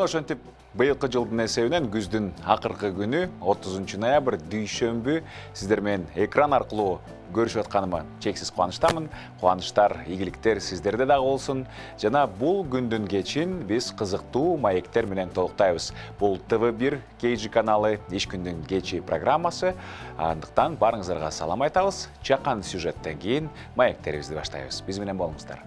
Мына ошентип быйылкы жылдын эсебинен күздүн акыркы күнү 30 ноябрь дүйшөмбү сиздер менен экран аркылуу көрүшүп атканыма чексиз кубанычтамын. Кубанычтар, ийгиликтер сиздерде дагы болсун. Жана бул күндүн кечин биз кызыктуу маектер менен толуктайбыз. Бул ТВ1 KG каналы иш күндүн кечи программасы. Андыктан барыңыздарга салам айтабыз. Чакан сюжеттен кийин маектерибизди баштайбыз. Биз менен болуңуздар.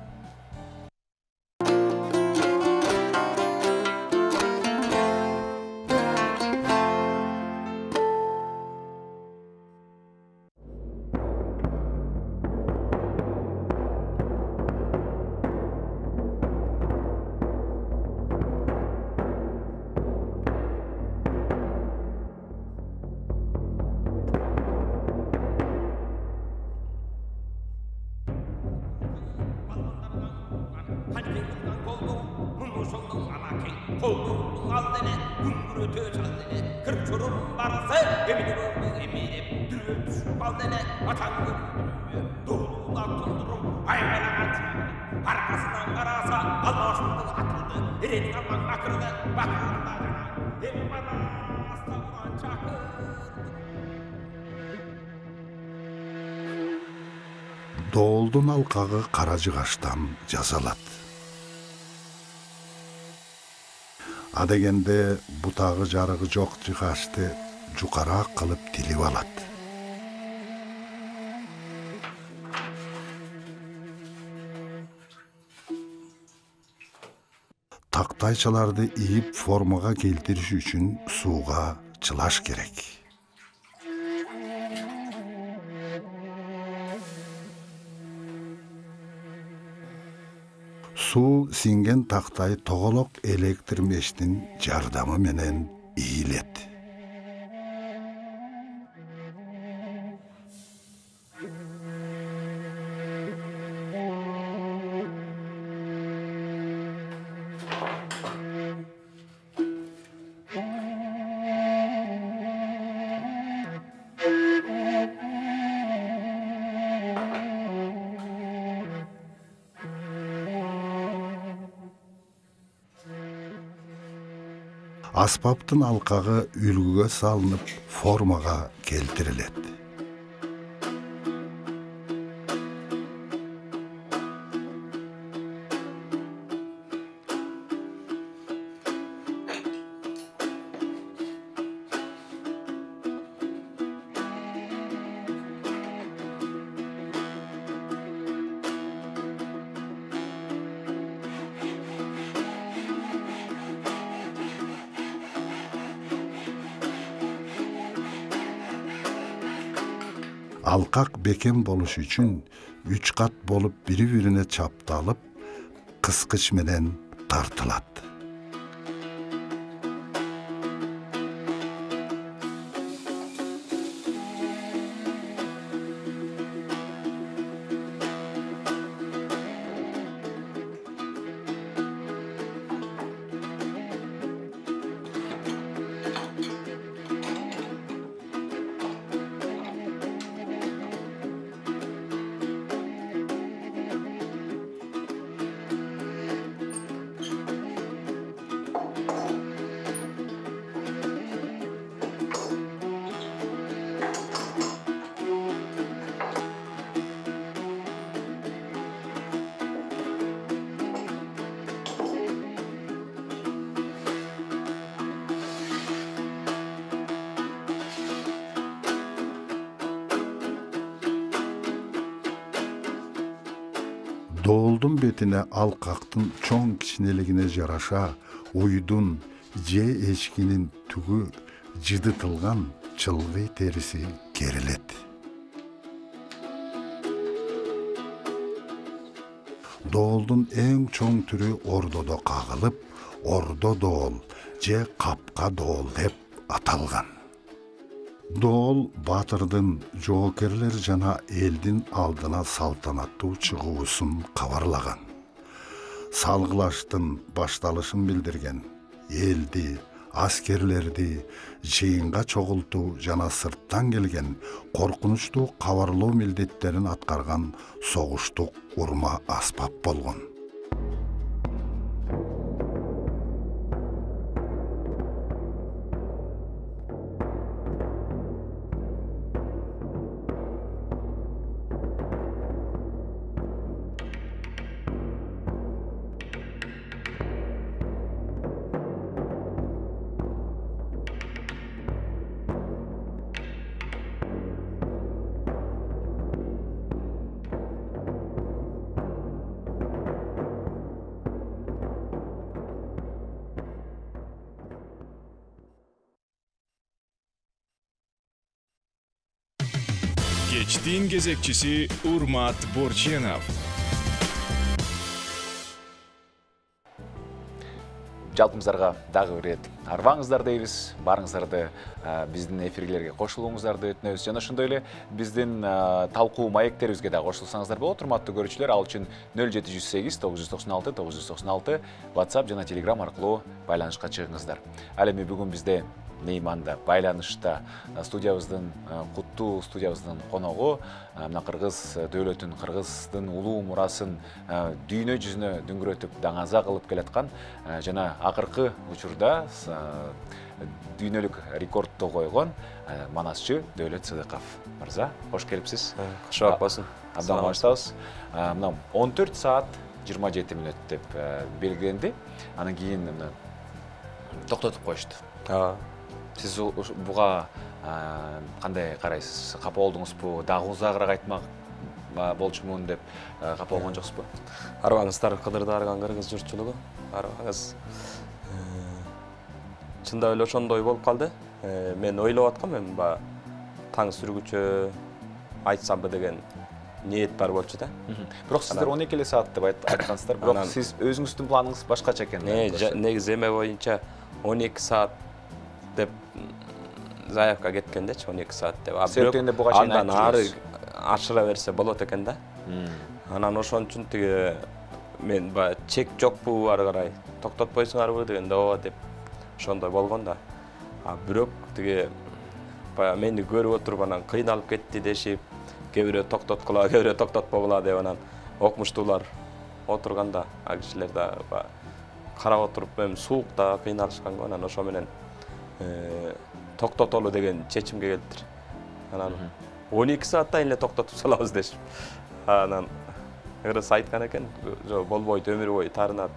Доолдун алкагы кара жыгачтан жасалат. Адегенде бутагы жарыгы жок жыгачты жукараак кылып тилип алат. Тактайчаларды ийип формага келтириш үчүн сууга чылаш керек. Суу синген тактай тоголок электр мештин жардамы менен ийилет. Аспаптын алкагы үлгүгө салынып формага келтирилет. Алкак бекем болуш үчүн 3 кат болуп бири-бирине чапталып, кыскыч менен тартылат. Доолдун бетине алкактын чоң кичинелигине жараша уйдун же эчкинин түгү жыдытылган чылгый териси керилет. Доолдун эң чоң түрү ордодо кагылып, ордо доол же капка доол деп аталган. Доол батырдын, жоокерлер жана элдин алдына салтанаттуу чыгуусун кабарлаган. Салгылаштын башталышын билдирген. Элди, аскерлерди жыйынга чогултуу жана сырттан келген коркунучтуу кабарлоо милдеттерин аткарган согуштук урма аспап болгон. Кечтин кезекчиси Урмат Борченов. Жалпыңыздарга дагы бир рет арбаңыздар дейбиз. Барыңыздарды биздин эфирлерге кошулуңуздарды өтүнөбүз. Жана ошондой эле биздин талкуу маектерибизге дагы кошулсаңыздар болот. Урматтуу көрүүчүлөр, ал үчүн 0708 996 996 WhatsApp жана Telegram аркылуу байланышка чыгыңыздар. Ал эми бүгүн бизде мейманда байланышта студиябыздын куттуу студиябыздын коногу мына кыргыз дөөлөтүн, кыргыздын улуу мурасын дүйнө жүзүнө дүңгүрөтүп даңаза кылып келаткан жана акыркы учурда дүйнөлүк рекордду койгон манасчы Дөөлөт Сыдыков мырза, кош келипсиз. Кош болсун. Абдан баштабыз. Мына 14 саат 27 мүнөт деп белгиленди. Анан кийин токтотуп коюшту. Сиз буга кандай карайсыз? Капа болдуңузбу? Дагы узагыраак айтмак болчумун деп капа болгон жоксузбу? Арбаңыздар Кыдырды арган кыргыз журтчулугу. Арбаңыз чындап эле ошондой болуп калды. Мен ойлоп аткам, баягы таң сүргүчө айтсамбы деген ниет бар болчу да. Бирок сиздер 12 саат деп айткансыздар. Бирок сиз өзүңүздүн планыңыз башкача экен. Негизи эме боюнча 12 саат деп заявка кеткендечи, 12 саат деп. Андан ары ашыра берсе болот экен да. Анан ошон үчүн тиги мен баягы чек жокпу ары карай токтотпойсуңарбы дегенде ооба деп ошондой болгон да. Бирок тиги баягы мени көрүп отуруп анан кыйналып кетти дешип, кээ бирөө токтоткула, кээ бирөө токтотпогула деп анан окумуштуулар отурганда, ал кишилер да карап отуруп эми суукта кыйналышкан го. Анан ошо менен токтотолу деген чечимге келиптир. Анан 12 сааттан эле токтотуп салабыз дешип. Анан кыргыз айткан экен, болбойт, өмүр бою тарынат.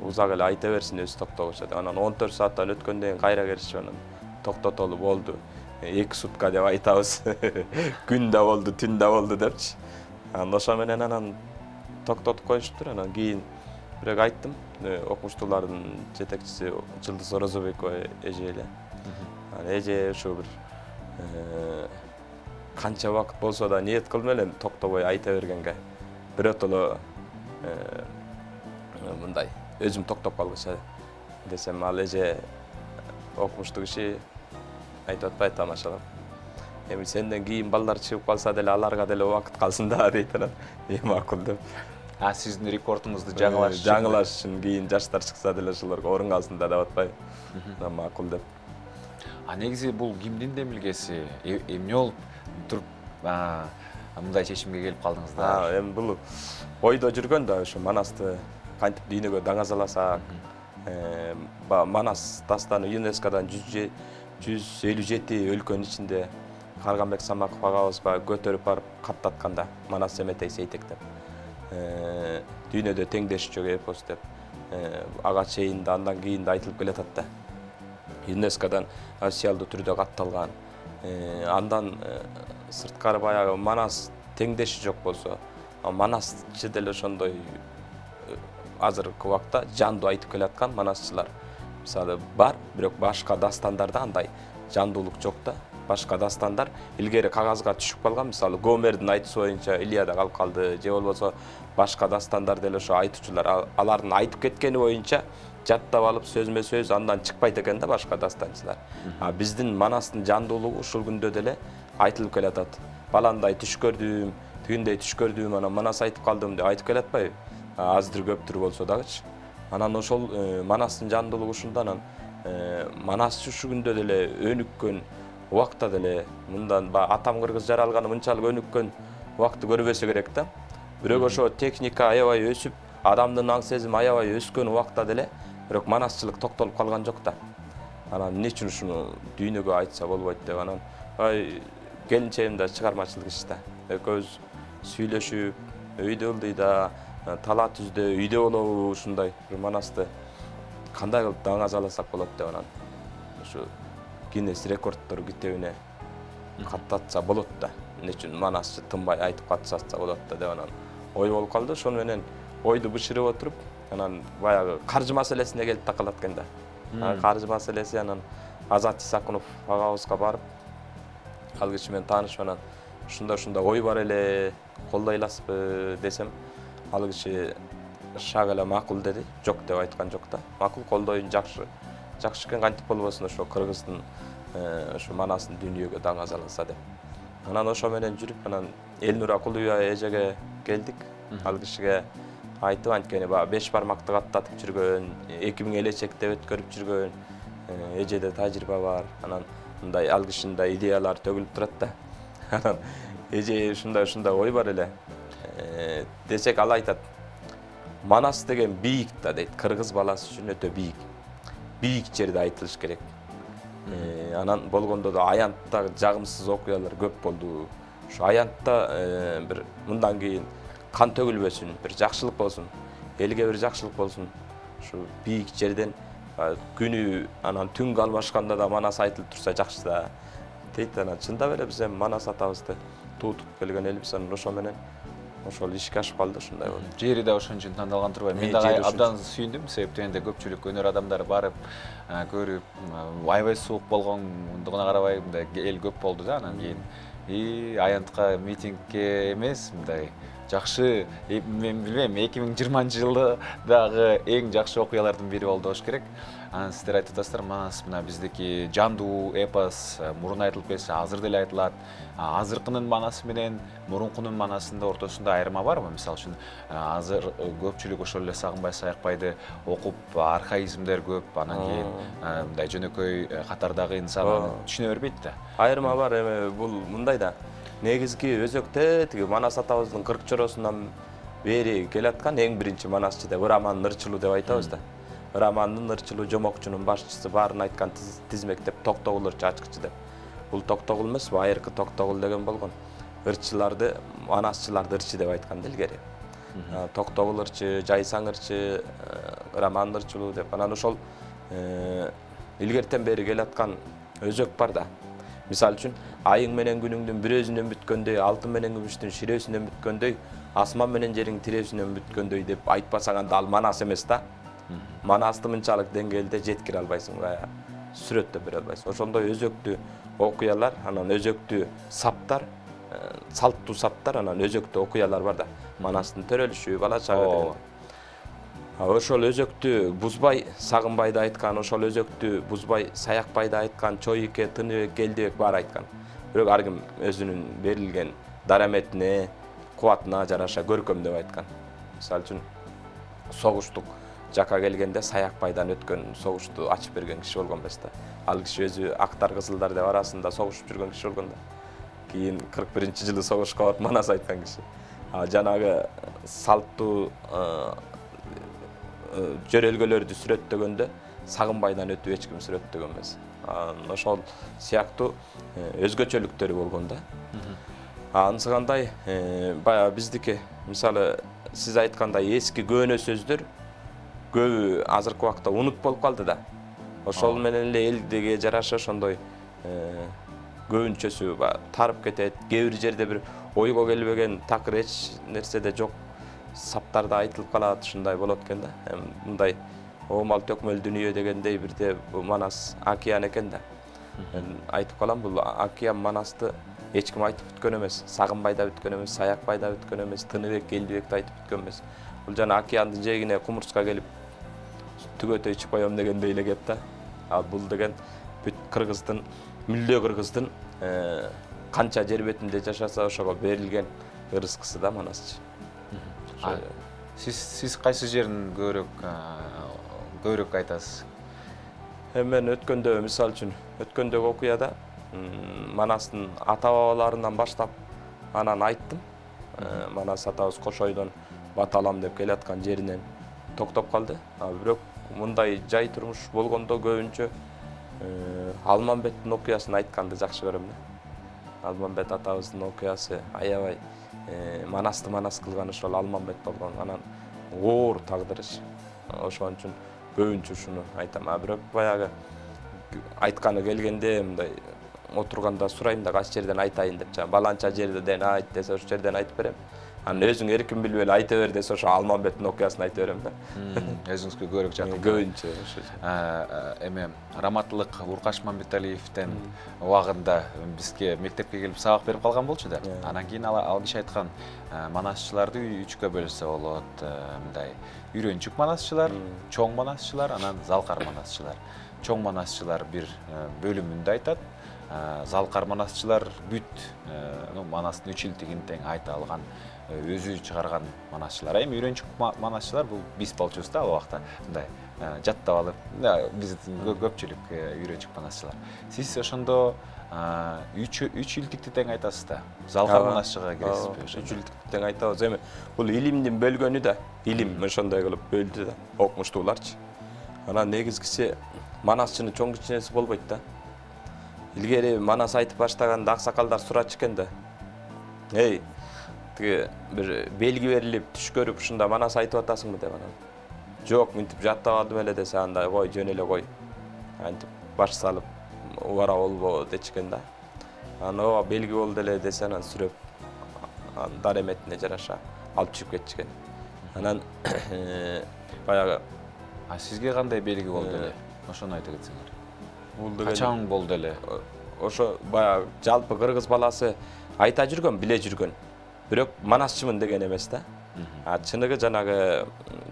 Узак эле айта берсин өзү токтогучу деп. Анан 14 сааттан өткөндөн кийин кайра келишип анан токтотолу болду. 2 сутка деп айтабыз. Күн да болду, түн да болду депчи. Анан ошо менен анан токтотуп коюштур. Анан кийин бирок айттым, окумуштуулардын жетекчиси Жылдыз Орозобекова эже эле. Эже ушу бир канча убакыт болсо да ниет кылдым эле токтобой айта бергенге. Биротоло мындай өзүм токтоп калгыча десем, ал эже окумуштуу киши айтып атпайбы тамашалап. Эми сенден кийин балдар чыгып калса деле аларга деле убакыт калсын да дейт анан. Макул деп. Сиздин рекордуңузду жаңылаш үчүн кийин жаштар чыкса деле ошолорго орун калсын да деп атпайбы. Макул деп. Негизи бул кимдин демилгеси? Эмне болуп туруп мындай чечимге келип калдыңыздар? Эми бул ойдо жүргөн да, ошо Манасты кантип дүйнөгө даңазаласак, Манас дастаны ЮНЕСКОдан 157 өлкөнүн ичинде Карганбек Самаков агабыз көтөрүп барып каттатканда, Манас Семетей Сейтек деп. Дүйнөдө теңдеши жок эпос деп. Ага чейин да андан кийин да айтылып келатат да. ЮНЕСКОдан официалдуу түрдө катталган. Андан сырткары баягы Манас теңдеши жок болсо, Манасчы деле ошондой азыркы убакта жандуу айтып келаткан манасчылар мисалы бар, бирок башка дастандарда андай жандуулук жок да. Башка дастандар илгери кагазга түшүп калган, мисалы Гомердин айтысы боюнча Илияда калып калды, же болбосо башка дастандар деле ошо айтуучулар алардын айтып кеткени боюнча жаттап алып сөзмө сөз андан чыкпайт экен да башка дастанчылар. Биздин Манастын жандуулугу ушул күндө деле айтылып келатат. Баландай түш көрдүм, тигиндей түш көрдүм, анан Манас айтып калдым деп айтып келатпайбы? Аздыр көптүр болсо дагычы. Анан ошол Манастын жандуулугу ушунда. Анан Манас ушу күндө деле өнүккөн убакта деле мындан атам кыргыз жаралганы мынчалык өнүккөн убакты көрбөсө керек да. Бирок ошо техника аябай өсүп, адамдын аң сезими аябай өскөн убакта деле бирок манасчылык токтолуп калган жок да. Анан эмне үчүн ушуну дүйнөгө айтса болбойт деп анан келинчегим да чыгармачылык иш да. Экөөбүз сүйлөшүп, өйдө ылдыйда, тала түздө үйдө болобу ушундай бир Манасты кандай кылып даңазаласак болот деп анан ушу Гиннес рекордтор китебине каттатса болот да. Эмне үчүн Манасчы тынбай айтып каттатса болот да деп анан ой болуп калды. Ошону менен ойду бышырып отуруп, анан баягы каржы маселесине келип такалат экен да. Каржы маселеси анан Азат Исакунов агабызга барып, ал киши менен таанышып анан ушунда ой бар эле, колдой аласызбы десем, ал киши шак эле макул деди. Жок деп айткан жок да. Макул, колдойун, жакшы. Жакшы экен, кантип болбосун ошо Кыргыздын ошо манасын дүйнөгө даңазаласа деп. Анан ошо менен жүрүп, анан Элнур Акулова эжеге келдик. Ал кишиге айтып, анткени баягы 5 бармакты каттатып жүргөн, 2000 элечекте өткөрүп жүргөн, эжеде тажрыйба бар. Анан мындай ал кишинин да идеялары төгүлүп турат да. Анан эже ушундай ой бар эле. Десек ал айтат, Манас деген бийик да дейт, кыргыз баласы үчүн өтө бийик. Бийик жерде айтылыш керек. Анан болгондо да аянтта жагымсыз окуялар көп болду. Ошо аянтта бир мындан кийин кан төгүлбөсүн, бир жакшылык болсун, элге бир жакшылык болсун. Ушу бийик жерден күнү анан түнгө алмашканда да Манас айтылып турса жакшы да. Дейт, анан чындап эле биз эми Манас атабызды туутуп келген элбиз, анан ошо менен ошол ишке ашып калды, ушундай болду. Жери да ошон үчүн тандалган турбайбы? Мен дагы абдан сүйүндүм, себептен энди көпчүлүк өнөр адамдары барып, көрүп, аябай суук болгондугуна карабай, мындай эл көп болду да, анан кийин аянтка митингге эмес, мындай жакшы, мен билбейм, 2020-жылы дагы эң жакшы окуялардын бири болду болуш керек. Анан сиздер айтып атасыздар, Манас мына биздики жандуу эпос, мурун айтылып келсе, азыр деле айтылат. Азыркынын Манасы менен мурункунун Манасында ортосунда айырма барбы? Мисалы үчүн, азыр көпчүлүк ошол эле Сагынбай Саякбайды окуп, архаизмдер көп, анан кийин мындай жөнөкөй катардагы инсан түшүнө бербейт да. Айырма бар, эми бул мындай да. Негизги өзөктө тиги Манас атабыздын 40 чоросунан бери келаткан эң биринчи Манасчы деп Ыраман Ырчылуу деп айтабыз да. Ырамандын Ырчылуу жомокчунун башчысы, баарын айткан тизмектеп Токтогул Ырчы ачкычы деп. Бул Токтогул эмес, байыркы Токтогул деген болгон. Ырчыларды, Манасчыларды Ырчы деп айткан илгери. Токтогул Ырчы, Жайсаң Ырчы, Ыраман Ырчылуу деп. Анан ошол илгертен бери келаткан өзөк бар да. Мисалы үчүн, айың менен күнүңдүн бир өзүнөн бүткөндөй, алтын менен күмүштүн ширөөсүнөн бүткөндөй, асман менен жериң тирөөсүнөн бүткөндөй деп айтпасаң анда ал Манас эмес да. Манасты мынчалык деңгээлде жеткире албайсың, сүрөттөп бере албайсың. Ошондой өзөктүү окуялар, анан өзөктүү саптар, салттуу саптар, анан өзөктүү окуялар бар да. Манастын төрөлүшү, бала чагы деген. Ошол өзөктүү Бузбай Сагынбайды айткан, ошол өзөктүү Бузбай Саякбайды айткан, Чойике, Тыныбек, Келдибек баары айткан. Бирок ар ким өзүнүн берилген дараметине, кубатына жараша көркөмдөп айткан. Мисалы үчүн, согуштук жака келгенде Саякбайдан өткөн согушту ачып берген киши болгон эмес да. Ал киши өзү актар кызылдар деп арасында согушуп жүргөн киши болгон да. Кийин 41-жылы согушка барып Манас айткан киши. Жанагы салттуу жөрөлгөлөрдү сүрөттөгөндө Сагынбайдан өтүп эч ким сүрөттөгөн эмес. Ошол сыяктуу өзгөчөлүктөрү болгон да. Ансыгандай баягы биздики, мисалы сиз айткандай эски көөнө сөздөр көбү азыркы убакта унут болуп калды да. Ошол менен эле элдиге жараша ошондой көбүнчөсү тарып кетет. Кээ бир жерде бир ойго келбеген такыр эч нерседе жок саптарда айтылып калат, ушундай болот экен да. Мындай оомал төкмөл дүнүйө дегендей бирде Манас океан экен да. Мен айтып калам, бул океан Манасты эч ким айтып бүткөн эмес. Сагынбай да бүткөн эмес, Саякбай да бүткөн эмес, Тыныбек, Келдибек да айтып бүткөн эмес. Бул жана океандын жээгине кумурска келип түгөтөй ичип коем дегендей эле кеп да. Ал бул деген бүт Кыргыздын, мүлдө Кыргыздын канча жер бетинде жашаса ошого берилген ырыскысы да Манасчы. Сиз кайсы жерин көбүрөөк айтасыз? Мен өткөндө, мисалы үчүн, өткөндөгү окуяда Манастын ата-бабаларынан баштап анан айттым. Манас атабыз Кошойдон Баталам деп келаткан жеринен токтоп калды. Бирок мындай жай турмуш болгондо көбүнчө Алмамбеттин окуясын айтканды жакшы көрөм да. Алмамбет атабыздын окуясы аябай Манасты Манас кылган ошол Алмамбет болгон. Анан оор тагдырыш. Ошон үчүн көбүнчө ушуну айтам. Бирок баягы айтканы келгенде мындай отурганда сурайм да кайсы жерден айтайын деп, баланча жерден айт десе ошол жерден айтып берем. Аны өзүң эркин билип эле айта бер десе ошо Алмамбеттин окуясын айта берем да. Өзүңүзгө көбүрөөк жакын. Көбүнчө ошо. Эме Раматтылык Уркаш Мамбеталиевден убагында бизге мектепке келип сабак берип калган болчу да. Анан кийин ал киши айткан, манасчыларды 3кө бөлсө болот, мындай үйрөнчүк манасчылар, чоң манасчылар, анан залкар манасчылар. Чоң манасчылар бир бөлүмүндө айтат. Залкар манасчылар бүт манастын 3 илтигин тең айта алган, өзү чыгарган манасчылар. Эми үйрөнчүк манасчылар бул биз болчубуз да ал убакта. Мындай жаттап алып, биздин көпчүлүк үйрөнчүк манасчылар. Сиз ошондо 3 илтикти тең айтасыз да. Залкар манасчыга киресизби? 3 илтикти тең айтабыз. Эми бул илимдин бөлгөнү да, илим ошондой кылып бөлдү да, окумуштууларчы. Анан негизгиси манасчынын чоң кичинеси болбойт да. Илгери манас айтып баштаганда аксакалдар сурачу экен да. Эй, тиги бир белги берилип, түш көрүп ушунда манас айтып атасыңбы деп анан. Жок, мынтип жаттап алдым эле десе анда кой, жөн эле кой. Антип баш салып убара болбо дечкен да. Анан ооба белги болду эле десе анан сүрөп дар эметине жараша алып чыгып кетчү экен. Анан баягы сизге кандай белги болду эле? Ошону айта кетсеңер. Бул деген Качан болду эле? Ошо баягы жалпы кыргыз баласы айта жүргөн, биле жүргөн. Бирок манасчымын деген эмес да. Чыныгы жанагы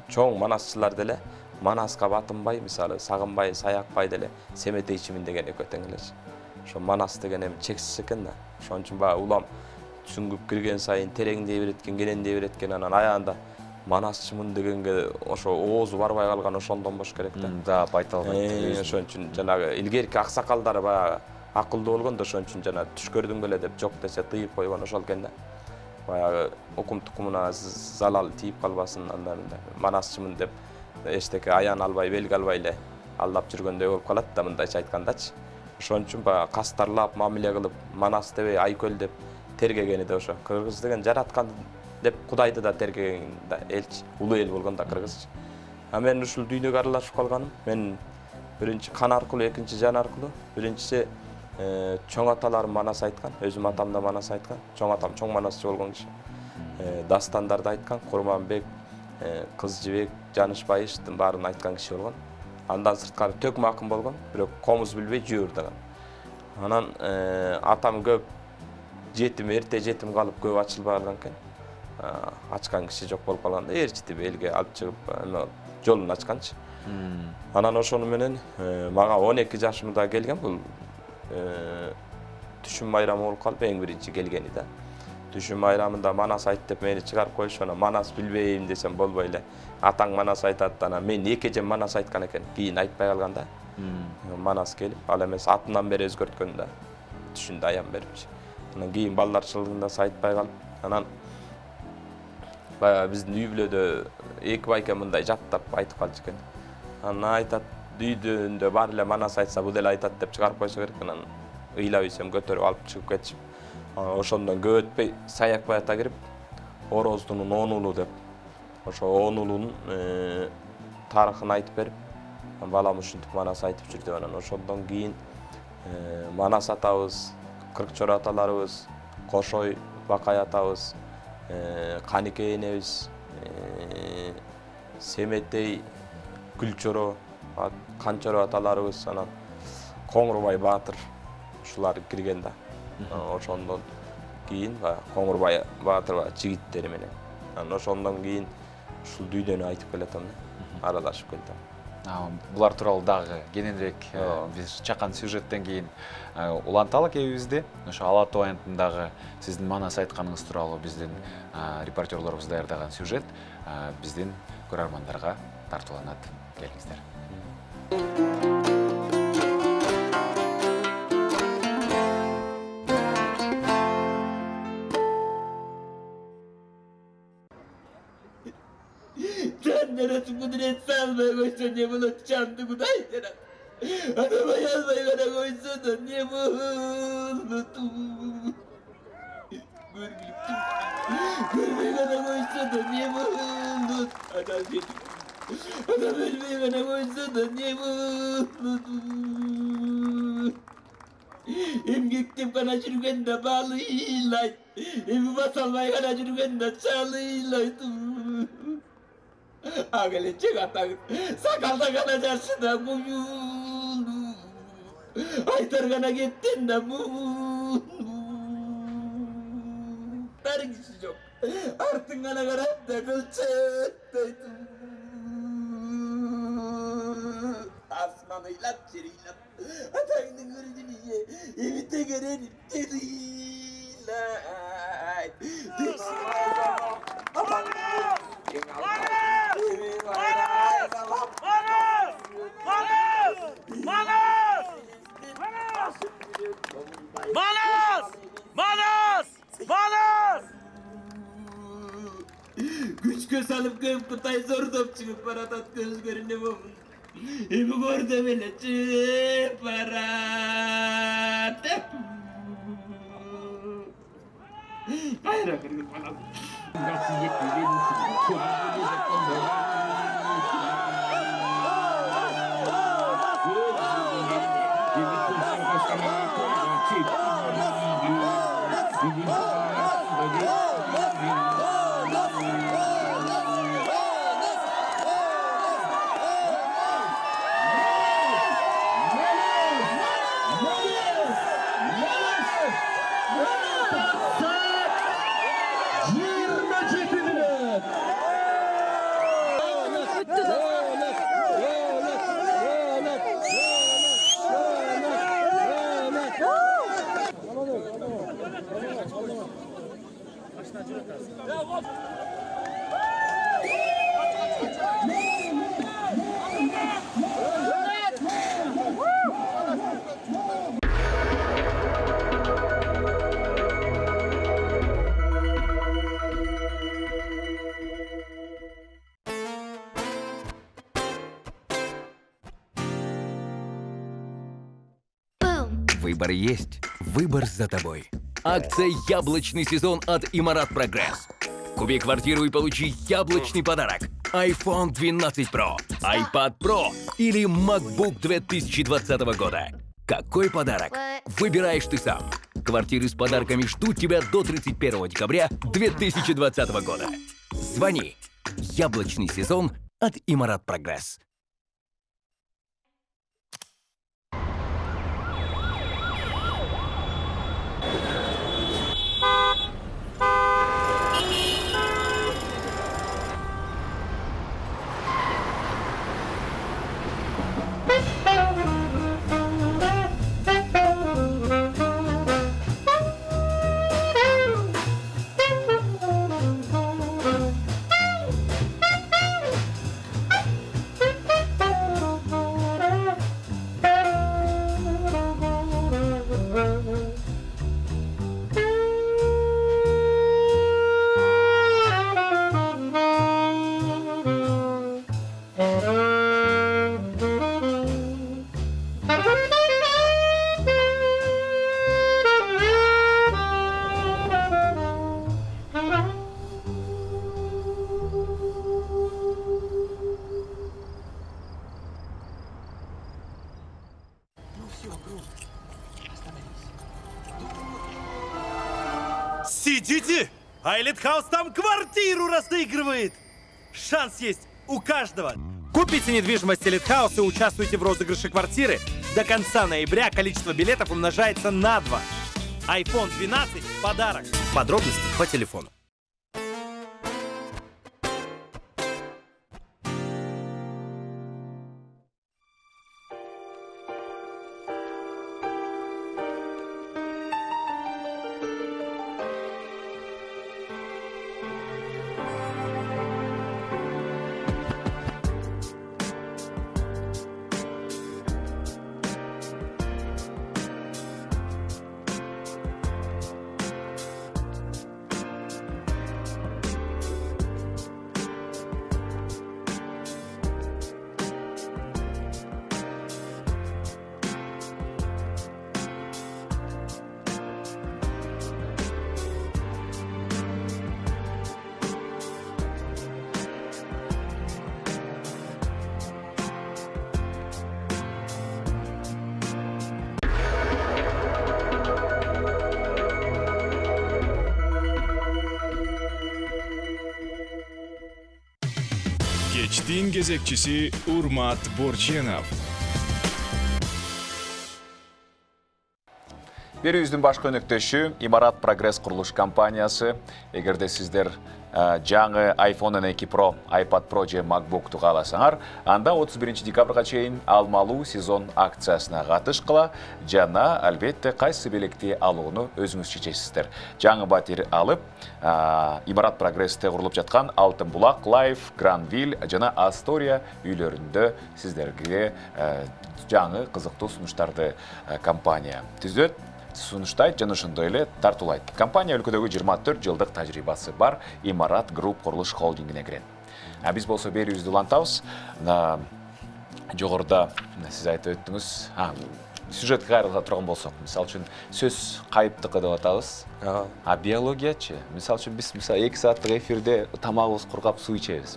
чоң манасчылар деле манаска батынбай, мисалы сагынбай, саякпай деле семетейчимин деген экөө тең элечи. Ошо манас деген эми чексиз экен да. Ошон үчүн баягы улам түшүнгүп кирген сайын тереңдей береткен, кенендей береткен, анан аягында манасчымын дегенге ошо оозу барбай калган ошондон бош керек да. Да, айта албайт. Ошон үчүн жанагы илгерки аксакалдар баягы акылдуу болгон да, ошон үчүн жана түш көрдүң беле деп жок десе тыйып койгон ошол экен да. Баягы окум тукумуна залал тийип калбасын, андан манасчымын деп эчтеке аян албай, белги албай эле алдап жүргөндөй болуп калат да, мындайча айткандачы. Ошон үчүн баягы кастарлап, мамиле кылып, манас дебей айкөл деп тергегени да ошо. Кыргыз деген жараткан деп Кудайды да тергеген да элчи, улуу эл болгон да кыргызчы. Мен ушул дүйнөгө аралашып калганым, мен биринчи кан аркылуу, экинчи жан аркылуу, биринчиси чоң аталарым манас айткан, өзүм атам да манас айткан. Чоң атам чоң манасчы болгон киши. Дастандарды айткан, Курманбек, Кызжыбек, Жанышбаевдин баарын айткан киши болгон. Андан сырткары төкмө акын болгон, бирок комуз билбей жүрүр деген. Анан атам көп жетим, эрте жетим калып көп ачылбай калган экен. Ачкан киши жок болуп калганда ээрчитип элге алып чыгып жолун ачканчы. Анан ошону менен мага 12 жашымда келген, бул түшүм майрамы болуп калып эң биринчи келгени да. Түшүм майрамында манас айт деп мени чыгарып коюшу, анан манас билбейм десем болбой эле. Атаң манас айтат, анан мен экежем манас айткан экен, кийин айтпай калган да. Манас келип, ал эмес атынан бери өзгөрткөн да. Түшүндө аян берипчи. Анан кийин балдарчылыгында айтпай калып, анан баягы биздин үй бүлөдө эки байке мындай жаттап айтып калчу экен. Анан айтат, үйдүндө бар эле манас айтса бул эле айтат деп чыгарып койсо керек. Анан ыйлап ийсем көтөрүп алып чыгып кетчү. Ошондон көп өтпөй Саякбай ата кирип, Ороздунун 10 улу деп, ошо 10 улунун тарыхын айтып берип, балам ушинтип манас айтып жүрдү. Анан ошондон кийин манас атабыз, Кыркчор аталарыбыз, Кошой Бакай атабыз, Канике энебиз, Семетей, Күлчөрө, Канчоро аталарыбыз, анан Коңурбай Баатыр ушулар кирген да. Ошондон кийин Коңурбай Баатыр жигиттери менен. Анан ошондон кийин ушул дүйнөнү айтып келатам да, аралашып келатам. Булар тууралуу дагы кененирээк биз чакан сюжеттен кийин уланталы кебибизди. Ошо Ала Тоо аянтындагы сиздин манас айтканыңыз тууралуу биздин репортерлорубуз даярдаган сюжет биздин көрөрмандарга тартууланат. Келиңиздер. Neresi kudret salmaya koysa ne bulut çandı kuday sana. Anama yazmayı bana koysa da ne bulutum. Görmeyi bana koysa da ne bulut. Adam dedim. Adam ölmeyi bana koysa da ne bulutum. Emgektep kana жүргенде балыйлай. Эми басалмай kana жүргенде çalıylay. Ağalecek atak. Sakalda kana yaşında kuyulu. Aytar kana gittin de bu. Tarıkçı yok. Artık kana karat da kılçet. Asmanıyla çiriyle. Atağını görücü diye. Evite görelim deliyle. Güç göz alıp göğüp kutay zor top çıkıp para tat göz görünüm olun. Evi gördüm hele çıp para. Hayır akırgın bana. Nasıl yetmeyeceğim? Выбор есть. Выбор за тобой. Акция «Яблочный сезон» от Имарат Прогресс. Купи квартиру и получи яблочный подарок. iPhone 12 Pro, iPad Pro или MacBook 2020 года. Какой подарок? Выбираешь ты сам. Квартиры с подарками ждут тебя до 31 декабря 2020 года. Звони. Яблочный сезон от Имарат Прогресс. Сидите! Айлет Хаус там квартиру разыгрывает! Шанс есть у каждого! Купите недвижимость Айлет Хаус и участвуйте в розыгрыше квартиры. До конца ноября количество билетов умножается на 2. iPhone 12 в подарок. Подробности по телефону. Кечтин кезекчиси Урмат Борченов. Берүүбүздүн башкы өнөктөшү Имарат Прогресс курулуш компаниясы. Эгерде сиздер жаңы iPhone 12 Pro, iPad Pro же MacBook'tu кааласаңар, анда 31 декабрга чейин алмалуу сезон акциясына катышкыла жана албетте кайсы белекти алууну өзүңүз чечесиздер. Жаңы батир алып, Имарат Прогрессте курулуп жаткан Алтын Булак, Life, Granville жана Astoria үйлөрүндө сиздерге жаңы кызыктуу сунуштарды компания түзөт, сунуштайт жана ошондой эле тартуулайт. Компания өлкөдөгү 24 жылдык тажрыйбасы бар Имарат Групп курулуш холдингине кирет. Биз болсо берүүбүздү улантабыз. Жогоруда сиз айтып өттүңүз, сюжетке кайрыла турган болсок, мисалы үчүн сөз кайыптыкы деп атабыз. Биологиячы, мисалы үчүн биз 2 сааттык эфирде тамагыбыз кургап суу ичебиз.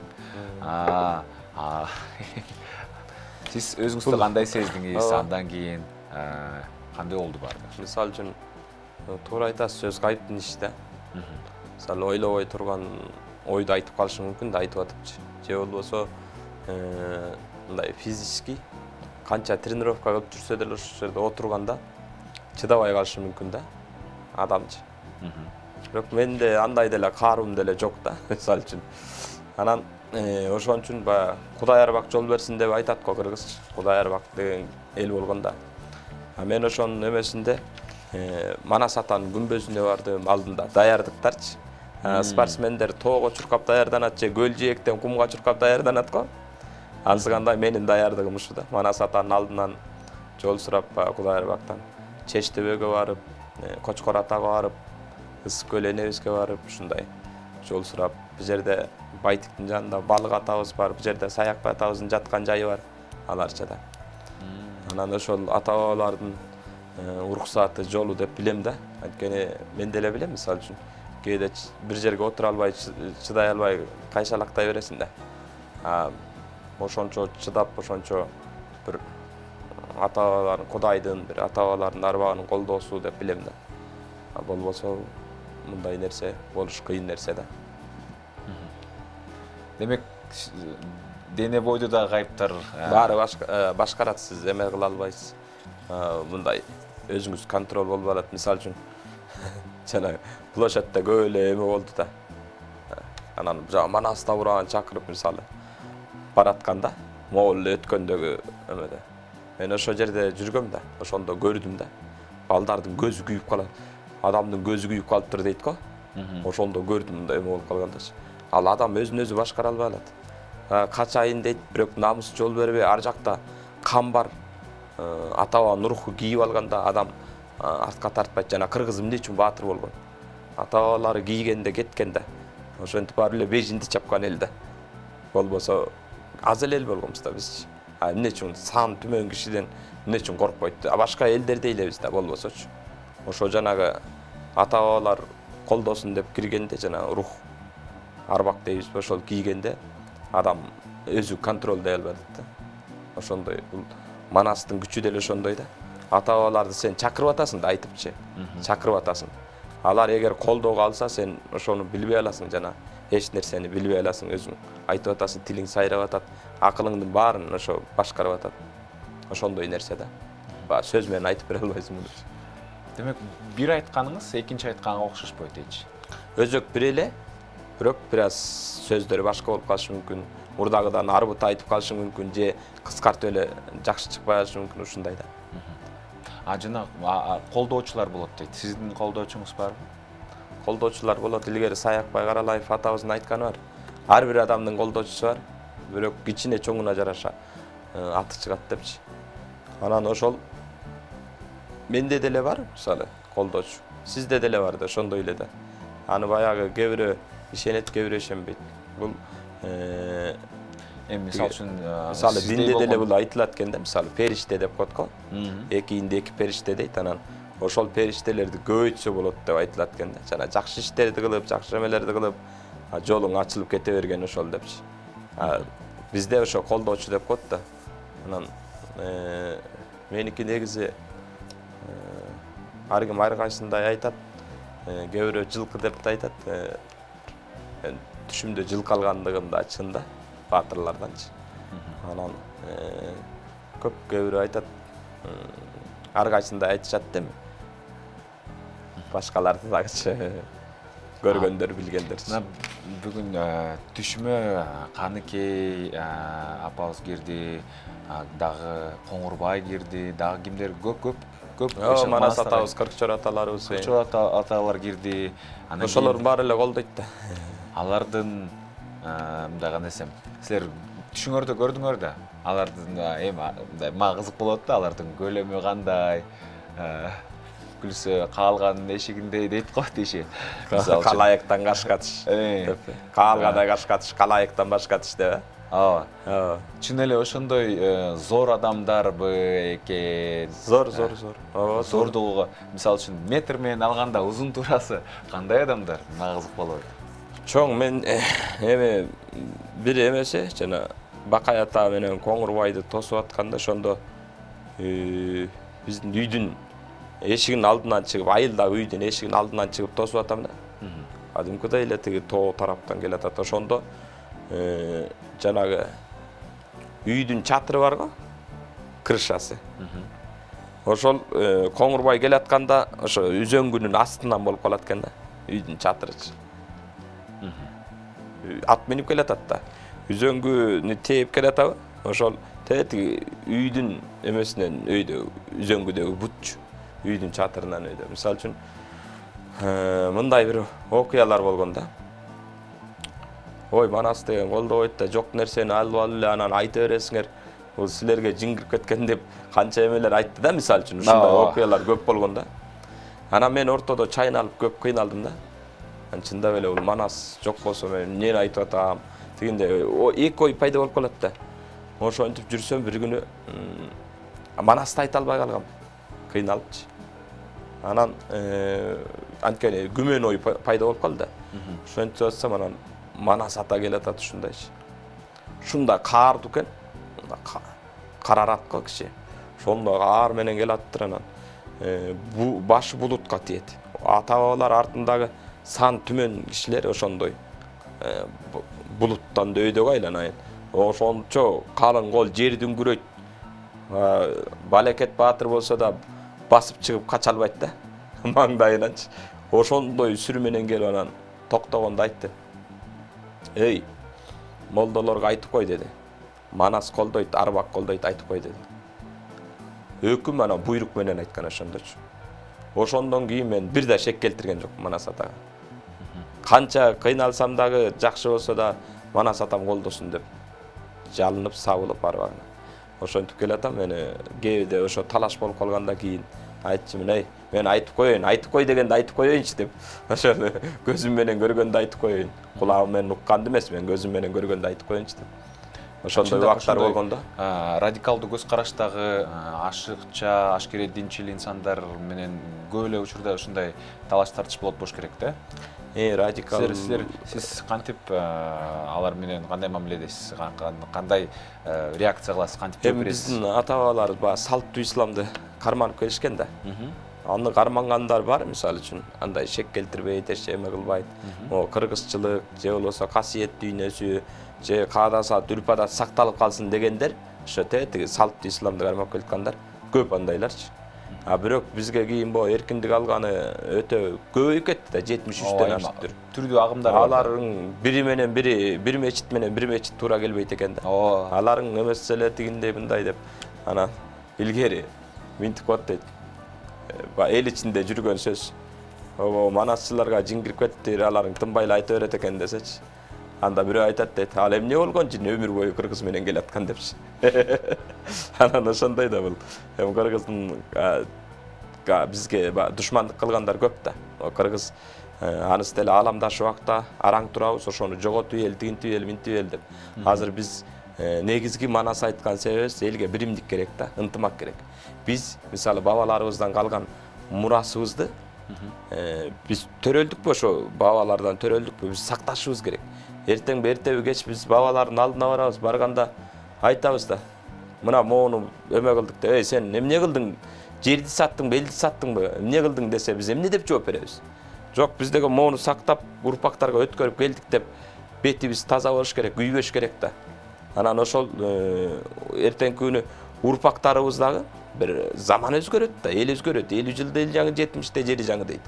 Сиз өзүңүздү кандай сездиңиз, андан кийин кандай болду барды? Мисалы үчүн туура айтасыз, сөз кайыптын иши да. Мисалы ойлобой турган ойду айтып калышы мүмкүн да, айтып атыпчы. Же болбосо мындай физически канча тренировка кылып жүрсө деле ошол жерде отурганда чыдабай калышы мүмкүн да адамчы. Бирок менде андай деле каарум деле жок да, мисалы үчүн. Анан ошон үчүн баягы Кудай арбак жол берсин деп айтат го кыргызча. Кудай арбак деген эл болгондо. Мен ошонун эмесинде Манас атанын күмбөзүнө бардым алдында даярдыктарчы. Спортсмендер тоого чуркап даярданат же көл жээктен кумга чуркап даярданат го. Алсыгандай менин даярдыгым ушу да. Манас атанын алдынан жол сурап Кудай арбактан Чечтебөгө барып, Кочкор атага барып, Ысык көл энебизге барып, ушундай жол сурап, бул жерде Байтиктин жанында балык атабыз бар, бул жерде Саякбай атабыздын жаткан жайы бар, аларча да. Анан ошол ата-бабалардын уруксаты жолу деп билем да. Анткени мен деле билем, мисалы үчүн кээде бир жерге отура албай, чыдай албай кайшалактай бересиң да. Ошончо чыдап, ошончо бир ата-бабалардын, Кудайдын, бир ата-бабалардын арбагынын колдоосу деп билем да. Болбосо мындай нерсе болуш кыйын нерсе да. Демек, дене бойду да кайыптар баары башкарат, сиз эме кыла албайсыз. Мындай өзүңүз контрол болбой алат. Мисалы үчүн жана площадьта көп эле эме болду да. Анан Манаста ураган чакырып мисалы баратканда, могул эле өткөндөгү эмеде. Мен ошол жерде жүргөм да, ошондо көрдүм да. Балдардын көзү күйүп калат. Адамдын көзү күйүп калыптыр дейт го. Ошондо көрдүм мындай эме болуп калгандачы. Ал адам өзүн өзү башкара албай алат. Качайын дейт, бирок намыс жол бербей, ар жакта кан бар. Ата-бабанын руху кийип алганда адам артка тартпайт. Жана кыргыз эмне үчүн баатыр болгон? Ата-бабалары кийгенде кеткенде, ошентип баары эле бежинди чапкан эл да. Болбосо аз эле эл болгонбуз да биз. Эмне үчүн сан түмөн кишиден эмне үчүн коркпойт? Башка элдердей элебиз да болбосочу. Ошо жанагы ата-бабалар колдосун деп киргенде жана рух арбак дейбизби, ошол кийгенде адам өзү контролдой албайт да. Ошондой бул Манастын күчү деле ошондой да. Ата-бабаларды сен чакырып атасың да, айтыпчы. Чакырып атасың. Алар эгер колдоого алса, сен ошону билбей аласың жана эч нерсени билбей аласың, өзүң айтып атасың, тилиң сайрап атат, акылыңдын баарын ошо башкарып атат. Ошондой нерсе да. Сөз менен айтып бере албайсың муну. Демек, бир айтканыңыз экинчи айтканга окшошпойт дейчи. Өзөк бир эле, бирок бир аз сөздөрү башка болуп калышы мүмкүн. Мурдагыдан арбыт айтып калышы мүмкүн, же кыскартып эле жакшы чыкпай калышы мүмкүн, ушундай да. Жана колдоочулар болот дейт. Сиздин колдоочуңуз барбы? Колдоочулар болот. Илгери Саякбай Каралаев атабыздын айтканы бар. Ар бир адамдын колдоочусу бар. Бирок кичине чоңуна жараша аты чыгат депчи. Анан ошол менде деле бар, мисалы, колдоочу. Сизде деле бар да, ошондой эле да. Аны баягы кээ бирөө ишенет, кээ бирөө ишенбейт. Бул мисалы үчүн мисалы динде деле бул айтылат экен да, мисалы периште деп коет го. Экиинде эки периште дейт, анан ошол периштелерди көбөйтсө болот деп айтылат экен да. Жана жакшы иштерди кылып, жакшы эмелерди кылып, жолуң ачылып кете берген ошол депчи. Бизде ошо колдоочу деп коет да. Анан меники негизи ар ким ар кайсындай айтат. Кээ бирөө жылкы деп да айтат. Түшүмдө жылкы алгандыгым да чын да. батырларданчы. Анан көп көбүрө айтат, ар кайсында айтышат дем. Башкаларды дагычы көргөндөр, билгендерчи. Бүгүн түшүмө Каныкей апабыз кирди, дагы Коңурбай кирди, дагы кимдер көп. Манас атабыз, Кыркчор аталарыбыз. Кыркчор аталар кирди. Ошолордун баары эле колдойт да. Алардын мындай кандайсем, силер түшүңөрдө көрдүңөр да. Алардын эми мага кызык болот да, алардын көлөмү кандай, күлсө каалганын эшигинде дейт го деши. Калайыктан кашкатыш. Каалгада кашкатыш, калайыктан башкатыш деп. Ооба. Чын эле ошондой зор адамдарбы экен? Зор. Ооба, зордугуга, мисалы үчүн метр менен алганда узун турасы кандай адамдар? Мага кызык болот. Чоң мен эми бир эмесе, жана Бакай ата менен Коңурбайды тосуп атканда ошондо биздин үйдүн эшигинин алдынан чыгып, айылдагы үйдүн эшигинин алдынан чыгып тосуп атам да. Кадимкидей эле тиги тоо тараптан келет ата. Ошондо жанагы үйдүн чатыры бар го, крышасы. Ошол Коңурбай келатканда ошо үзөңгүнүн астынан болуп калат экен да, үйдүн чатырычы. Ат минип келет атта. Үзөңгүнү тээп келет атабы? Ошол тетиги үйдүн эмесинен өйдө, үзөңгүдөгү бутчу. Үйдүн чатырынан өйдө. Мисалы үчүн мындай бир окуялар болгон да. Ой, Манас деген колдобойт да, жок нерсени алып эле анан айта бересиңер. Бул силерге жиңгирип кеткен деп канча эмелер айтты да, мисалы үчүн. Ушундай окуялар көп болгон да. Анан мен ортодо чайналып көп кыйналдым да. Чындап эле бул Манас жок болсо мен эмнени айтып атам? Дегенде эки ой пайда болуп калат да. Ошентип жүрсөм бир күнү Манасты айта албай калгам. Кыйналыпчы. Анан анткени күмөн ой пайда болуп калды. Ошентип атсам анан Манас ата келет ат ушундайчы. Ушунда каардуу экен. Карарат го киши. Ошондо каар менен келаттыр анан бу башы булутка тиет. Ата-бабалар артындагы сан түмөн кишилер ошондой булуттан дөйдөгө айланайын. Ошончо калың кол жерди үңгүрөйт. Балекет баатыр болсо да басып чыгып кача албайт да. Маңдайынанчы. Ошондой сүрү менен келип анан токтогондо айтты. Эй, молдолорго айтып кой деди. Манас колдойт, арбак колдойт, айтып кой деди. Өкүм анан буйрук менен айткан ошондочу. Ошондон кийин мен бир да шек келтирген жок Манас атага. Канча кыйналсам дагы жакшы болсо да Манас атам колдосун деп жалынып, сабылып барбаган. Ошентип келатам, мени кээде ошо талаш болуп калгандан кийин айтчымын, эй, мен айтып кой дегенде айтып коеюнчу деп. Ошо көзүм менен көргөндө айтып коеюн. Кулагым менен укканды эмес, мен көзүм менен көргөндө айтып коеюнчу деп. Ошондой убактар болгондо. Радикалдуу көз караштагы ашыкча, ашкере динчил инсандар менен көп эле учурда ушундай талаш тартыш болот болуш керек да. Радикал. Сиз кантип алар менен кандай мамиледесиз? Кандай реакция кыласыз? Кантип жооп бересиз? Биздин ата-бабалар салттуу исламды карманып келишкен да. Аны кармангандар бар, мисалы үчүн, андай шек келтирбейт, эч эме кылбайт. Кыргызчылык, же болбосо касиет дүйнөсү, же каадаса дүрпада сакталып калсын дегендер, ошо тетиги салттуу исламды кармап келаткандар көп андайларчы. Бирок бизге кийин бо эркиндик алганы өтө көбөйүп кетти да, 73-төн ашыптыр. Түрдүү агымдар бар. Алардын бири менен бири, бир мечит менен бир мечит туура келбейт экен да. Алардын эмеси эле тигиндей мындай деп. Анан илгери минтип кот дейт. Эл ичинде жүргөн сөз. Манасчыларга жиңгирип кетти, аларың тынбай эле айта берет экен десечи. Анда бирөө айтат дейт, ал эмне болгон жин өмүр бою кыргыз менен келаткан депчи. Анан ошондой да бул. Кыргыздын бизге душмандык кылгандар көп да. Кыргыз анысы деле ааламдаш убакта араң турабыз, ошону жоготуп эл, тигинтип эл, минтип эл деп. Азыр биз негизги Манас айткан себебибиз элге биримдик керек да, ынтымак керек. Биз мисалы бабаларыбыздан калган мурасыбызды биз төрөлдүкпү, ошо бабалардан төрөлдүкпү, биз сакташыбыз керек. Эртең эртеби кеч биз бабалардын алдына барабыз, барганда айтабыз да. Мына моуну эме кылдык деп, эй сен эмне кылдың? Жерди саттыңбы, элди саттыңбы? Эмне кылдың десе биз эмне деп жооп беребиз? Жок, биздеги моуну сактап урпактарга өткөрүп келдик деп бетибиз таза болуш керек, күйбөш керек да. Анан ошол эртеңки күнү урпактарыбыз дагы бир заман өзгөрөт да, эл өзгөрөт. 50 жылда эл жаңы, 70-те жери жаңы дейт.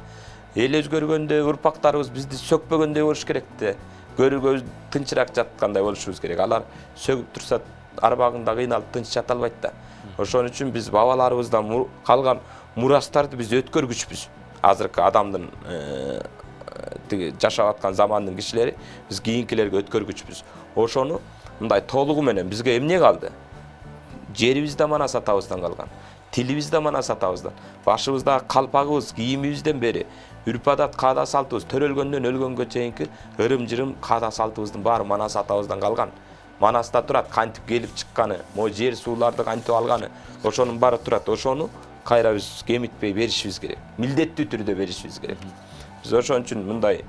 Эл өзгөргөндө урпактарыбыз бизди сөкпөгөндөй болуш керек да. Көрүүгө тынчыраак жаткандай болушубуз керек. Алар сөгүп турса арбагында кыйналып тынч жата албайт да. Ошон үчүн биз бабаларыбыздан калган мурастарды биз өткөргүчпүз. Азыркы адамдын жашап аткан замандын кишилери биз кийинкилерге өткөргүчпүз. Ошону мындай толугу менен бизге эмне калды? Жерибиз да манас атабыздан калган. Тилибиз да манас атабыздан. Башыбыздагы калпагыбыз, кийимибизден бери үрп-адат, каада салтыбыз төрөлгөндөн өлгөнгө чейинки ырым-жырым, каада салтыбыздын баары манас атабыздан калган. Манаста турат, кантип келип чыкканы, жер сууларды кантип алганы, ошонун баары турат. Ошону кайра биз кемитпей беришибиз керек. Милдеттүү түрдө беришибиз керек. Биз ошон үчүн мындай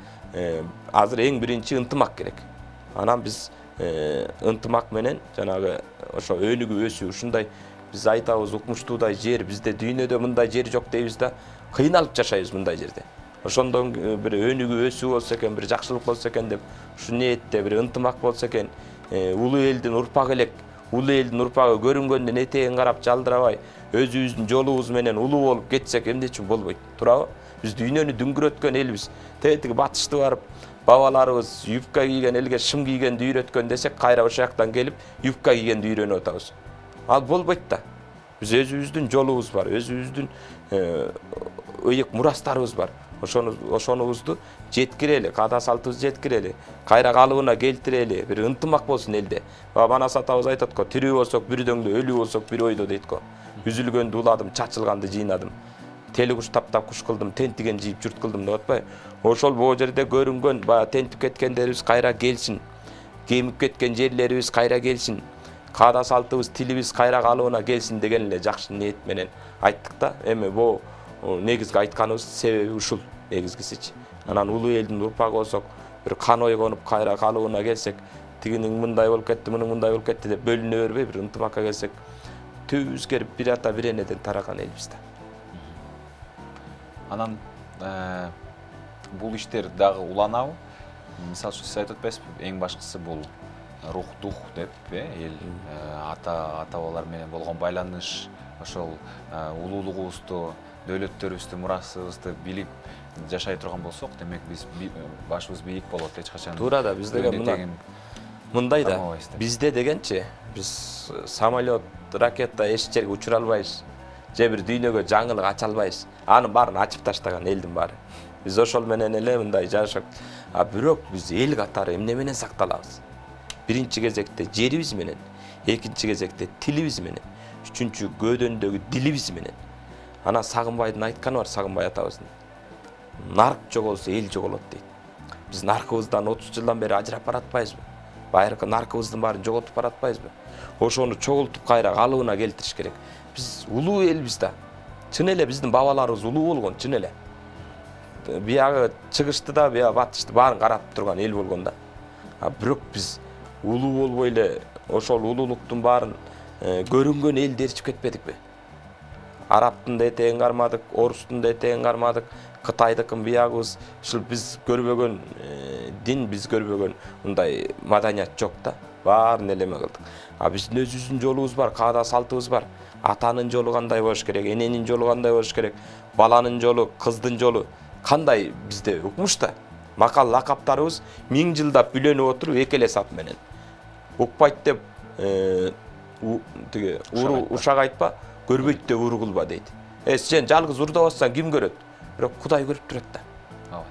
азыр эң биринчи ынтымак керек. Анан биз ынтымак менен жанагы ошо өнүгүп өсүү, ушундай биз айтабыз укмуштуудай жер бизде дүйнөдө мындай жер жок дейбиз да, кыйналып жашайбыз мындай жерде. Ошондон бир өнүгүп өсүү болсо экен, бир жакшылык болсо экен деп ушу ниетте бир ынтымак болсо экен, улуу элдин урпагы элек, улуу элдин урпагы көрүнгөндөн этегин карап жалдырабай, өзүбүздүн жолубуз менен улуу болуп кетсек эмне үчүн болбойт, туурабы? Биз дүйнөнү дүңгүрөткөн элбиз. Тетиги батышты барып, бабаларыбыз юбка кийген элге шым кийгенди үйрөткөн десек, кайра ошол жактан келип юбка кийгенди үйрөнүп атабыз. Ал болбойт да. Биз өзүбүздүн жолубуз бар, өзүбүздүн ыйык мурастарыбыз бар. Ошонубузду жеткирели, каада салтыбызды жеткирели, кайра калыбына келтирели, бир ынтымак болсун элде. Манас атабыз айтат го, тирүү болсок бир дөңдө, өлүү болсок бир ойдо дейт го. Үзүлгөндү уладым, чачылганды жыйнадым. Тели куш таптап куш кылдым, тентиген жийип журт кылдым деп атпайбы? Ошол бул жерде көрүнгөн, баягы тентип кеткендерибиз кайра келсин. Кемип кеткен жерлерибиз кайра келсин. Каада салтыбыз, тилибиз кайра калыбына келсин деген эле жакшы ниет менен айттык да. Эми бул негизги айтканыбыз себеби ушул негизгисичи. Анан улуу элдин урпагы болсок, бир кан ойгонуп кайра калыбына келсек, тигинин мындай болуп кетти, мунун мындай болуп кетти деп бөлүнө бербей, бир ынтымакка келсек, түбүбүз келип бир ата бир энеден тараган элбиз да. Анан бул иштер дагы уланабы? Мисалы үчүн сиз айтып атпайсызбы, эң башкысы бул рух дух деп, эл ата-бабалар менен болгон байланыш, ошол улуулугубузду, дөөлөттөрүбүздү, мурасыбызды билип жашай турган болсок, демек биз башыбыз бийик болот, эч качан. Туура да, бизде мындай да. Бизде дегенчи, биз самолет, ракета эч жерге учура албайбыз. Же бир дүйнөгө жаңылык ача албайбыз. Анын баарын ачып таштаган элдин баары. Биз ошол менен эле мындай жашап, бирок биз эл катары эмне менен сакталабыз? Биринчи кезекте жерибиз менен, экинчи кезекте тилибиз менен, үчүнчү көөдөндөгү дилибиз менен. Ана Сагынбайдын айтканы бар, Сагынбай атабыздын. Нарк жоголсо эл жоголот дейт. Биз наркыбыздан 30 жылдан бери ажырап баратпайбызбы? Байыркы наркыбыздын баарын жоготуп баратпайбызбы? Ошону чогултуп кайра калыбына келтириш керек. Биз улуу элбиз да. Чын эле биздин бабаларыбыз улуу болгон, чын эле. Биягы чыгышты да, биягы батышты баарын карап турган эл болгон да. Бирок биз улуу болбой эле ошол улуулуктун баарын көрүнгөн эл дерчип кетпедикпи? Арабтын да этегин кармадык, орустун да этегин кармадык, Кытайдыкын биягыбыз, ушул биз көрбөгөн дин, биз көрбөгөн мындай маданият жок да. Баарын элеме кылдык. Биздин өзүбүздүн жолубуз бар, каада салтыбыз бар. Атанын жолу кандай болуш керек, эненин жолу кандай болуш керек, баланын жолу, кыздын жолу кандай бизде укмуш да. Макал лакаптарыбыз 1000 жылдап бүлөнүп отуруп эки эле сап менен. Укпайт деп тиги ушак айтпа, көрбөйт деп уру кылба дейт. Сен жалгыз урда бассаң ким көрөт? Бирок Кудай көрүп турат да.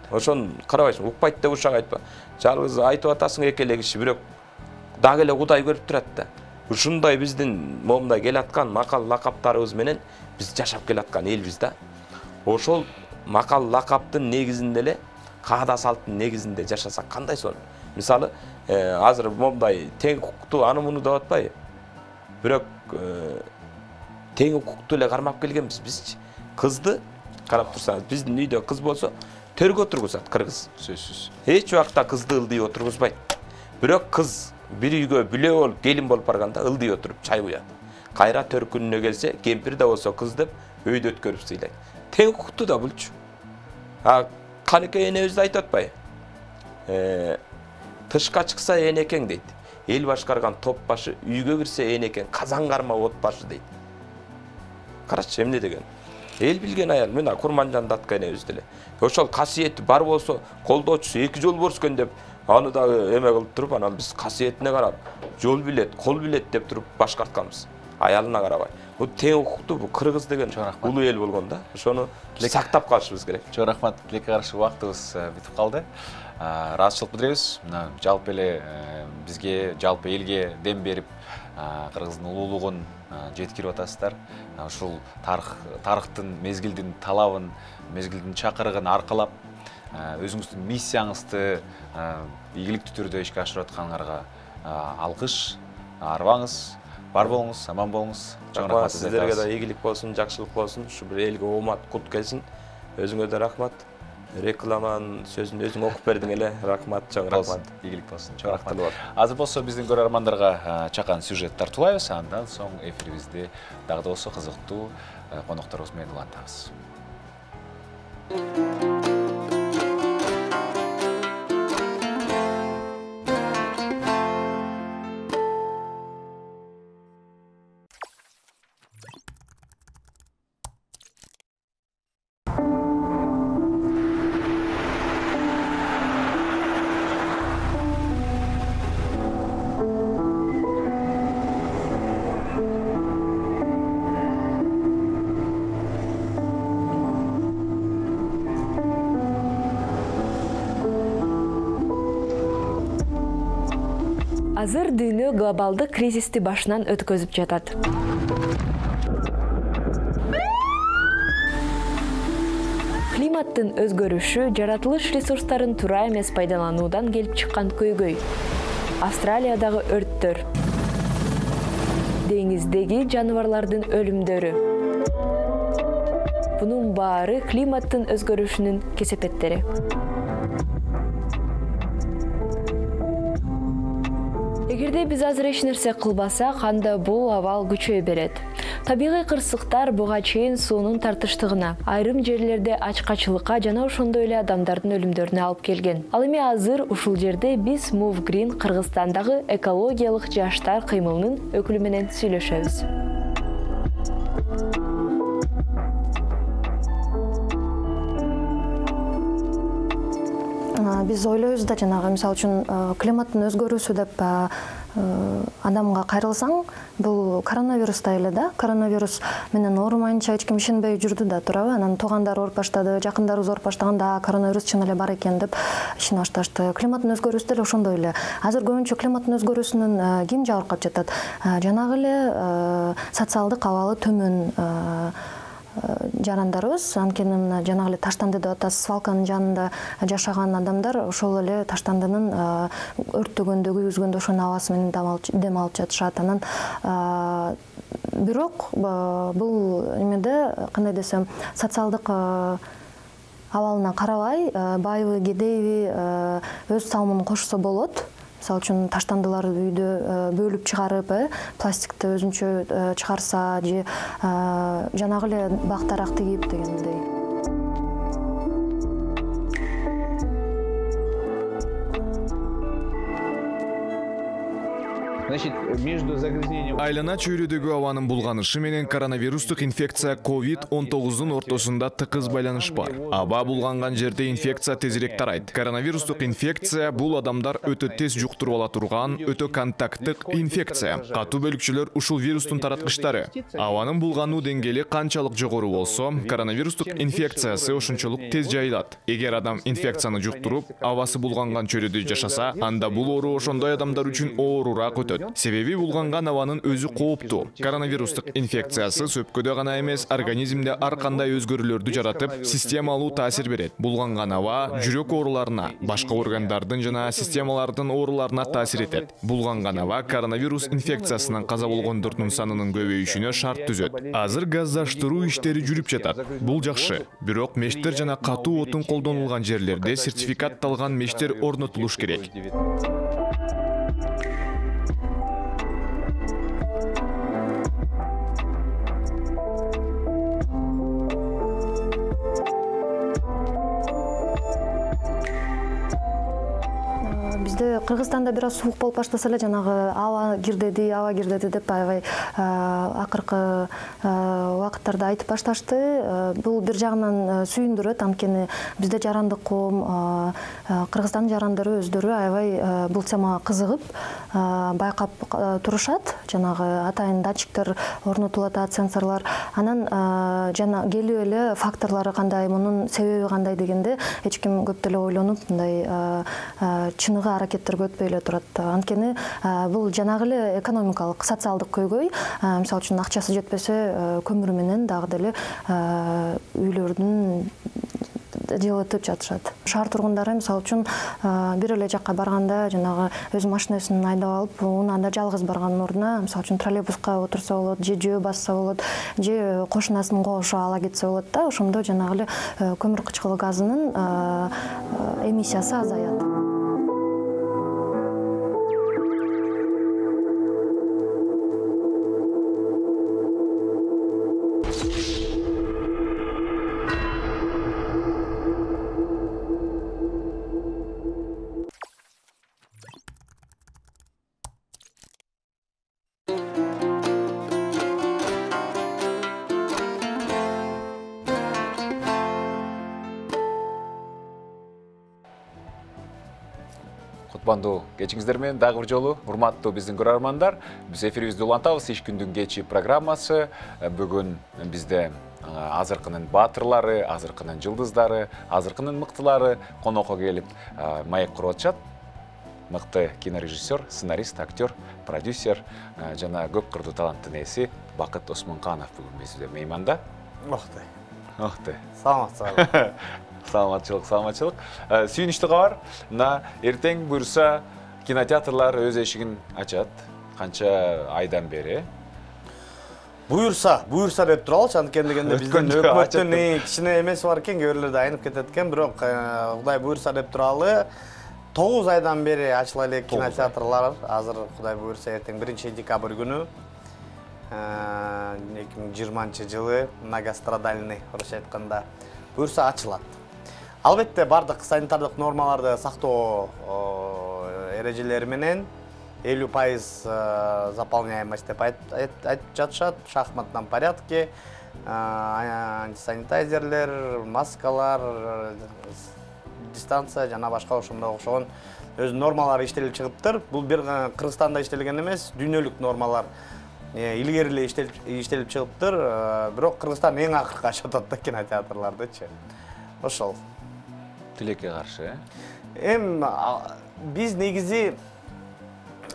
Ошон карабайсың, укпайт деп ушак айтпа. Жалгыз айтып атасың эки эле киши, бирок дагы эле Кудай көрүп турат да. Ушундай биздин момундай келаткан макал лакаптарыбыз менен биз жашап келаткан элбиз да. Ошол макал лакаптын негизинде эле каада салттын негизинде жашасак кандай сон? Мисалы, азыр момундай тең укуктуу аны муну деп атпайбы? Бирок тең укуктуу эле кармап келгенбиз бизчи. Кызды карап турсаңыз, биздин үйдө кыз болсо, төргө отургузат кыргыз. Сөзсүз. Эч убакта кызды ылдый отургузбайт. Бирок кыз бир үйгө бүлө болуп, келин болуп барганда ылдый отуруп чай куят. Кайра төркүнүнө келсе, кемпир да болсо кыз деп өйдө өткөрүп сыйлайт. Тең укуктуу да булчу. Канекей энебиз айтып атпайбы? Тышка чыкса энекең дейт. эл башкарган топ башы үйгө кирсе энекен казан карма от башы дейт. Карачы эмне деген. Эл билген аял мына Курманжан датка энебиз деле. Ошол касиети бар болсо, колдоочусу 2 жол борсу деп аны дагы эме кылып туруп, анан биз касиетине карап, жол билет, кол билет деп туруп башкартканбыз. Аялына карабай. Бу тең укуктуу, бу кыргыз деген улуу эл болгон да. Ошону сактап калышыбыз керек. Чоң рахмат, тилекке каршы убактыбыз бүтүп калды. Ыраазычылык билдиребиз. Мына жалпы эле бизге, жалпы элге дем берип, кыргыздын улуулугун жеткирип атасыздар. Ушул тарыхтын, мезгилдин талабын, мезгилдин чакырыгын аркалап, өзүңүздүн миссияңызды ийгиликтүү түрдө ишке ашырып атканыңарга алкыш, арыбаңыз, бар болуңуз, аман болуңуз. Чоң рахмат сиздерге да ийгилик болсун, жакшылык болсун. Ушу бир элге оомат, кут келсин. Өзүңө да рахмат. Рекламанын сөзүн өзүң окуп бердиң эле. Рахмат, чоң рахмат. Ийгилик болсун. Чоң рахмат. Азыр болсо биздин көрөрмандарга чакан сюжет тартуулайбыз, андан соң эфирибизди дагы да болсо кызыктуу конокторубуз менен улантабыз. Азыр дүйнө глобалдык кризисти башынан өткөзүп жатат. Климаттын өзгөрүшү жаратылыш ресурстарын туура эмес пайдалануудан келип чыккан көйгөй. Австралиядагы өрттөр. Деңиздеги жаныбарлардын өлүмдөрү. Бунун баары климаттын өзгөрүшүнүн кесепеттери. Эгерде биз азыр эч нерсе кылбасак, анда бул абал күчөй берет. Табигый кырсыктар буга чейин суунун тартыштыгына, айрым жерлерде ачкачылыкка жана ошондой эле адамдардын өлүмдөрүнө алып келген. Ал эми азыр ушул жерде биз Move Green Кыргызстандагы экологиялык жаштар кыймылынын өкүлү менен сүйлөшөбүз. Биз ойлойбуз да жанагы мисалы үчүн климаттын өзгөрүүсү деп адамга кайрылсаң, бул коронавирустай эле да. Коронавирус менен оорумайынча эч ким ишенбей жүрдү да, туурабы? Анан туугандар ооруп баштады, жакындарыбыз ооруп баштаганда коронавирус чын эле бар экен деп ишене башташты. Климаттын өзгөрүүсү деле ошондой эле. Азыр көбүнчө климаттын өзгөрүүсүнөн ким жабыркап жатат? Жанагы эле социалдык абалы төмөн жарандарыбыз, анткени мына жанагы эле Таштанды деп атасыз, свалканын жанында жашаган адамдар ошол эле Таштандынын өрттөгөндө, күйгүзгөндө ошонун абасы менен дем алып жатышат. Анан бирок бул эмеде кандай десем, социалдык абалына карабай, байыбы, кедейби өз салымын кошсо болот. Мисалы үчүн таштандылар үйдө бөлүп чыгарып, пластикти өзүнчө чыгарса же жанагы эле бактарак тигип дегендей. Айлана чөйрөдөгү абанын булганышы менен коронавирустук инфекция COVID-19 ортосунда тыкыз байланыш бар. Аба булганган жерде инфекция тезирээк тарайт. Коронавирустук инфекция бул адамдар өтө тез жуктуруп ала турган, өтө контакттык инфекция. Катуу бөлүкчөлөр ушул вирустун тараткычтары. Абанын булгануу деңгээли канчалык жогору болсо, коронавирустук инфекциясы ошончолук тез жайылат. Эгер адам инфекцияны жуктуруп, абасы булганган чөйрөдө жашаса, анда бул оору ошондой адамдар үчүн оорураак өтөт. Себеби булганган абанын өзү кооптуу. Коронавирустук инфекциясы сөпкөдө гана эмес, организмде ар кандай өзгөрүүлөрдү жаратып, системалуу таасир берет. Булганган аба жүрөк ооруларына, башка органдардын жана системалардын ооруларына таасир этет. Булганган аба коронавирус инфекциясынан каза болгондордун санынын көбөйүшүнө шарт түзөт. Азыр газдаштыруу иштери жүрүп жатат. Бул жакшы. Бирок мештер жана катуу отун колдонулган жерлерде сертификатталган мештер орнотулуш керек. Бизде Кыргызстанда бир аз суук болуп баштаса эле жанагы аба кирдеди деп аябай акыркы убакыттарда айтып башташты. Бул бир жагынан сүйүндүрөт, анткени бизде жарандык коом, Кыргызстандын жарандары өздөрү аябай бул темага кызыгып байкап турушат. Жанагы атайын датчиктер орнотулат, сенсорлор. Анан жана келип эле факторлору кандай, мунун себеби кандай дегенде эч ким көп деле ойлонуп мындай чыныгы аракеттерге өтпөй эле турат. Анткени бул жанагы эле экономикалык, социалдык көйгөй. Мисалы үчүн акчасы жетпесе көмүр менен дагы деле үйлөрдүн жылытып жатышат. Шаар тургундары мисалы үчүн бир эле жакка барганда жанагы өз машинасын айдап алып, унаада жалгыз барганын ордуна мисалы үчүн троллейбуска отурса болот, же жөө басса болот, же кошунасын кошо ала кетсе болот да. Ошондо жанагы эле көмүр кычкылы газынын эмиссиясы азаят. Кутмандуу кечиңиздер менен дагы бир жолу урматтуу биздин көрөрмандар, биз эфирибизди улантабыз. Иш күндүн кечи программасы. Бүгүн бизде азыркынын баатырлары, азыркынын жылдыздары, азыркынын мыктылары конокко келип маек куруп атышат. Мыкты кинорежиссер, сценарист, актер, продюсер жана көп кырдуу таланттын ээси Бакыт Осмонканов бүгүн бизде мейманда. Охтой. Саламатсызбы. Саламатчылык. Сүйүнүчтүү кабар. Эртең буюрса кинотеатрлар өз эшигин ачат. Канча айдан бери? Буюрса деп туралычы, анткени дегенде биздин өкмөттүн кичине эмеси бар экен, кээ бирлерде айнып кетет экен, бирок Кудай буюрса деп туралы 9 айдан бери ачыла элек кинотеатрлар. Азыр Кудай буюрса эртең 1-декабрь күнү 2020 жылы многострадальный орусча айтканда буюрса ачылат. Албетте бардык санитардык нормаларды сактоо эрежелери менен 50% заполняемость деп айтып жатышат. В шахматном порядке антисанитайзерлер, маскалар, дистанция жана башка ошондой окшогон өз нормалары иштелип чыгыптыр. Бул бир Кыргызстанда иштелген эмес, дүйнөлүк нормалар илгери эле иштелип чыгыптыр. Бирок Кыргызстан эң акыркы ачып атат да кинотеатрлардычы. Ошол. Тилекке каршы, биз негизи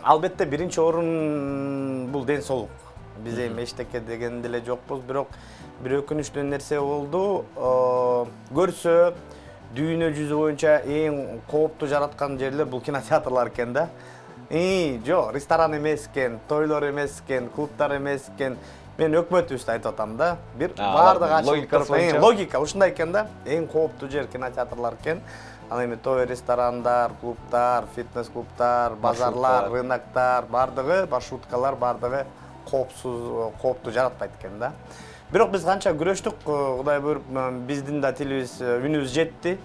албетте биринчи орун бул ден соолук. Биз эчтеке деген деле жокпуз, бирок бир өкүнүчтүү нерсе болду. Көрсө дүйнө жүзү боюнча эң коопту жараткан жерлер бул кинотеатрлар экен да. Жок, ресторан эмес экен, тойлор эмес экен, клубтар эмес экен. Мен өкмөтүбүздү айтып атам да. Бир бардыгы ачылып туруп, логика ушундай экен да. Эң кооптуу жер кинотеатрлар экен. Ал эми той ресторандар, клубтар, фитнес-клубтар, базарлар, рыноктар, бардыгы, маршруткалар бардыгы кооптуу жаратпайт экен да. Бирок биз канча күрөштүк, Кудай буйруп, биздин да тилибиз, үнүбүз жетти.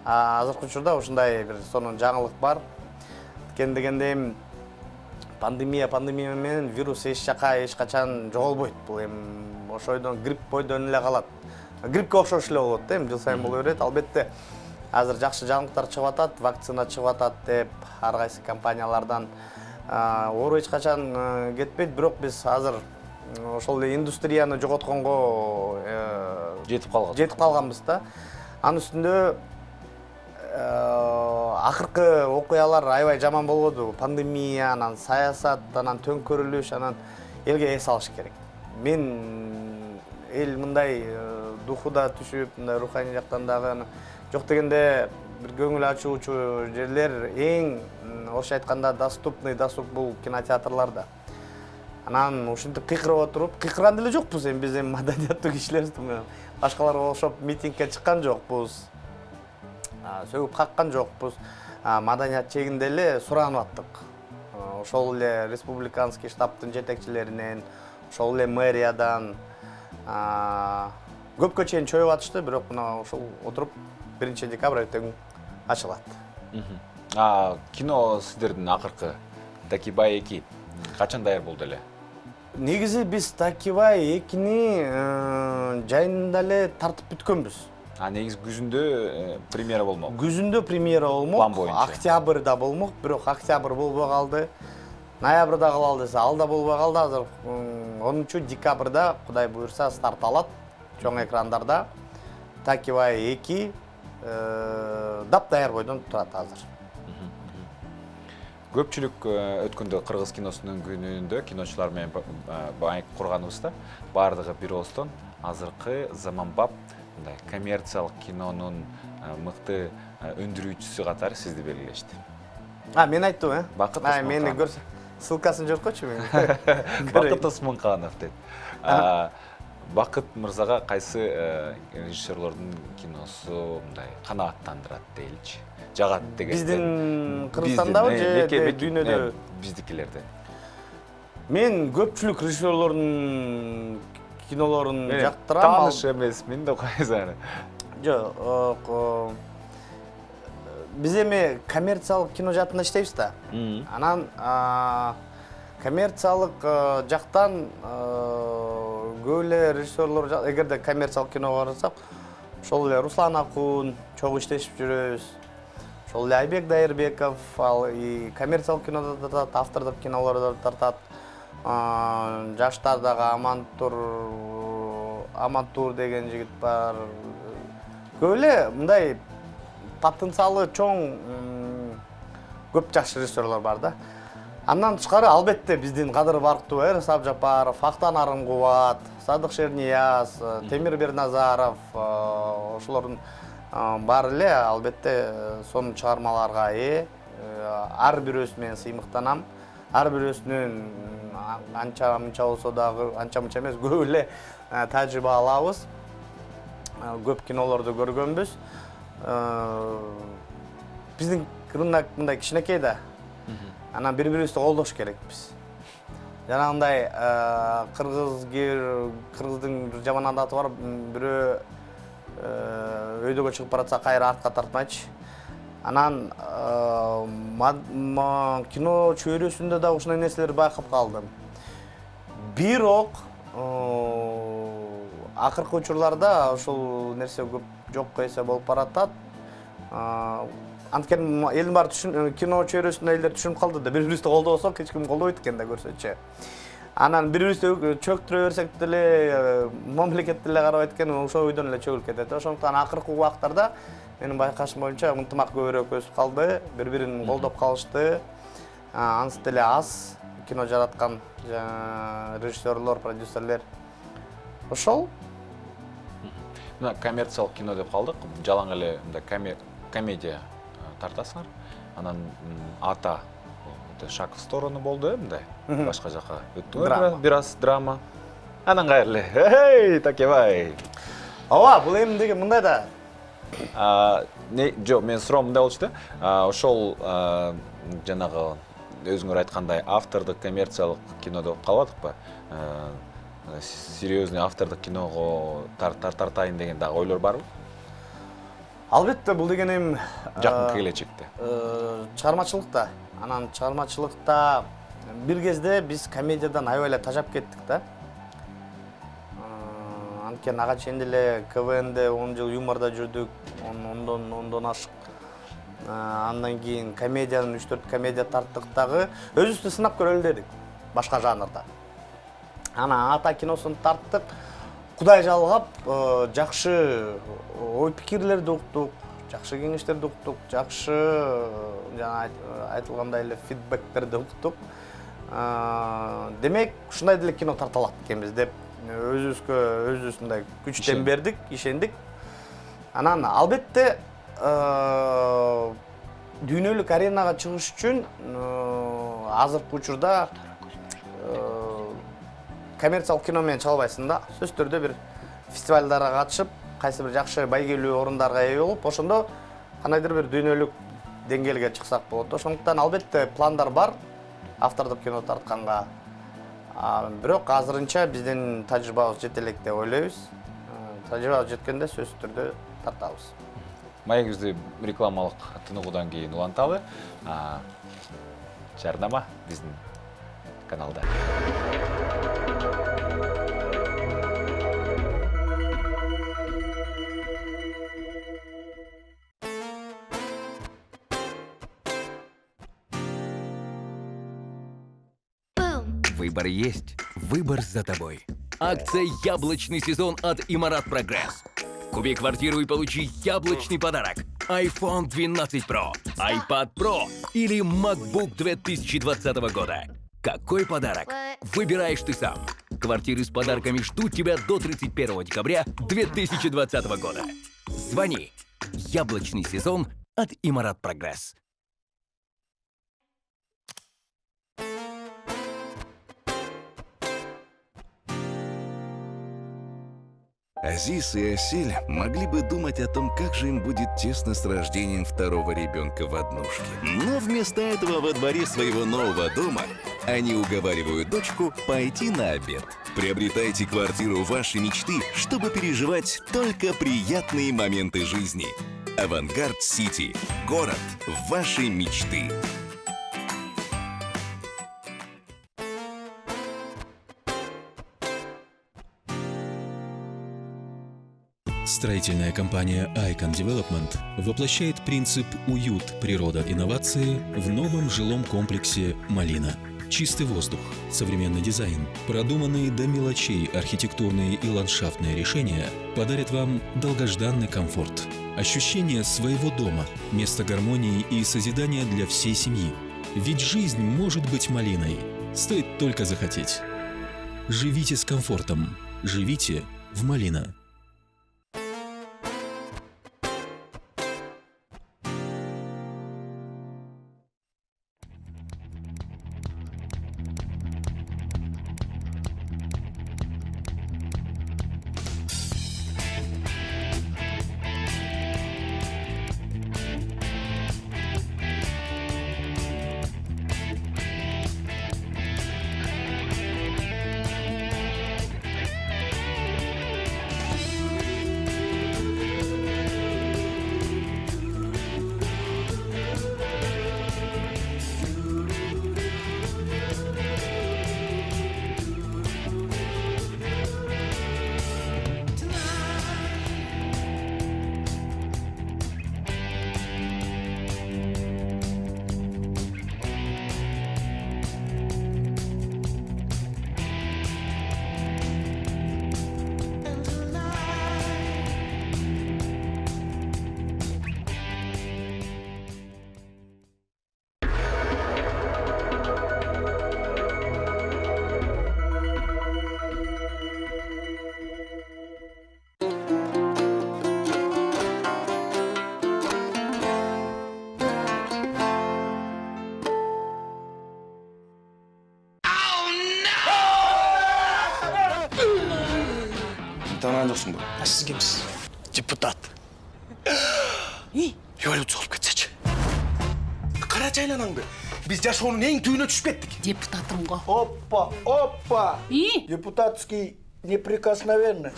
Азыркы учурда ушундай бир сонун жаңылык бар. Кен дегенде пандемия менен вирус эч жака эч качан жоголбойт. Бул эми ошойдон грипп бойдон эле калат. Гриппке окшош эле болот да, жыл сайын боло берет. Албетте азыр жакшы жаңылыктар чыгып атат, вакцина чыгып атат деп ар кайсы компаниялардан оору эч качан кетпейт. Бирок биз азыр ошол эле индустрияны жоготконго жетип калганбыз да. Анын үстүндө акыркы окуялар аябай жаман болбоду. Пандемия, анан саясат, анан төңкөрүлүш, анан элге эс алыш керек. Мен эл мындай духуда түшүп, мындай руханий жактан дагы жок дегенде бир көңүл ачуучу жерлер эң орусча айтканда доступный досуг бул кинотеатрларда. Анан ушинтип кыйкырып отуруп, кыйкырган деле жокпуз, эми биз маданияттуу кишилербиз. Башкаларга окшоп митингке чыккан жокпуз. Сөгүп каккан жокпуз. Маданият чегинде эле суранып аттык. Ошол эле республиканский штабтын жетекчилеринен, ошол эле мэриядан көпкө чейин чөйүп атышты, бирок мына ошол отуруп 1-декабрь эртең ачылат. Кино сіздердің ақырқы Такибай 2 қачан даяр болды эле? Негизи биз Такибай 2-ни жайында эле тартып бүткөнбүз. Негизи күзүндө премьера болмок. Күзүндө премьера болмок, октябрда болмок, бирок октябрь болбой калды. Ноябрда кылалы десе, алда болбой калды. Азыр 10-декабрда Кудай буйрса старт алат чоң экрандарда. Такибай 2 дап даяр бойдон турат азыр. Көпчүлүк өткөндө Кыргыз киносунун күнүндө киночулар менен маек курганыбызда бардыгы бир оостон азыркы заманбап мындай коммерциялык кинонун мыкты өндүрүүчүсү катары сизди белгилешти. Мен айттым, Бакыт мени көрсө, ссылкасын жиберип койчу мен. Бакыт Осмонканов дейт. Бакыт мырзага кайсы режиссерлордун киносу мындай канааттандырат дейличи? Жагат деген. Биздин Кыргызстандабы же дүйнөдө? Биздикилерде. Мен көпчүлүк режиссерлордун кинолорун жактырам. Тааныш эмес, мен да кайсаны. Жок, биз эми коммерциялык кино жаатында иштейбиз да. Анан коммерциялык жактан көп эле режиссерлор, эгерде коммерциялык киного карасак, ошол эле Руслан Акун чогуу иштешип жүрөбүз. Ошол эле Айбек Дайырбеков, ал коммерциялык кинодо тартат, автордук кинолордо тартат. Жаштардагы Амантур деген жигит бар. Көп эле мындай потенциалы чоң көп жакшы режиссерлор бар да. Андан тышкары албетте биздин Кадыр Барктуу, Эрис Абжапаров, Актан Арынгубат, Садык Шернияз, Темир Берназаров, ошолордун бар эле албетте сонун чыгармаларга ээ. Ар бирөөсү менен сыймыктанам. Ар бирөөсүнүн анча мынча болсо дагы, анча мынча эмес, көп эле тажрыйба алабыз. Көп кинолорду көргөнбүз. Биздин рынок мындай кичинекей да. Анан бири-бирибизди колдош керекпиз. Жанагындай кыргыздын бир жаман адаты бар, бирөө өйдөгө чыгып баратса кайра артка тартмайчы. Анан кино чөйрөсүндө да ушундай нерселерди байкап калдым. Бирок акыркы учурларда ошол нерсе көп жокко эсе болуп баратат. Анткени элдин баары кино чөйрөсүндө элдер түшүнүп калды да, бири-бирибизди колдобосок эч ким колдобойт экен да көрсөчү. Анан бири-бирибизди чөктүрө берсек деле мамлекет деле карабайт экен, ошол ойдон эле чөгүлүп кетет. Ошондуктан акыркы убактарда менин байкашым боюнча ынтымак көбүрөөк өсүп калды, бири-бирин колдоп калышты. Ансы деле аз кино жараткан режиссерлор, продюсерлер. Ошол. Мына коммерциялык кино деп калдык. Жалаң эле мындай комедия тартасыңар. Анан ата шаг в сторону болду, мындай башка жака өттүңөр, бир аз драма. Анан кайрылы. Эй, Такибай. Ооба, бул эми деген мындай да. Жок, мен суроом мындай болчу да. Ошол жанагы өзүңөр айткандай автордук коммерциялык кино деп калбадыкпы? Серьезный автордук киного тартайын деген дагы ойлор барбы? Албетте, бул деген эми жакын келечекте. Чыгармачылыкта, анан чыгармачылыкта бир кезде биз комедиядан аябай эле тажап кеттик да. Анткени ага чейин деле КВНде 10 жыл юморда жүрдүк, ондон ашык. Андан кийин комедиянын 3-4 комедия тарттык дагы, өзүбүздү сынап көрөлү дедик, башка жанрда. Ана ата киносун тарттык. Кудай жалгап, жакшы ой пикирлерди уктук, жакшы кеңештерди уктук, жакшы жана айтылгандай эле фидбектерди уктук. Демек, ушундай деле кино тарталат экенбиз деп өзүбүзгө мындай күчтен бердик, ишендик. Анан албетте дүйнөлүк аренага чыгыш үчүн азыркы учурда коммерциялык кино менен чалбайсың да. Сөз түрдө бир фестивалдарга катышып, кайсы бир жакшы байгелүү орундарга ээ болуп, ошондо кандайдыр бир дүйнөлүк деңгээлге чыксак болот. Ошондуктан албетте пландар бар автордук кино тартканга. Бирок азырынча биздин тажрыйбабыз жете элек деп ойлойбуз. Тажрыйбабыз жеткенде сөз түрдө тартабыз. маегибизди рекламалык тыныгуудан кийин уланталы. Жарнама биздин каналда. Выбор есть. Выбор за тобой. Акция «Яблочный сезон» от Имарат Прогресс. Купи квартиру и получи яблочный подарок. iPhone 12 Pro, iPad Pro или MacBook 2020 года. Какой подарок? Выбираешь ты сам. Квартиры с подарками ждут тебя до 31 декабря 2020 года. Звони. Яблочный сезон от Имарат Прогресс. Азиз и Асель могли бы думать о том, как же им будет тесно с рождением второго ребенка в однушке. Но вместо этого во дворе своего нового дома они уговаривают дочку пойти на обед. Приобретайте квартиру вашей мечты, чтобы переживать только приятные моменты жизни. Авангард Сити. Город вашей мечты. Строительная компания Icon Development воплощает принцип «Уют, природа, инновации» в новом жилом комплексе «Малина». Чистый воздух, современный дизайн, продуманные до мелочей архитектурные и ландшафтные решения подарят вам долгожданный комфорт. Ощущение своего дома, место гармонии и созидания для всей семьи. Ведь жизнь может быть малиной, стоит только захотеть. Живите с комфортом, живите в Малина. Танайын досың бұл. Сіз кімсіз? Депутат. Революция болып кетсечі. Қара жайланаңды. Біз жашауының ең түйіне түшіп кеттік. Депутатым ғой. Опа. Депутатский неприкосновенный.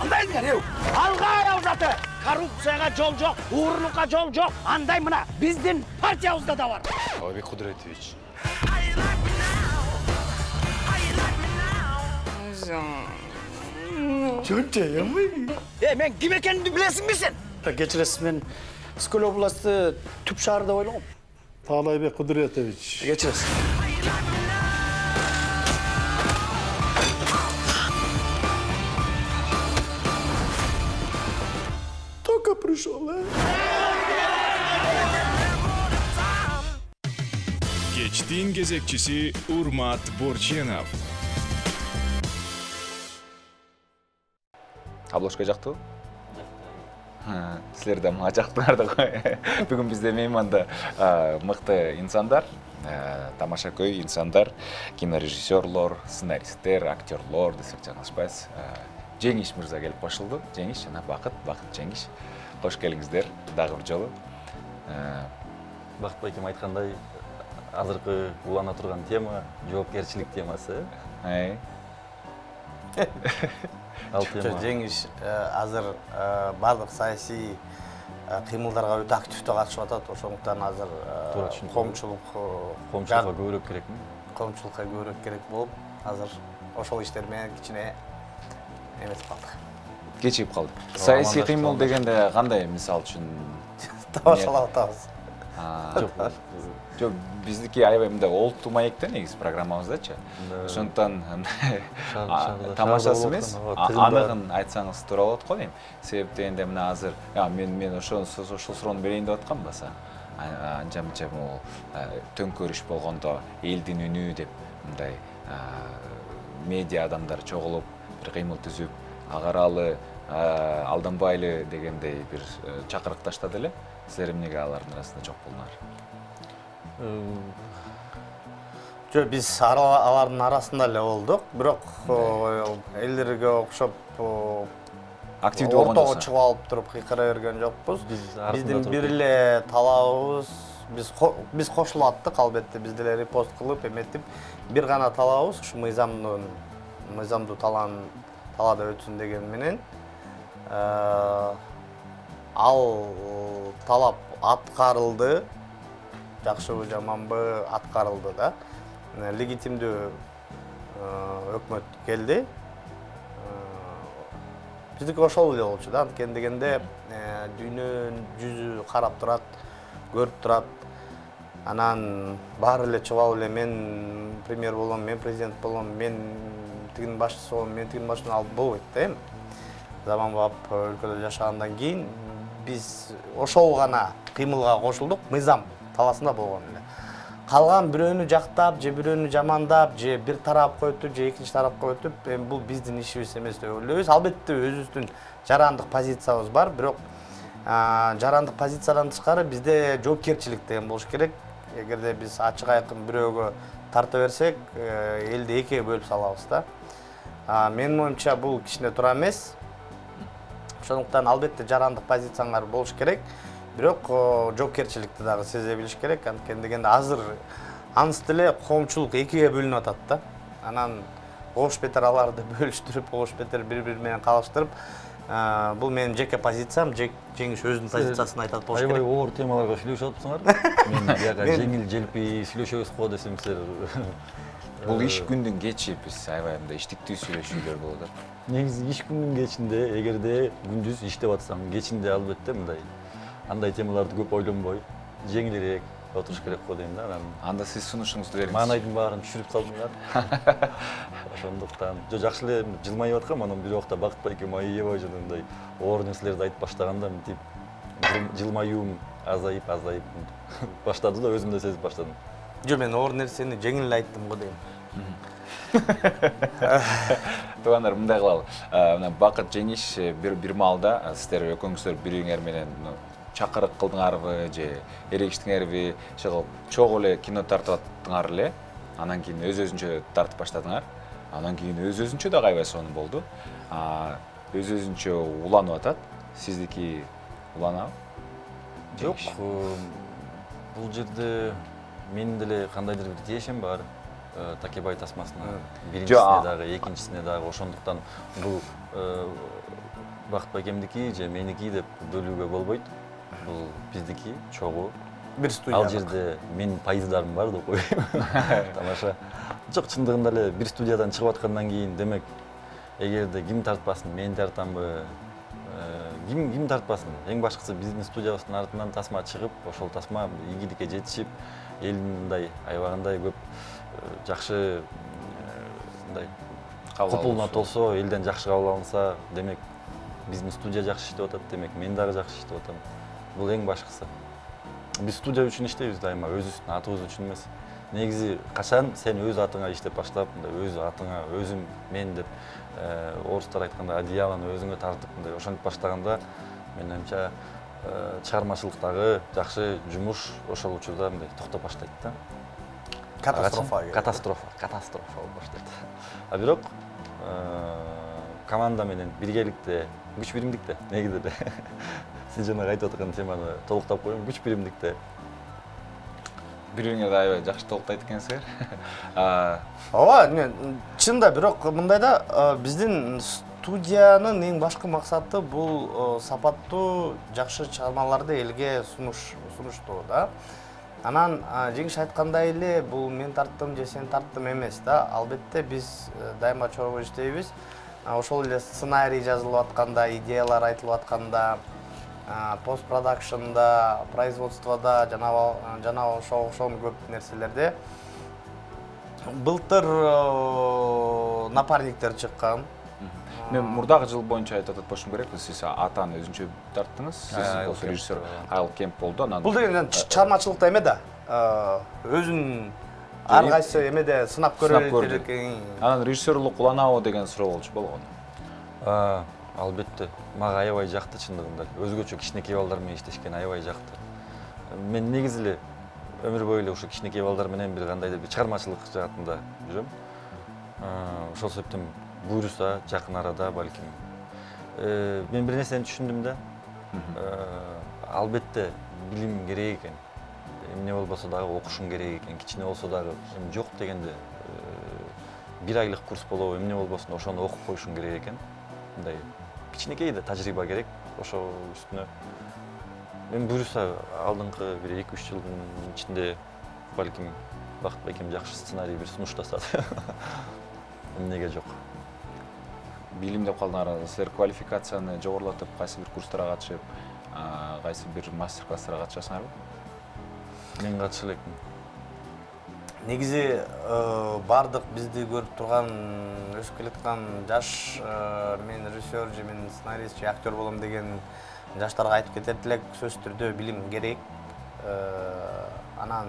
Андай дереу. Алға аяу заты. Коррупцияға жол жоқ, уырлыққа жол жоқ. Андай мына біздің партиямызда да бар. Албек Құдіретович. Жөнте, емей? Мен кім екенімді білесің бе сен? Кешіресіз, мен Скөл областы түп шарда ойлағым. Албек Құдіретович. Кешіресіз. Только пришел, Кечтин кезекчиси Урмат Борченов. Обложка жактыбы? Силер да мага жактыңар да ғой. Бүгүн бизде мейманда мыкты инсандар, тамашакөй инсандар, кинорежиссерлор, сценаристтер, актерлор десек жаңылышпайбыз. Жеңиш мырза келип кошулду. Жеңиш жана Бакыт Жеңиш. Кош келиңиздер дагы бир жолу. Бакыт байкем айткандай, азыркы улана турган тема жоопкерчилик темасы. жеңиш азыр бардык саясий кыймылдарга өтө активдүү катышып атат. Ошондуктан азыр коомчулукка көбүрөөк керекми? Коомчулукка көбүрөөк керек болуп, азыр ошол иштер менен кичине эметип калдык. Кечип калды. Саясий кыймыл дегенде кандай, мисалы үчүн? Тамашалап атабыз. Жок, биздики аябай мындай олуттуу маекте негизи программабыздачы. Ошондуктан тамашасы эмес, аныгын айтсаңыз туура болот го дейм. Себеп дегенде мына азыр мен ошол суроону берейин деп аткам баса. Анча-мынча могу төңкөрүш болгондо элдин үнү деп мындай медиа адамдар чогулуп бир кыймыл түзүп, агаралы алданбайлы дегендей бир чакырык таштады эле. Силер эмнеге алардын арасында жок болдуңар? Жок, биз алардын арасында эле болдук, бирок элдерге окшоп активдүү болгон ортого чыгып алып туруп кыйкыра берген жокпуз. Биздин бир эле талабыбыз, биз кошулуп аттык, албетте биз деле репост кылып эметип, бир гана талабыбыз ушу мыйзамдуу талаада өтсүн деген менен ал талап аткарылды, жакшыбы жаманбы аткарылды да. Легитимдүү өкмөт келди. Биздики ошол эле болчу да. Анткени дегенде дүйнөнүн жүзү карап турат, көрүп турат. Анан баары эле чыгып алып эле мен премьер болом, мен президент болом, мен тигинин башчысы болом, мен тигинин башчысын алып болбойт да эми. Заманбап өлкөдө жашагандан кийин биз ошол гана кыймылга кошулдук, мыйзам талаасында болгон эле. Калган бирөөнү жактап, же бирөөнү жамандап, же бир тарапка өтүп, же экинчи тарапка өтүп, эми бул биздин ишибиз эмес деп ойлойбуз. Албетте өзүбүздүн жарандык позициябыз бар, бирок жарандык позициядан тышкары бизде жоопкерчилик деген болуш керек. Эгерде биз ачык айкын бирөөгө тарта берсек, элди экиге бөлүп салабыз да. Менин оюмча бул кичине туура эмес. Ошондуктан албетте жарандык позициялар болуш керек. Бирок жоопкерчиликти дагы сезе билиш керек. Анткени дегенде азыр анысы деле коомчулук экиге бөлүнүп атат да. Анан ош бетер аларды бөлүштүрүп, ош бетер бири-бири менен калыштырып, бул менин жеке позициям, жеңиш өзүнүн позициясын айтат болуш керек. Аябай оор темаларга сүйлөшүп атпсыңар. Мен бияка жеңил желпи сүйлөшөбүз го десем силер. Бул иш күндүн кечи биз аябай мындай иштиктүү сүйлөшүүлөр болот. Негизи иш күндүн кечинде, эгерде күндүз иштеп атсаң, кечинде албетте мындай андай темаларды көп ойлонбой, жеңилирээк отуруш керек го дейм да. Анда сиз сунушуңузду бериңиз. Маанайдын баарын түшүрүп салдыңар. Ошондуктан жакшы эле жылмайып аткам, анан бир убакта Бакыт байке майыйбай жана мындай оор нерселерди айтып баштаганда мынтип жылмаюум азайып баштады да, өзүм да сезип баштадым. Жок, мен оор нерсени жеңил айттым го дейм. Туугандар, мындай кылалы. Мына Бакыт жеңиш бир маалда сиздер экөөңүздөр бириңер менен чакырык кылдыңарбы же эрегиштиңерби, чогуу эле кино тартып аттыңар эле, анан кийин өз-өзүнчө тартып баштадыңар. Анан кийин өз-өзүнчө да аябай сонун болду. Өз-өзүнчө уланып атат. Сиздики уланабы? Жок, бул жерде менин деле кандайдыр бир тиешем бар. Такебай тасмасына биринчисине дагы, экинчисине дагы. Ошондуктан бул Бакыт байкемдики же меники деп бөлүүгө болбойт. Бул биздики чогуу. Бир студия. Ал жерде менин пайыздарым бар деп коеюн. Тамаша. Жок, чындыгында эле бир студиядан чыгып аткандан кийин, демек, эгерде ким тартпасын, мен тартамбы, ким тартпасын. Эң башкысы биздин студиябыздын артынан тасма чыгып, ошол тасма ийгиликке жетишип, элдин мындай аябагандай көп жакшы мындай купулуна толсо, элден жакшы кабыл алынса, демек биздин студия жакшы иштеп атат, демек мен дагы жакшы иштеп атам. Бул эң башкысы. Биз студия үчүн иштейбиз дайыма, өзүбүздүн атыбыз үчүн эмес. Негизи качан сен өз атыңа иштеп баштап, мындай өз атыңа, өзүм мен деп орустар айтканда одеялону өзүңө тартып мындай ошентип баштаганда, менин оюмча чыгармачылыктагы жакшы жумуш ошол учурда мындай токтоп баштайт да. Катастрофа болуп баштайт. А бирок команда менен биргеликте, күч биримдикте негизинде сиз жана айтып аткан теманы толуктап коеюн, күч биримдикте Бириңерди аябай жакшы толуктайт экенсиңер. Ооба, чында бирок мындайда биздин студиянын эң башкы максаты бул сапаттуу жакшы чыгармаларды элге сунуштоо да. Анан жеңиш айткандай эле бул мен тарттым же сен тарттым эмес да. Албетте биз дайыма чогуу иштейбиз. Ошол эле сценарий жазылып атканда, идеялар айтылып атканда, постпродакшнда, производствода жана ошол көп нерселерде былтыр напарниктер чыккан. Мен мурдагы жыл боюнча айтып атпашым керекпи, сиз атаны өзүнчө тарттыңыз, сиз болсо режиссер Айыл Кемп болду. Анан бул деген чыгармачылыкта эме да, өзүн ар кайсы эмеде сынап көрө экен. Анан режиссерлук уланабы деген суроо болчу болгон. Албетте, мага аябай жакты чындыгында. Өзгөчө кичинекей балдар менен иштешкен аябай жакты. Мен негизи эле өмүр бою эле ушу кичинекей балдар менен бир кандайдыр бир чыгармачылык жаатында жүрөм. Ошол себептен буюрса жакын арада балким. Мен бир нерсени түшүндүм да. Албетте билим керек экен. Эмне болбосо дагы окушуң керек экен. Кичине болсо дагы жок дегенде бир айлык курс болобу, эмне болбосун ошону окуп коюшуң керек экен. Мындай кичинекей да тажрыйба керек ошол үстүнө. Мен буюрса алдыңкы бир 2-3 жылдын ичинде балким Бакыт Байкем жакшы сценарий бир сунуштаса. Эмнеге жок. Билим деп калдыңар, силер квалификацияны жогорулатып, кайсы бир курстарга катышып, кайсы бир мастер-класстарга катышасыңарбы? Мен катыша элекмин. Негизи бардык бизди көрүп турган өсүп келаткан жаш мен режиссер же мен сценарист же актер болом деген жаштарга айтып кетет элек, сөзсүз түрдө билим керек. Анан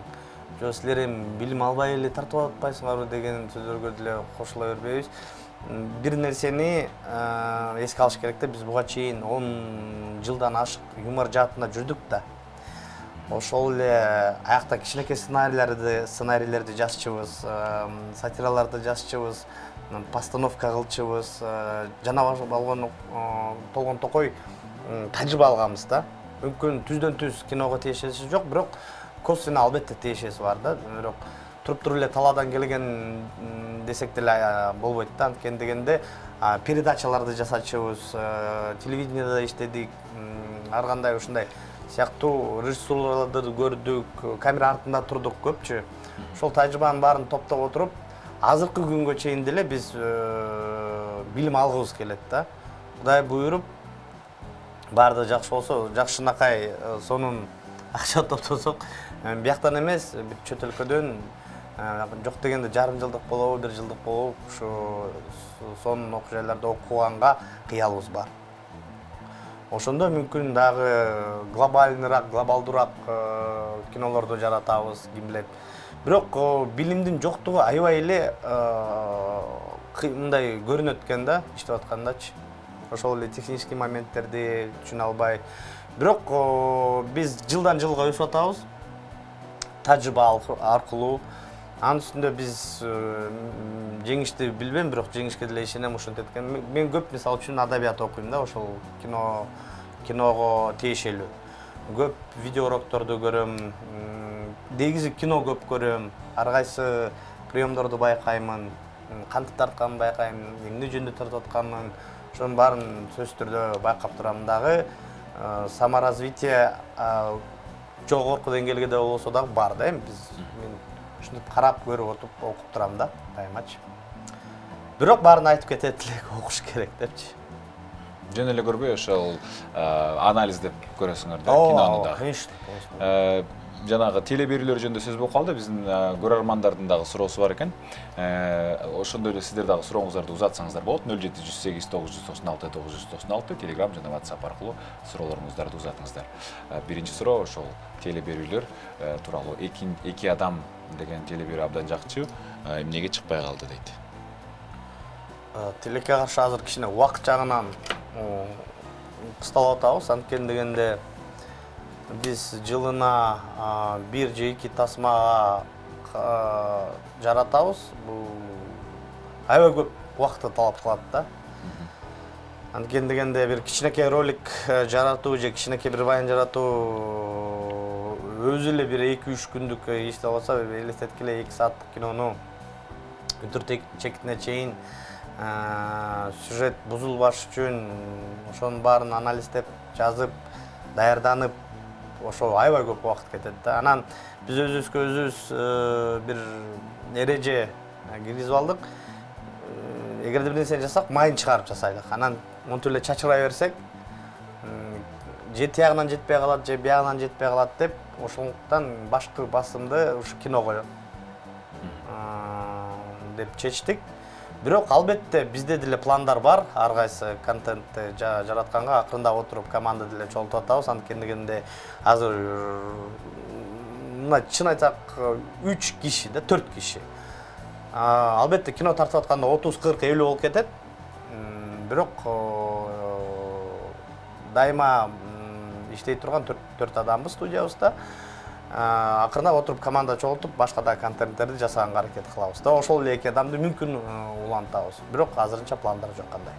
жо силер эми билим албай эле тартып атпайсыңарбы деген сөздөргө деле кошула бербейбиз. Бир нерсени эске алыш керек да, биз буга чейин 10 жылдан ашык юмор жаатында жүрдүк да. Ошол эле аякта кичинекей сценарийлерди жазчыбыз, сатираларды жазчыбыз, постановка кылчыбыз, жана болгон токой тажрыйба алганбыз да. Мүмкүн түздөн түз киного тиешеси жок, бирок косвенно албетте тиешеси бар да. Бирок туруп эле талаадан келген десек деле болбойт да. Анткени дегенде передачаларды жасачыбыз, телевидениеде иштедик, ар кандай ушундай сыяктуу режиссерлорду көрдүк, камера артында турдук көпчү. Ошол тажрыйбанын баарын топтоп отуруп, азыркы күнгө чейин деле биз билим алгыбыз келет да. Кудай буйруп, баарды жакшы болсо, жакшынакай сонун акча топтосок, бияктан эмес, бир чөт өлкөдөн жок дегенде жарым жылдык болобу, 1 жылдык болобу, ушу сонун окуу жайларда окуганга кыялыбыз бар. Ошондо мүмкүн дагы глобалдуураак кинолорду жаратабыз, ким билет. Бирок билимдин жоктугу аябай эле мындай көрүнөт экен да, иштеп аткандачы. Ошол эле технический моменттерди түшүнө албай. Бирок биз жылдан жылга өсүп атабыз. Тажрыйба аркылуу. Анын үстүндө биз жеңишти билбейм, бирок жеңишке деле ишенем, ушинтип экен. Мен көп мисалы үчүн адабият окуйм да, ошол киного тиешелүү. Көп видео урокторду көрөм, негизи кино көп көрөм, ар кайсы приемдорду байкаймын, кантип тартканын байкайм, эмне жөнүндө тартып атканын, ошонун баарын сөзсүз түрдө байкап турам дагы. Саморазвитие жогорку деңгээлге да болсо дагы бар да, эми мен ушинтип карап көрүп отуп окуп турам да, дайымачы. Бирок баарын айтып кетет элек, окуш керек депчи. Жөн эле көрбөй ошол анализ деп көрөсүңөр да, кинону да. Конечно. Жанагы телеберүүлөр жөнүндө сөз болуп калды, биздин көрөрмандардын дагы суроосу бар экен. Ошондой эле сиздер дагы сурооңуздарды узатсаңыздар болот. 0708 996 996 Telegram жана WhatsApp аркылуу суроолоруңуздарды узатыңыздар. Биринчи суроо ошол телеберүүлөр тууралуу. Эки адам деген телеберүү абдан жакчы, эмнеге чыкпай калды дейт. Телекке каршы азыр кичине убакыт жагынан кысталып атабыз, анткени дегенде биз жылына 1 же 2 тасмага жаратабыз. Бул аябай көп убакытты талап кылат да. Анткени дегенде бир кичинекей ролик жаратуу же кичинекей бир баян жаратуу өзү эле бир 2-3 күндүк иштеп алса, элестеткиле 2 сааттык кинону бүтүр чекитине чейин сюжет бузулбаш үчүн ошонун баарын анализдеп, жазып, даярданып, ошо аябай көп убакыт кетет да. Анан биз өзүбүзгө өзүбүз бир эреже киргизип алдык. Эгерде бир нерсени жасак, майын чыгарып жасайлык. Анан монтип эле чачырай берсек, же тиягынан жетпей калат, же биягынан жетпей калат деп, ошондуктан башкы басымды ушу киного деп чечтик. Бирок албетте бизде деле пландар бар, ар кайсы контентти жаратканга акырындап отуруп команда деле чогултуп атабыз. Анткени азыр мына чын айтсак 3 киши да, 4 киши. Албетте кино тартып атканда 30, 40, 50 болуп кетет. Бирок дайыма иштей турган 4 адамбыз студиябызда. Акырындап отуруп команда чогултуп, башка да контенттерди жасаганга аракет кылабыз да. Ошол эле 2 адамды мүмкүн улантабыз. Бирок азырынча пландар жок кандай.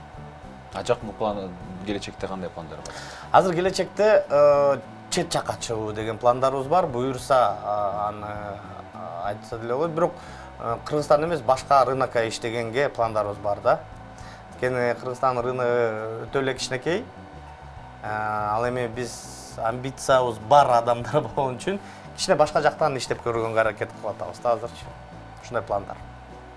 Жакын план келечекте кандай пландар бар? Азыр келечекте чет жакка чыгуу деген пландарыбыз бар. Буюрса аны айтса деле болот. Бирок Кыргызстан эмес, башка рынокко иштегенге пландарыбыз бар да. Анткени Кыргызстан рыногу өтө эле кичинекей. Ал эми биз амбициябыз бар адамдар болгон үчүн кичине башка жактан иштеп көргөнгө аракет кылып атабыз да азырчы. Ушундай пландар.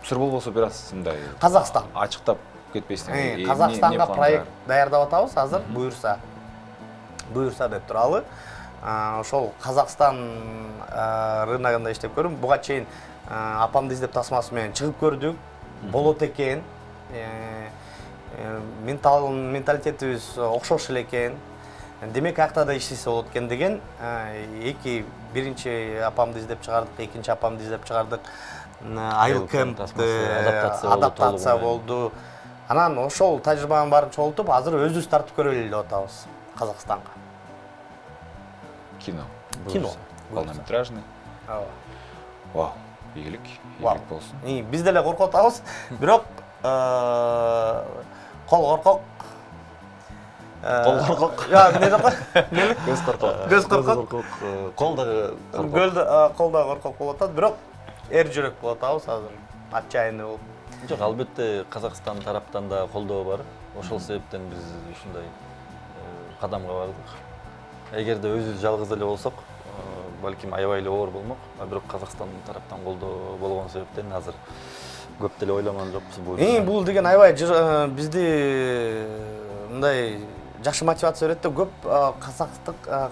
Сыр болбосо бир аз мындай Казакстан ачыктап кетпейсиң. Казакстанга проект даярдап атабыз азыр, буюрса деп туралы. Ошол Казакстан рыногунда иштеп көрүм. Буга чейин апамды издеп тасмасы менен чыгып көрдүк. Болот экен. Менталитетибиз окшош эле экен. Демек акта да иштесе болот экен деген биринчи апамды издеп чыгардык, экинчи апамды издеп чыгардык. Айыл кемпти адаптация болду. Анан ошол тажрыйбанын баарын чогултуп, азыр өзүбүз тартып көрөлү деп атабыз Казакстанга. Кино. Кино. Полнометражный. Вау, ийгилик болсун. Биз деле коркуп атабыз, бирок кол коркок. Кол коркок. Эмне деп кой? Көз коркок. Көз коркок. Кол да коркок болуп атат, бирок эр жүрөк болуп атабыз азыр. Отчаянный болуп. Жок, албетте Казакстан тараптан да колдоо бар. Ошол себептен биз ушундай кадамга бардык. Эгерде өзүбүз жалгыз эле болсок, балким аябай эле оор болмок. Бирок Казакстан тараптан колдоо болгон себептен азыр көп деле ойламан жокпуз бул. Бул деген аябай бизди мындай жакшы мотивация берет да, көп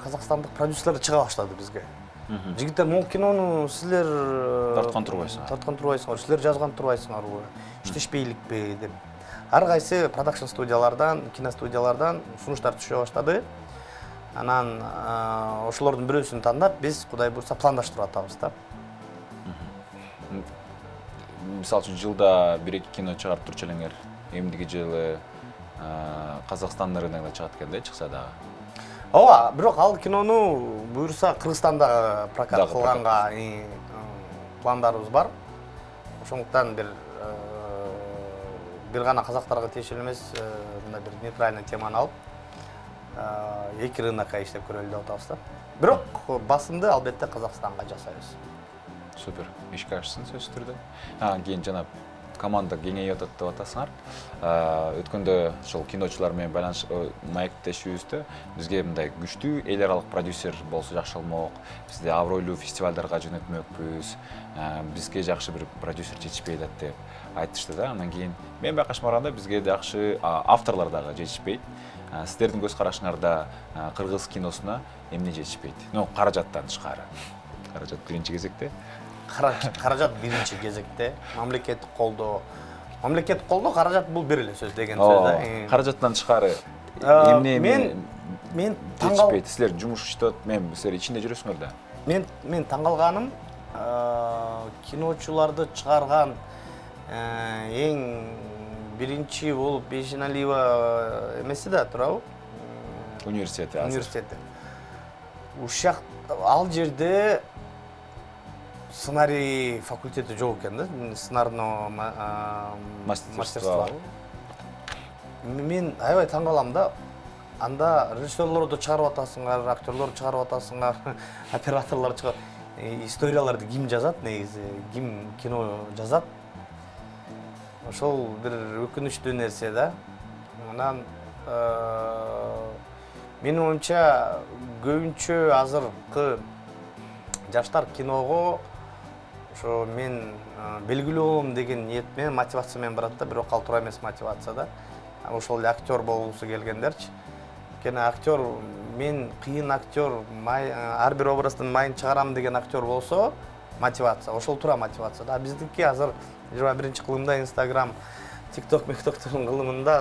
казакстандык продюсерлер чыга баштады бизге. Жигиттер, могу кинону силер тарткан турбайсыңар, силер жазган турбайсыңарбы, иштешпейликпи деп. Ар кайсы продакшн студиялардан, киностудиялардан сунуштар түшө баштады. Анан ошолордун бирөөсүн тандап, биз Кудай буйрса пландаштырып атабыз да. Мисалы үчүн жылда 1-2 кино чыгарып турчу элеңер. Эмдиги жылы Казакстандын рыногуна чыгат экен да, чыкса дагы. Ооба, бирок ал кинону буйрса Кыргызстанда прокат кылганга пландарыбыз бар. Ошондуктан бир гана казактарга тиешелүү эмес, мындай бир нейтральный теманы алып, 2 рынокко иштеп көрөлү деп атабыз да. Бирок басымды албетте Казакстанга жасайбыз. Супер. Ишке ашсын сөзсүз түрдө. Кийин жана команда кеңейип атат деп атасыңар. Өткөндө ошол киночулар менен байланыш маектешүүбүздө бизге мындай күчтүү эл аралык продюсер болсо жакшы болмок. Бизде абройлуу фестивалдарга жөнөтмөкпүз. Бизге жакшы бир продюсер жетишпей атат деп айтышты да. Андан кийин мен байкашыма караганда бизге жакшы авторлор дагы жетишпейт. Сиздердин көз карашыңарда кыргыз киносуна эмне жетишпейт? Каражаттан тышкары. Каражат биринчи кезекте. Каражат биринчи кезекте. Мамлекеттик колдоо. Мамлекеттик колдоо, каражат бул бир эле сөз деген сөз да. Каражаттан тышкары эмне мен жетишпейт? Силер жумуш иштеп, силер ичинде жүрөсүңөр да. Мен таң калганым, киночуларды чыгарган эң биринчи болуп Бейшеналиева эмеси да турабы? Университети. Ушак ал жерде сценарий факультети жок экен да, сценарный мастерство. Мен аябай таң калам да. анда режиссерлорду чыгарып атасыңар, актерлорду чыгарып атасыңар, операторлор чыгарып. Историяларды ким жазат негизи, ким кино жазат? Ошол бир өкүнүчтүү нерсе да. Анан менин оюмча көбүнчө азыркы жаштар киного ошо мен белгилүү болом деген ниет менен, мотивация менен барат да, бирок ал туура эмес мотивация да. Ошол эле актер болгусу келгендерчи. Кene актер, мен кыйын актер, ар бир образдын майын чыгарам деген актер болсо, мотивация, ошол туура мотивация да. Биздики азыр 21-кылымда Instagram, TikTok, мектоктун кылымында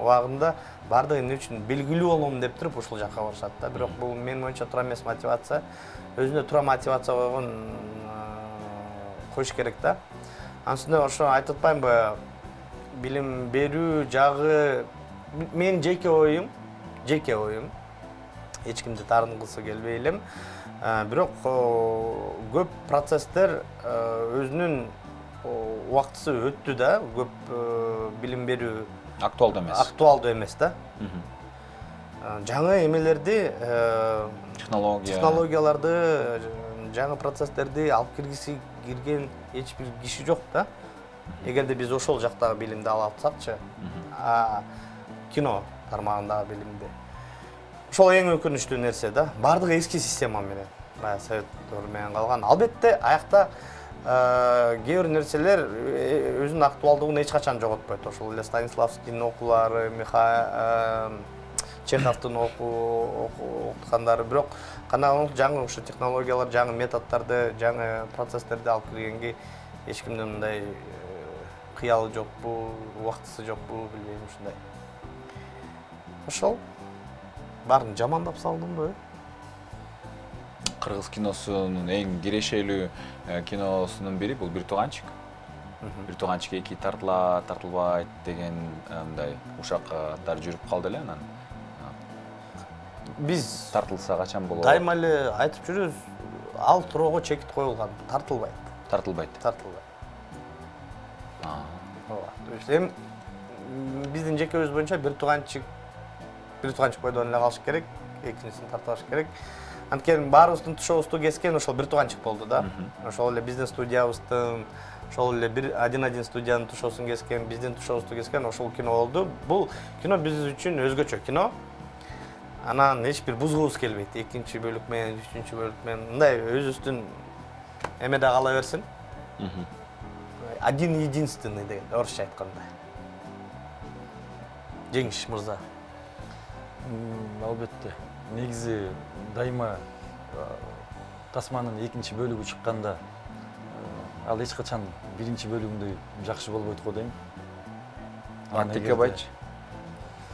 убагында бардыгы эмне үчүн белгилүү болом деп туруп ушул жакка барышат да. Бирок бул менин оюмча туура эмес мотивация. Өзүнө туура мотивация койгон коюш керек да. Анысында ошо айтып атпаймынбы, билим берүү жагы мен жеке оюм, эч кимди таарынгысы келбей элем. Бирок көп процесстер өзүнүн убактысы өттү да, көп билим берүү актуалдуу эмес да. Жаңы эмелерди, технологияларды, жаңы процесстерди алып киргиси кирген эч бир киши жок да. Эгерде биз ошол жактагы билимди ала алсакчы, кино тармагындагы билимди. Ошол эң өкүнүчтүү нерсе да. Бардыгы эски система менен, баягы совет дövrү менен калган. Албетте, аякта кээ бир нерселер өзүнүн актуалдыгын эч качан жоготпойт. Ошол эле Станиславскийдин окуулары, Чеховдун окуткандары, бирок канагы жаңы ушу технологиялар, жаңы методдорду, жаңы процесстерди алып киргенге эч кимдин мындай кыялы жокпу, убактысы жокпу, билбейм ушундай. Ошол баарын жамандап салдымбы? Кыргыз киносунун эң кирешелүү киносунун бири бул Бир тууганчик. Бир тууганчик 2 тартыла, тартылбайт деген мындай ушактар жүрүп калды эле анан. Биз тартылса качан болот? Дайыма эле айтып жүрөбүз, ал туроого чекит коюлган, тартылбайт. Тартылбайт. Эми биздин жекебиз боюнча Бир тууганчик бойдон эле калыш керек, экинчисин тартылыш керек. Анткени баарыбыздын тушообузду кескен ошол Бир тууганчик болду да. Ошол эле биздин студиябыздын, ошол эле 1-1 студиянын тушоосун кескен, биздин тушообузду кескен ошол кино болду. Бул кино биз үчүн өзгөчө кино. Анан эч бир бузгубуз келбейт. Экинчи бөлүк менен, үчүнчү бөлүк менен мындай өзүбүздүн эмеде кала берсин. Один единственный деген орусча айтканда. Жеңиш мырза. Албетте. Негизи дайыма Тасманын экинчи бөлүгү чыкканда ал эч качан биринчи бөлүгүндөй жакшы болбойт го дейм. Текебайчы?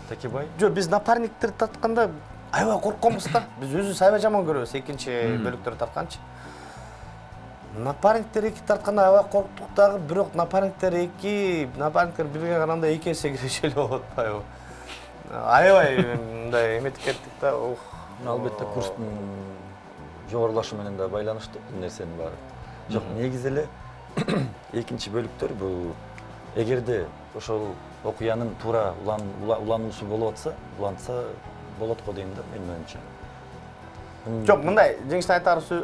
Текебай? Жок, биз напарниктерди тартканда аябай коркконбуз да. Биз өзүбүз аябай жаман көрөбүз экинчи бөлүктөрдү тартканчы. Напарниктер 2 тартканда аябай корктук дагы, бирок напарниктер бирге караганда 2 эсе кирешелүү болуп атпайбы? Аябай мындай эметип кеттик да. Албетте курстун жогорулашы менен да байланыштуу нерсенин баары. Жок, негизи эле экинчи бөлүктөр бул эгерде ошол окуянын туура улануусу болуп атса, улантса болот го дейм да, менин оюмча. Жок, мындай жеңиштин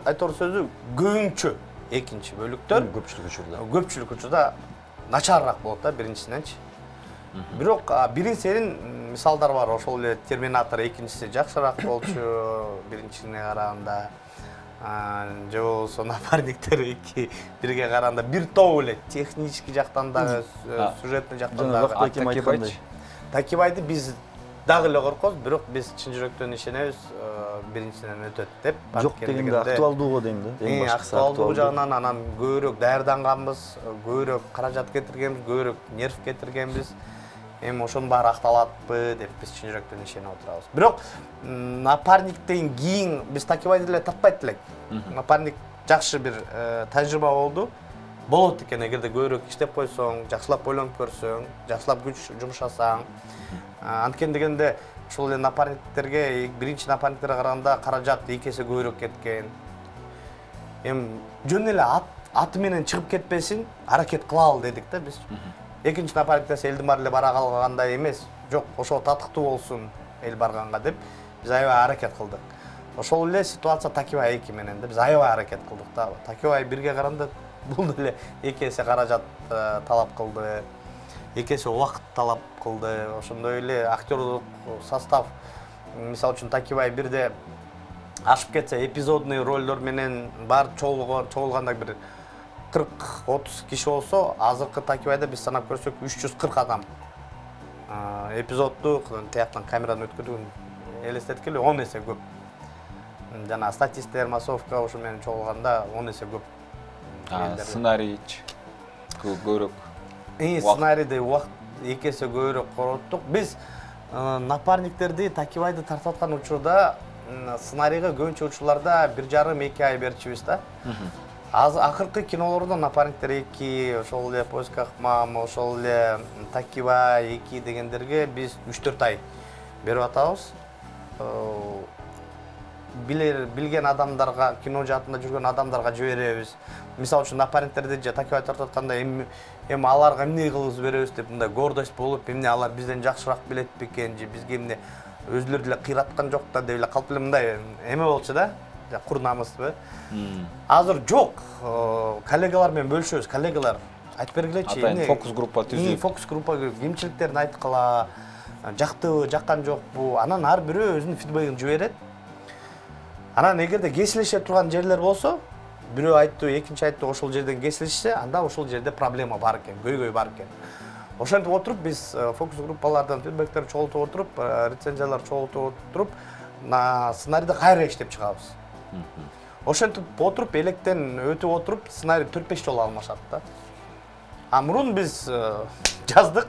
айтор сөзү көбүнчө экинчи бөлүктөр көпчүлүк учурда начарыраак болот да биринчисиненчи. Бирок бирин серин мисалдар бар. Ошол эле Терминатор экинчиси жакшыраак болчу биринчисине караганда. Же болбосо напарниктер 2 бирге караганда бир топ эле технический жактан дагы, сюжетный жактан дагы. Такибайды биз дагы эле коркобуз, бирок биз чын жүрөктөн ишенебиз, биринчиден өтөт деп. Жок дегенде актуалдууго дейм да. Эң башкысы актуалдуу жагынан анан көбүрөөк даярданганбыз, көбүрөөк каражат кетиргенбиз, көбүрөөк нерв кетиргенбиз. Эми ошонун баары акталатпы деп биз чын жүрөктөн ишенип отурабыз. Бирок напарниктен кийин биз Такибайды эле таппайт элек. Напарник жакшы бир тажрыйба болду. Болот экен, эгерде көбүрөөк иштеп койсоң, жакшылап ойлонуп көрсөң, жакшылап күч жумшасаң. Анткени дегенде ошол эле напарниктерге, биринчи напарниктерге караганда каражат 2 эсе көбүрөөк кеткен. Эми жөн эле аты менен чыгып кетпесин, аракет кылалы дедик да биз. Экинчи напарниктер элдин баары эле бара калгандай эмес. Жок, ошо татыктуу болсун. эл барганга деп биз аябай аракет кылдык. Ошол эле ситуация Такибай 2 менен да биз аябай аракет кылдык да. Такибай 1ге караганда бул деле 2 эсе каражат талап кылды. 2 эсе убакыт талап кылды. Ошондой эле актерлук состав мисалы үчүн Такибай 1де ашып кетсе эпизодный ролдор менен бар чогулганда бир 40-30 киши болсо, азыркы Такибайда биз санап көрсөк 340 адам. Эпизодду тияктан камерадан өткөрүүн элестеткеле 10 эсе көп. Жана статистер, массовка ошо менен чогулганда 10 эсе көп. Сценарий көбүрөөк. Сценарийде убакыт 2 эсе көбүрөөк короттук. Биз напарниктерди Такибайды тартып аткан учурда сценарийге көбүнчө учурларда 1,5-2 ай берчүбүз да. Акыркы кинолордо напарниктер 2, ошол эле Поиска Ахмам, ошол эле Такибай 2 дегендерге биз 3-4 ай берип атабыз. Билген адамдарга, кино жаатында жүргөн адамдарга жиберебиз. Мисалы үчүн напарниктерди же Такибай тартып атканда эми аларга эмне кылып беребиз деп мындай гордость болуп, эмне алар бизден жакшыраак билет бекен же бизге эмне өзүлөрү деле кыйраткан жок да деп эле калп эле мындай эме болчу да. Кур намысбы. Азыр жок. Коллегалар менен бөлүшөбүз. Коллегалар айтып бергилечи. Атайын фокус группа түзүп. Фокус группа кемчиликтерин айткыла. Жактыбы, жаккан жокпу. Анан ар бирөө өзүнүн фидбегин жиберет. Анан эгерде кесилише турган жерлер болсо, бирөө айтты, экинчи айтты ошол жерден кесилишсе, анда ошол жерде проблема бар экен, көйгөй бар экен. Ошентип отуруп биз фокус группалардан фидбектерди чогултуп отуруп, рецензиялар чогултуп отуруп, сценарийди кайра иштеп чыгабыз. Ошентип отуруп, электен өтүп отуруп, сценарий 4-5 жолу алмашат да. Мурун биз жаздык,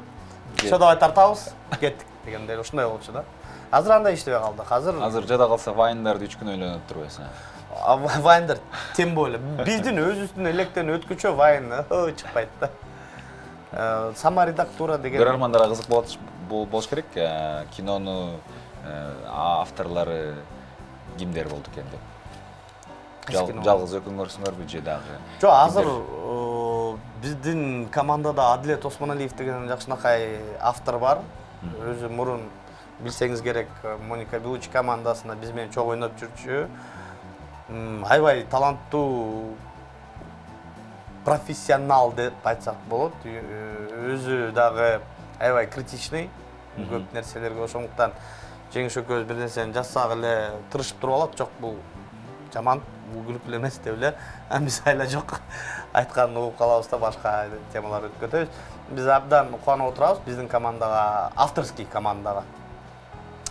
ошо давай тартабыз, кеттик дегендей ушундай болчу да. Азыр андай иштебей калдык. Азыр жада калса вайндарды 3 күн ойлонуп турбайсың. Вайндар тем более. Биздин өзүбүздүн электен өткүчө вайн чыкпайт да. Саморедактура деген. Көрөрмандарга кызык болуш керек. Кинону авторлору кимдер болду экен деп. Жалгыз өкүң көрсүңөрбү же дагы? Жок, азыр биздин командада Адилет Осмоналиев деген жакшынакай автор бар. Өзү мурун билсеңиз керек, Моника Белучи командасында биз менен чогуу ойноп жүрчү. Аябай таланттуу профессионал деп айтсак болот. Өзү дагы аябай критичный, көп нерселерге ошондуктан Жеңиш экөөбүз бир нерсени жазсак эле тырышып туруп алат. Жок, бул жаман, бул күлүп эмес деп эле. Биз айла жок айтканын угуп калабыз да, башка темалар өткөрөбүз. Биз абдан кубанып отурабыз биздин командага, авторский командага.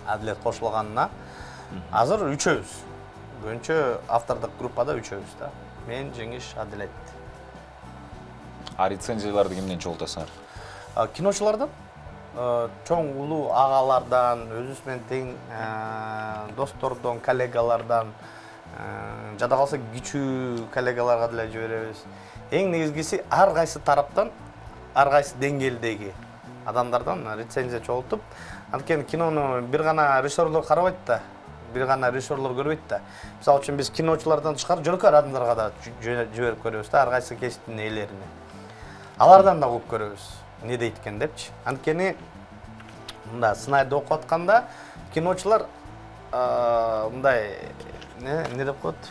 Адилет кошулганына. Азыр үчөөбүз. Көбүнчө автордук группада үчөөбүз да. Мен, Жеңиш, Адилет. Рецензияларды кимден чогултасыңар? Киночулардан, чоң улуу агалардан, өзүбүз менен тең достордон, коллегалардан, жада калса кичүү коллегаларга деле жиберебиз. Эң негизгиси ар кайсы тараптан, ар кайсы деңгээлдеги адамдардан рецензия чогултуп, анткени кинону бир гана режиссерлор карабайт да, бир гана режиссерлор көрбөйт да. Мисалы үчүн биз киночулардан тышкары жөнөкөй адамдарга да жиберип көрөбүз да, ар кайсы кесиптин ээлерине. Алардан да угуп көрөбүз, эмне дейт экен депчи. Анткени мында сценарийди окуп атканда киночулар мындай эмне деп коет?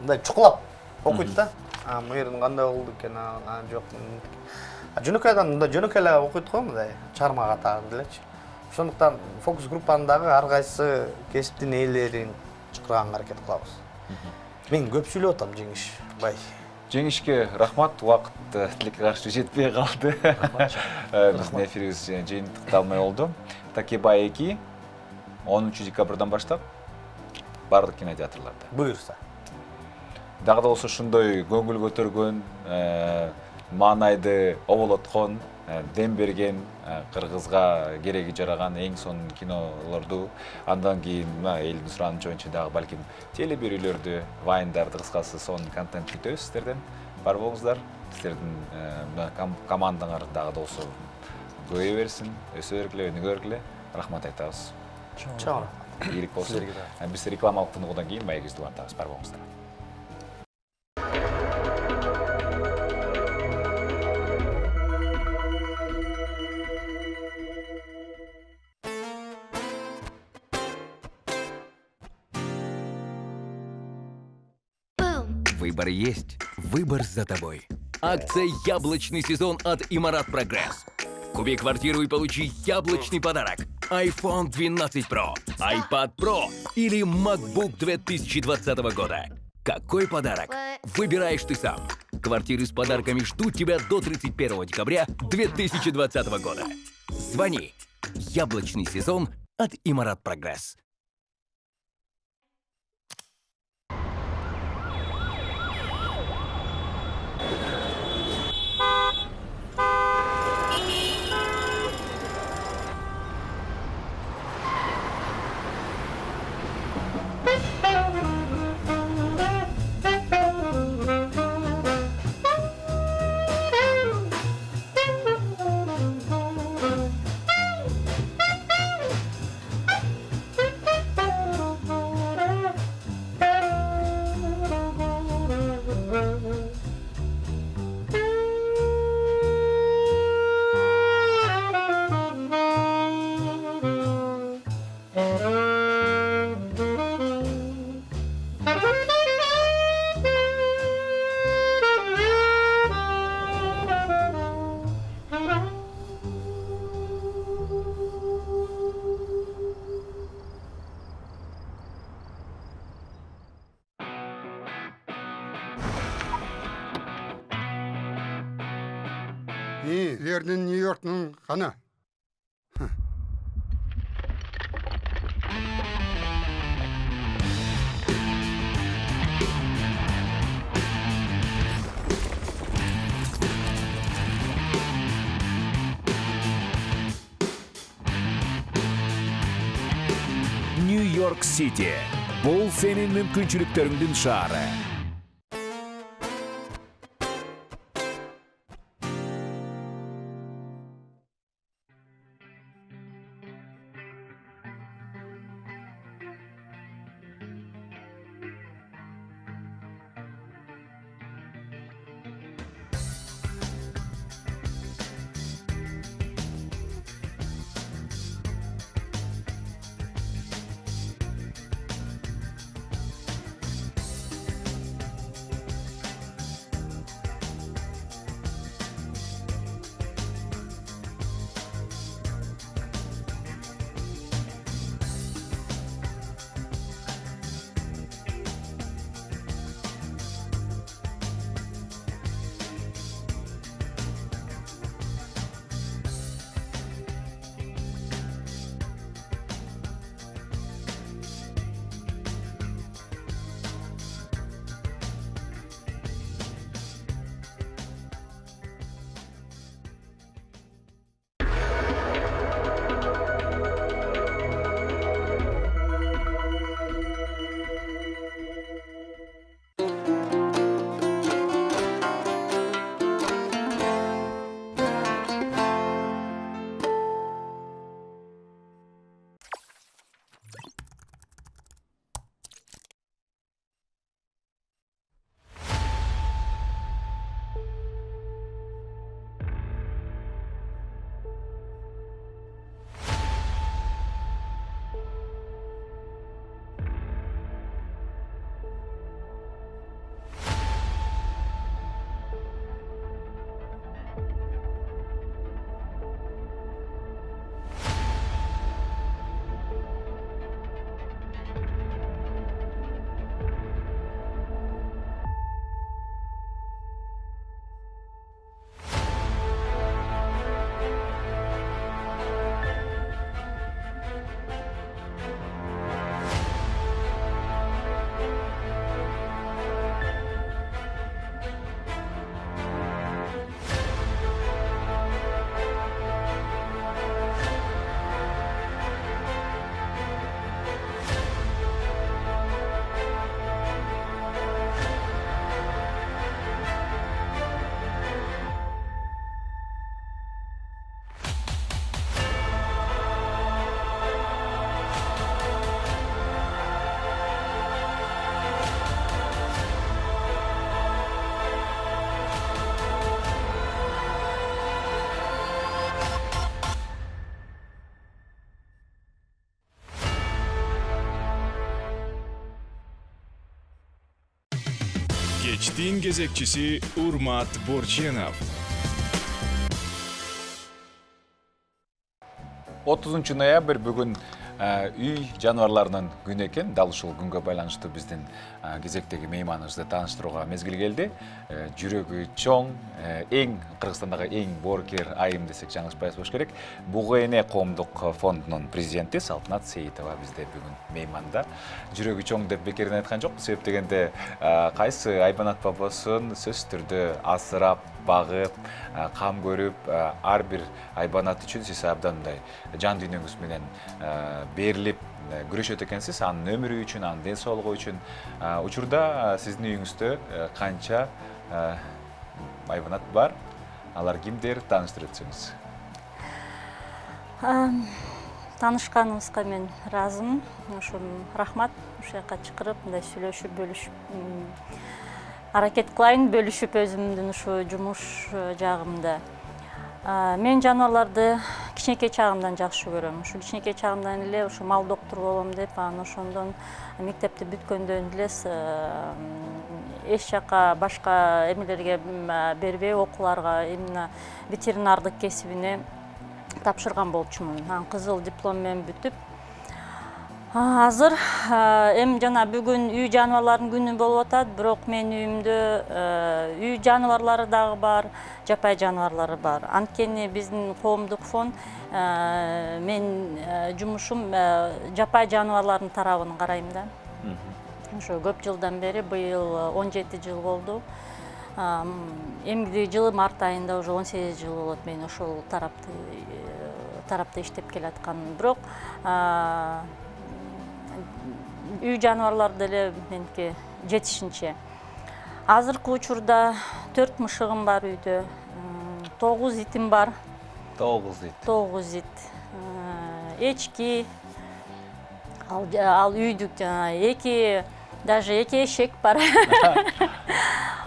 Мындай чукулап окуйт да. Бул жерин кандай болду экен, жок. Жөнөкөй адам мындай жөнөкөй эле окуйт го, мындай чарма катагы делечи. Ошондуктан фокус группандагы ар кайсы кесиптин ээлерин чакырганга аракет кылабыз. Мен көп сүйлөп атам, Жеңиш бай. Жеңишке рахмат, убакыт тилекке каршы жетпей калды. Биздин эфирибиз жыйынтыкталмай болду. Такибай 2 10 декабрдан баштап бардык кинотеатрларда. Буйрса. Дагы да болсо ушундай көңүл көтөргөн, маанайды оболоткон, дем берген, кыргызга кереги жараган эң сонун кинолорду, андан кийин элдин суранычы боюнча дагы балким телеберүүлөрдү, вайндарды, кыскасы сонун контент күтөбүз сиздерден. Бар болуңуздар. Сиздердин командаңар дагы да болсо көбөйө берсин, өсө бергиле, өнүгө бергиле. Рахмат айтабыз. Чоң. Ийгилик болсун. Биз рекламалык тыныгуудан кийин маегибизди улантабыз. Бар болуңуздар. Выбор есть. Выбор за тобой. Акция «Яблочный сезон» от Имарат Прогресс. Купи квартиру и получи яблочный подарок. iPhone 12 Pro, iPad Pro или MacBook 2020 года. Какой подарок? Выбираешь ты сам. Квартиры с подарками ждут тебя до 31 декабря 2020 года. Звони. Яблочный сезон от Имарат Прогресс. Верден Нью-Йоркның қана. Нью-Йорк Сити. Бұл сенің мүмкіншіліктеріңдің шары. Кечтин кезекчиси Урмат Борченов. 30 ноябрь бүгін үй жануарларының күні екен. Дал ушул күнгө байланыштуу биздин кезектеги мейманыбызды тааныштырууга мезгил келди. Жүрөгү чоң, Кыргызстандагы эң боорукер айым десек жаңылышпайбыз болуш керек. Буга эне коомдук фондунун президенти Салтанат Сейитова бизде бүгүн мейманда. Жүрөгү чоң деп бекерден айткан жок. Себеп дегенде кайсы айбанат бабасын сөзсүз түрдө асырап, багып, кам көрүп, ар бир айбанат үчүн сиз абдан мындай жан дүйнөңүз менен берилип күрөшөт экенсиз. Анын өмүрү үчүн, анын ден соолугу үчүн. Учурда сиздин үйүңүздө канча айбанат бар? Алар кимдер? Тааныштырып өтсөңүз. Таанышканыбызга мен ыраазымын. Ошо рахмат. Ушул жака чакырып, мындай сүйлөшүп, бөлүшүп аракет кылайын, бөлүшүп өзүмдүн ушу жумуш жагымда. Мен жануарларды кичинекей чагымдан жакшы көрөм. Ушу кичинекей чагымдан эле ушу мал доктору болом деп, анан ошондон мектепти бүткөндөн эле эч жака башка эмелерге бербей, окууларга именно ветеринардык кесибине тапшырган болчумун. Анан кызыл диплом менен бүтүп, азыр жана бүгүн үй жануарларынын күнү болуп атат, бирок менин үйүмдө үй жануарлары дагы бар, жапай жануарлары бар. Анткени биздин коомдук фонд мен жумушум жапай жануарлардын тарабын карайм да. Ошо көп жылдан бери, быйыл 17 жыл болду. Эмгидеги жылы март айында уже 18 жыл болот мен ошол тарапта иштеп келатканым. Бирок үй жануарларды эле меники жетишинче. Азыркы учурда 4 мышыгым бар үйдө, 9 итим бар. 9 ит. 9 ит. Эчки, ал үйдүк даже 2 эшек бар.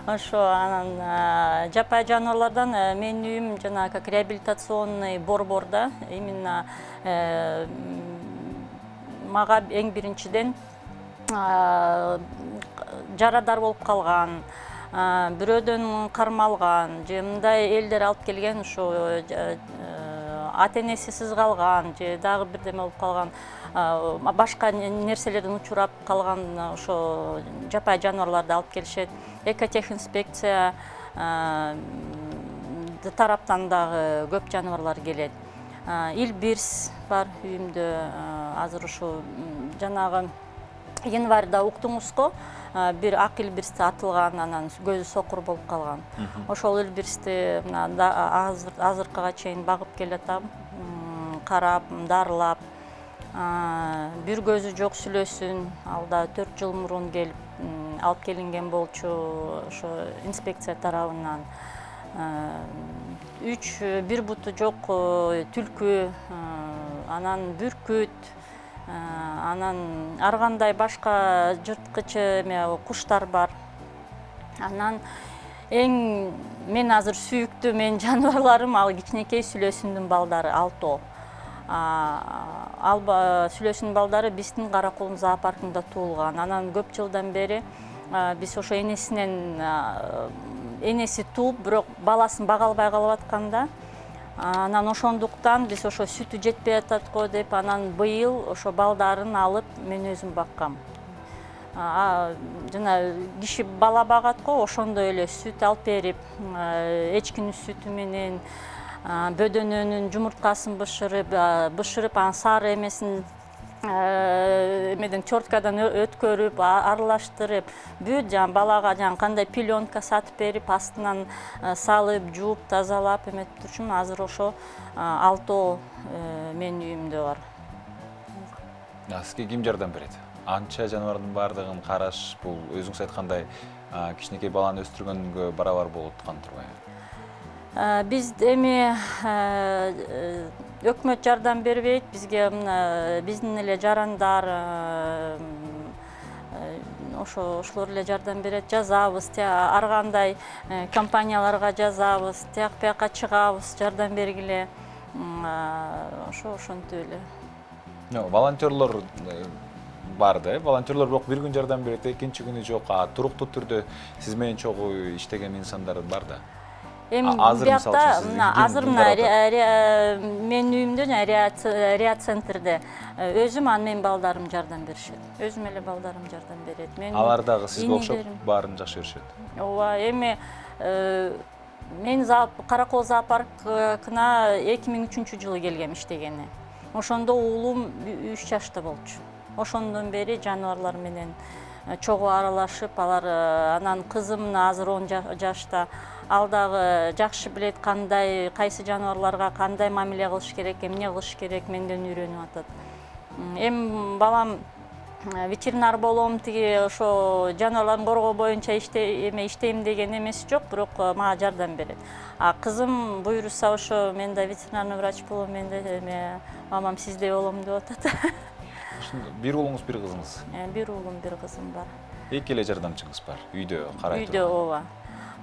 Ошо анан жапай жануарлардан менин үйүм жана как реабилитационный борборда, именно мага эң биринчиден жарадар болуп калган, бирөөдөн кармалган, же мындай элдер алып келген, ошо ата-энесисиз калган, же дагы бирдеме болуп калган, башка нерселерден учурап калган ошо жапай жануарларды алып келишет. Экотехинспекция тараптан дагы көп жануарлар келет. Илбирс бар үйүмдө, азыр ушу жанагы январда уктуңузго бир ак илбирсти атылган, анан көзү сокур болуп калган. Ошол илбирсти азыркыга чейин багып келатам, карап, дарылап. Бир көзү жок сүлөсүн алда 4 жыл мурун келип алып келинген болчу ошо инспекция тарабынан. 3 бир буту жок түлкү, анан бүркүт, анан ар кандай башка жырткыч куштар бар. Анан эң мен азыр сүйүктүү менин жануарларым ал кичинекей сүлөсүндүн балдары Алто. Ал сүлөсүнүн балдары биздин Каракулун зоопаркында туулган. Анан көп жылдан бери биз ошо энеси тууп, бирок баласын бага албай калып атканда, анан ошондуктан биз ошо сүтү жетпей атат го деп, анан быйыл ошо балдарын алып мен өзүм баккам. Жана киши бала багат го, ошондой эле сүт алып берип, эчкинин сүтү менен бөдөнөнүн жумурткасын бышырып, анан сары эмесин чорткадан өткөрүп, аралаштырып, бүт балага кандай пеленка сатып берип, астынан салып, жууп, тазалап эметип турчумун. Азыр ошо Алто менин үйүмдө бар. Сизге ким жардам берет? Анча жаныбардын баардыгын караш, бул өзүңүз айткандай кичинекей баланы өстүргөнгө барабар болуп аткан турбайбы? Биз эми өкмөт жардам бербейт, бизге биздин эле жарандар ошолор эле жардам берет, жазабыз, ар кандай компанияларга жазабыз, тияк бияка чыгабыз, жардам бергиле. Ошентип эле. Волонтерлор бар да. Волонтерлор бирок бир күн жардам берет, экинчи күнү жок. Туруктуу түрдө сиз менен чогуу иштеген инсандар бар да. Азыр мен үйүмдө реа-центрде өзүм анан менин балдарым жардам беришет. Өзүм эле балдарым жардам берет. Алар дагы сизге окшоп баарын жакшы көрүшөт. Ооба, эми мен Каракол зоопаркына 2003-жылы келгем иштегени. Ошондо уулум 3 жашта болчу. Ошондон бери жаныбарлар менен чогуу аралашып, алар анан кызым азыр 10 жашта. Ал дагы жакшы билет кайсы жаныбарларга кандай мамиле кылыш керек, эмне кылыш керек менден үйрөнүп атат. Эми балам ветеринар болом, тиги ошо жаныбарларды коргоо боюнча иштейм деген эмеси жок, бирок мага жардам берет. Кызым буйруса ошо мен да ветеринарный врач болом, мен да мамам сиздей болом деп атат. Бир уулуңуз, бир кызыңыз? Бир уулум, бир кызым бар. Эки эле жардамчыңыз бар, үйдө карай турган? Үйдө, ооба.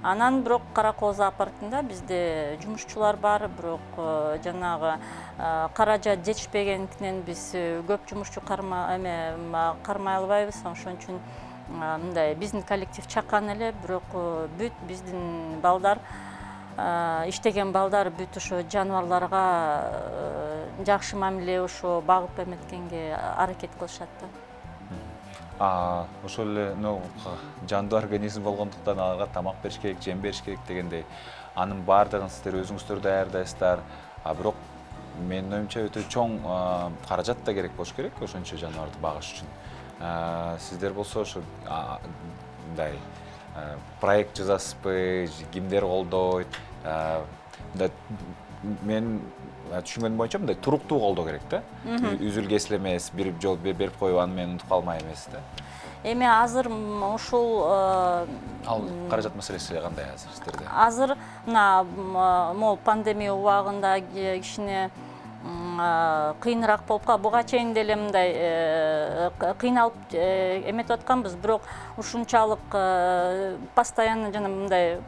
Анан бирок Каракол зоопаркында бизде жумушчулар бар, бирок жанагы каражат жетишпегендиктен биз көп жумушчу кармай албайбыз. Ошон үчүн мындай биздин коллектив чакан эле, бирок бүт биздин балдар иштеген балдар бүт ошо жаныбарларга жакшы мамиле ошо багып эметкенге аракет кылышат да. Ошол эле жандуу организм болгондуктан аларга тамак бериш керек, жем бериш керек дегендей, анын баардыгын сиздер өзүңүздөр даярдайсыздар. Бирок менин оюмча өтө чоң каражат да керек болуш керек ошончо жаныбарды багыш үчүн. Сиздер болсо ошо мындай проект жазасызбы, кимдер колдойт? Мен түшүнгөнүм боюнча мындай туруктуу колдоо керек да. Үзүл кесил эмес, бир жол берип коюп анан мен унутуп калмай эмес да. Эми азыр ушул ал каражат маселеси кандай азыр сиздерде? Азыр могу пандемия убагында кичине кыйыныраак болуп калды. Буга чейин деле мындай кыйналып эметип атканбыз, бирок ушунчалык постоянно жана мындай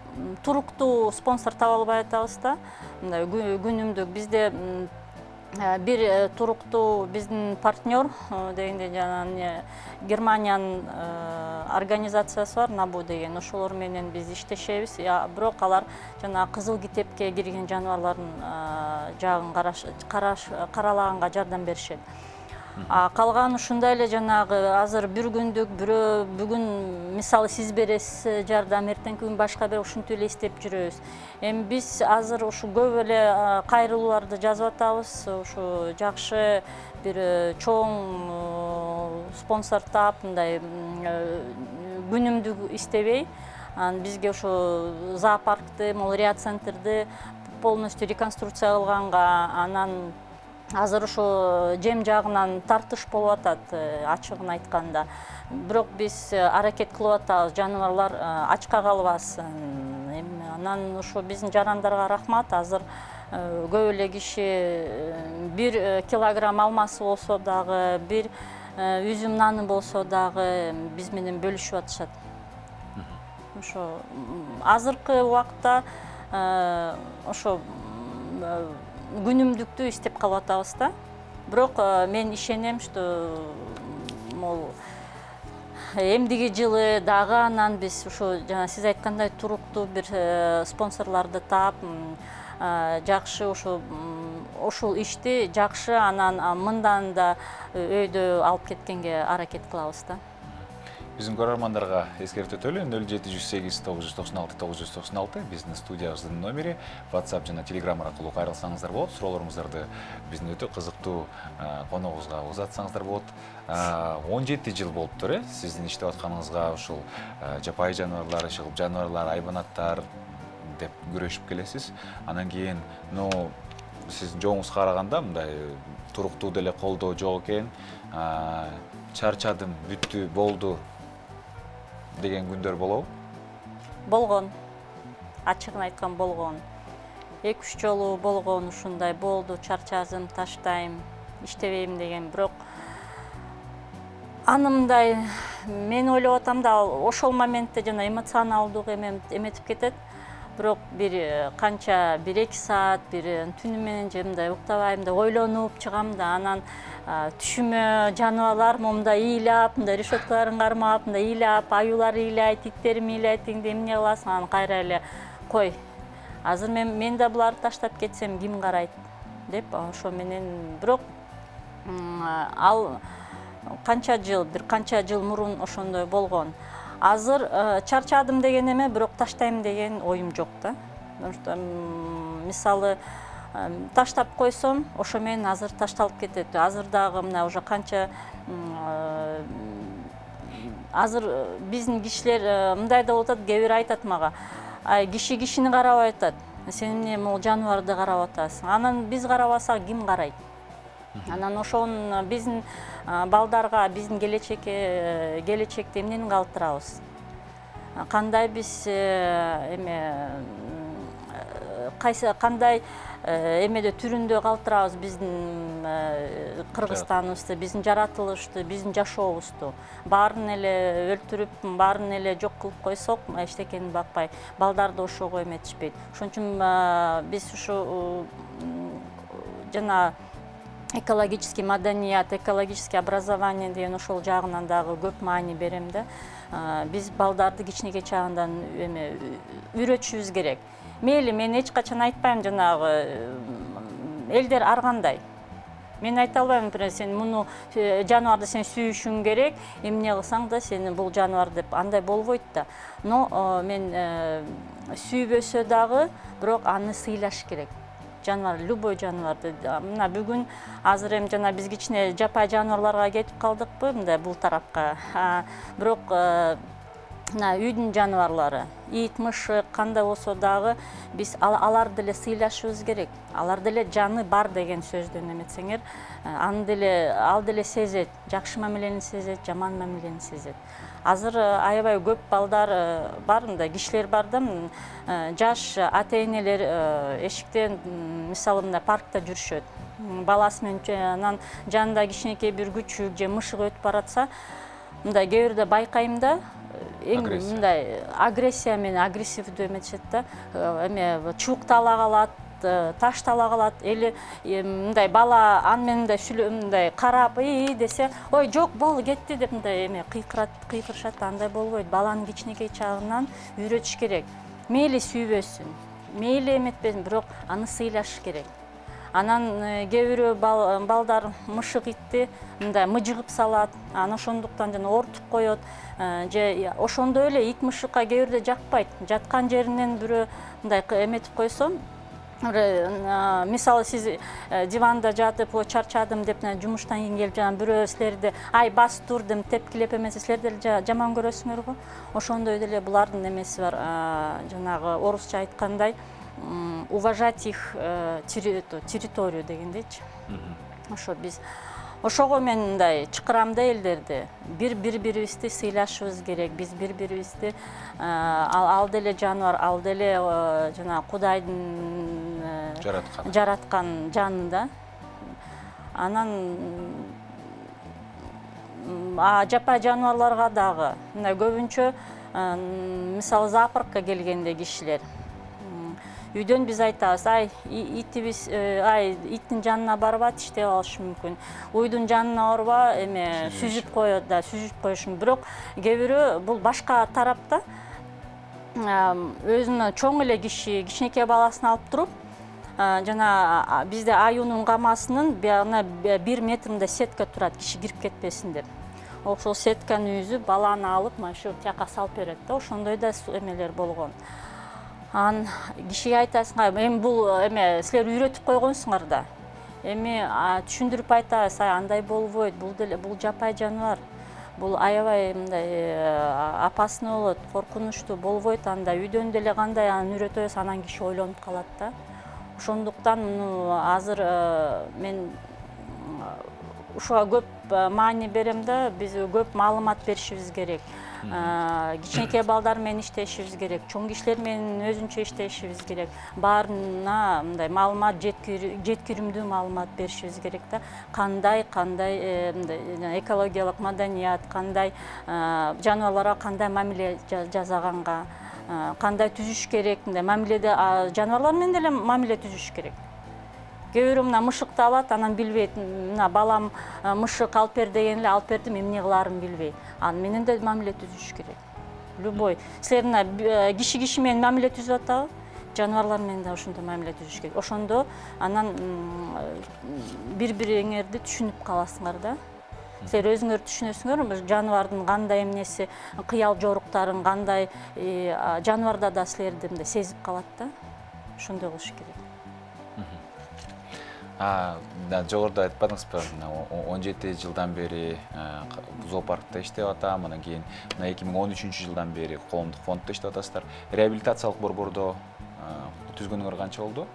туруктуу спонсор таба албай атабыз да. Мындай күнүмдүк бизде бир туруктуу биздин партнер дегенде жана Германиянын организациясы бар, НАБУ деген, ошолор менен биз иштешебиз. Бирок алар жана кызыл китепке кирген жаныбарлардын жагын каралаганга жардам беришет. Калган ушундай эле жанагы азыр бир күндүк, бүгүн мисалы сиз бересиз жардам, эртеңки күн башка бир ушинтип эле иштеп жүрөбүз. Эми биз азыр ушу көп эле кайрылууларды жазып атабыз. Ушу жакшы бир чоң спонсор таап, мындай күнүмдүк иштебей, бизге ошо зоопаркты, реа-центрди полностью реконструкция кылганга, анан азыр ошо жем жагынан тартыш болуп атат, ачыгын айтканда. Бирок биз аракет кылып атабыз, жаныбарлар ачка калбасын. Анан ошо биздин жарандарга рахмат. Азыр көп эле киши 1 килограмм алмасы болсо дагы, 1 үзүм наны болсо дагы биз менен бөлүшүп атышат. Ошо азыркы убакта ошо күнүмдүктү иштеп калып атабыз да. Бирок мен ишенем, что эмдиги жылы дагы анан биз ошо жана сиз айткандай туруктуу бир спонсорлорду таап, жакшы ошол ишти жакшы анан мындан да өйдө алып кеткенге аракет кылабыз да. Биздин көрөрмандарга эскертип өтөлү, 0708 996 996 биздин студиябыздын номери, WhatsApp жана Telegram аркылуу кайрылсаңыздар болот. Суроолоруңуздарды биздин өтө кызыктуу коногубузга узатсаңыздар болот. 17 жыл болуптур, сиздин иштеп атканыңызга ушул жапайы жаныбарлар, чыгып жаныбарлар, айбанаттар деп күрөшүп келесиз. Анан кийин, сиз жоңуңузга караганда мындай туруктуу деле колдоо жок экен. Чарчадым, бүттү, болду деген күндөр болобу? Болгон. Ачыгын айткан болгон. 2-3 жолу болгон, ушундай болду, чарчазым, таштайм, иштебейм деген. Бирок анымдай мен ойлоп атам да, ошол моментте жана эмоционалдуу эметип кетет. бирок бир канча 1-2 саат бир түнү менен же мындай уктабайм деп ойлонуп чыгам да, анан түшүмө жаныбарлар момундай ыйлап, мындай решеткаларын кармап, мындай ыйлап, аюулар ыйлайт, иттерим ыйлайт дегенде эмне кыласың, анан кайра эле кой. Азыр мен да буларды таштап кетсем ким карайт деп ошо менен, бирок ал канча жыл мурун ошондой болгон. Азыр чарчадым деген эме, бирок таштайм деген оюм жок да. Мисалы таштап койсом, ошо менен азыр ташталып кетет. Азыр дагы мына уже канча азыр биздин кишилер мындай да болуп атат, кээ бири айтат мага, ай киши кишини карабай атат. Сен эмне могу жаныбарды карап атасың? Анан биз карабасак ким карайт? Анан ошон биздин балдарга, биздин келечекте эмнени калтырабыз? Кандай биз кандай эмеде түрүндө калтырабыз биздин Кыргызстаныбызды, биздин жаратылышты, биздин жашообузду. Баарын эле өлтүрүп, баарын эле жок кылып койсок, эчтекени бакпай, балдарды ошого эметишпейт. Ошон үчүн биз ушу жана экологический маданият, экологический образование деген ошол жагынан дагы көп маани берем да. Биз балдарды кичинекей чагынан үйрөтүшүбүз керек. Мейли, мен эч качан айтпайм, жанагы элдер ар кандай. Мен айта албайм, сен муну жаныбарды сен сүйүшүң керек, эмне кылсаң да сени бул жаныбар деп, андай болбойт да. Но мен сүйбөсө дагы, бирок аны сыйлаш керек. Жаныбар, любой жаныбарды. Мына бүгүн азыр эми жана биз кичине жапай жаныбарларга кетип калдыкпы, мындай бул тарапка. Бирок мына үйдүн жаныбарлары, ит, мышык кандай болсо дагы биз аларды деле сыйлашыбыз керек. Алар деле жаны бар деген сөздөн эметсеңер, ал деле сезет, жакшы мамилени сезет, жаман мамилени сезет. Азыр аябай көп балдар бар, мындай кишилер бар да, жаш ата-энелер эшиктен, мисалы мындай паркта жүрүшөт. Баласы менен жанында кичинекей бир күчүк же мышык өтүп баратса, мындай кээ бирде байкайм да, мындай агрессия менен агрессивдүү эметишет да, эме чууктала калат, таштала калат, эли мындай бала аны менен мындай карап десе, ой жок болду кетти деп мындай эме кыйкырышат, андай болбойт. Баланын кичинекей чагынан үйрөтүш керек. Мейли сүйбөсүн, мейли эметпесин, бирок аны сыйлаш керек. Анан кээ бирөө балдар мышык итти мындай мыжыгып салат, аны ошондуктан жана ортуп коет. Же ошондой эле ит мышыкка кээ бирде жакпайт. Жаткан жеринен бирөө мындай эметип койсо, мисалы сиз диванда жатып, чарчадым деп жумуштан кийин келип жана бирөө силерди ай бас тур деп тепкилеп эмесе, силер деле жаман көрөсүңөр го. Ошондой деле булардын эмеси бар, жанагы орусча айткандай, уважать их территорию дегендейчи. Ошо биз ошого мен мындай чакырам да элдерди. Бири-бирибизди сыйлашыбыз керек. Биз бири-бирибизди ал деле жаныбар, ал деле жана Кудайдын жараткан жаны да. Анан жапай жаныбарларга дагы мындай көбүнчө мисалы зоопаркка келгенде кишилер үйдөн биз айтабыз, ай итибиз, ай иттин жанына барба, тиштеп алышы мүмкүн. Уйдун жанына барба, эме сүзүп коет да, сүзүп коюшун. Бирок кээ бирөө бул башка тарапта өзүнө чоң эле кичинекей баласын алып туруп, жана бизде аюунун камасынын 1 метринде сетка турат, киши кирип кетпесин деп. Ошол сетканы үзүп, баланы алып, машу тияка салып берет да, ошондой да эмелер болгон. Ан кишиге айтасың, эми бул эме силер үйрөтүп койгонсуңар да. Эми түшүндүрүп айтабыз, андай болбойт, бул жапай жаныбар. Бул аябай мындай апасына болот, коркунучтуу болбойт анда. Үйдөн деле кандай аны үйрөтөбүз, анан киши ойлонуп калат да. Ошондуктан азыр мен ушуга көп маани берем да, биз көп маалымат беришибиз керек. Кичинекей балдар менен иштешибиз керек, чоң кишилер менен өзүнчө иштешибиз керек. Баарына мындай маалымат, жеткиримдүү маалымат беришибиз керек да. Кандай экологиялык маданият, кандай жаныбарларга кандай мамиле жасаганга, кандай түзүш керек, мамиледе жаныбарлар менен деле мамиле түзүш керек. Кээ бирөө мына мышыкты алат, анан билбейт, мына балам мышык алып бер деген эле алып бердим, эмне кылаарын билбей. Аны менен да мамиле түзүш керек. Любой. Силер мына киши менен мамиле түзүп атабы? Жаныбарлар менен да ошондой мамиле түзүш керек. Ошондо анан бири-бириңерди түшүнүп каласыңар да. Силер өзүңөр түшүнөсүңөр, жаныбардын кандай эмнеси, кыял жоруктарын кандай, жаныбарда да силерди мындай сезип калат да. Ошондой кылыш керек. Жогоруда айтпадыңызбы, 17 жылдан бери зоопаркта иштеп атам, анан кийин 2013-жылдан бери коомдук фонддо иштеп атасыздар. Реабилитациялык борбордо түзгөнүңөр канча болду?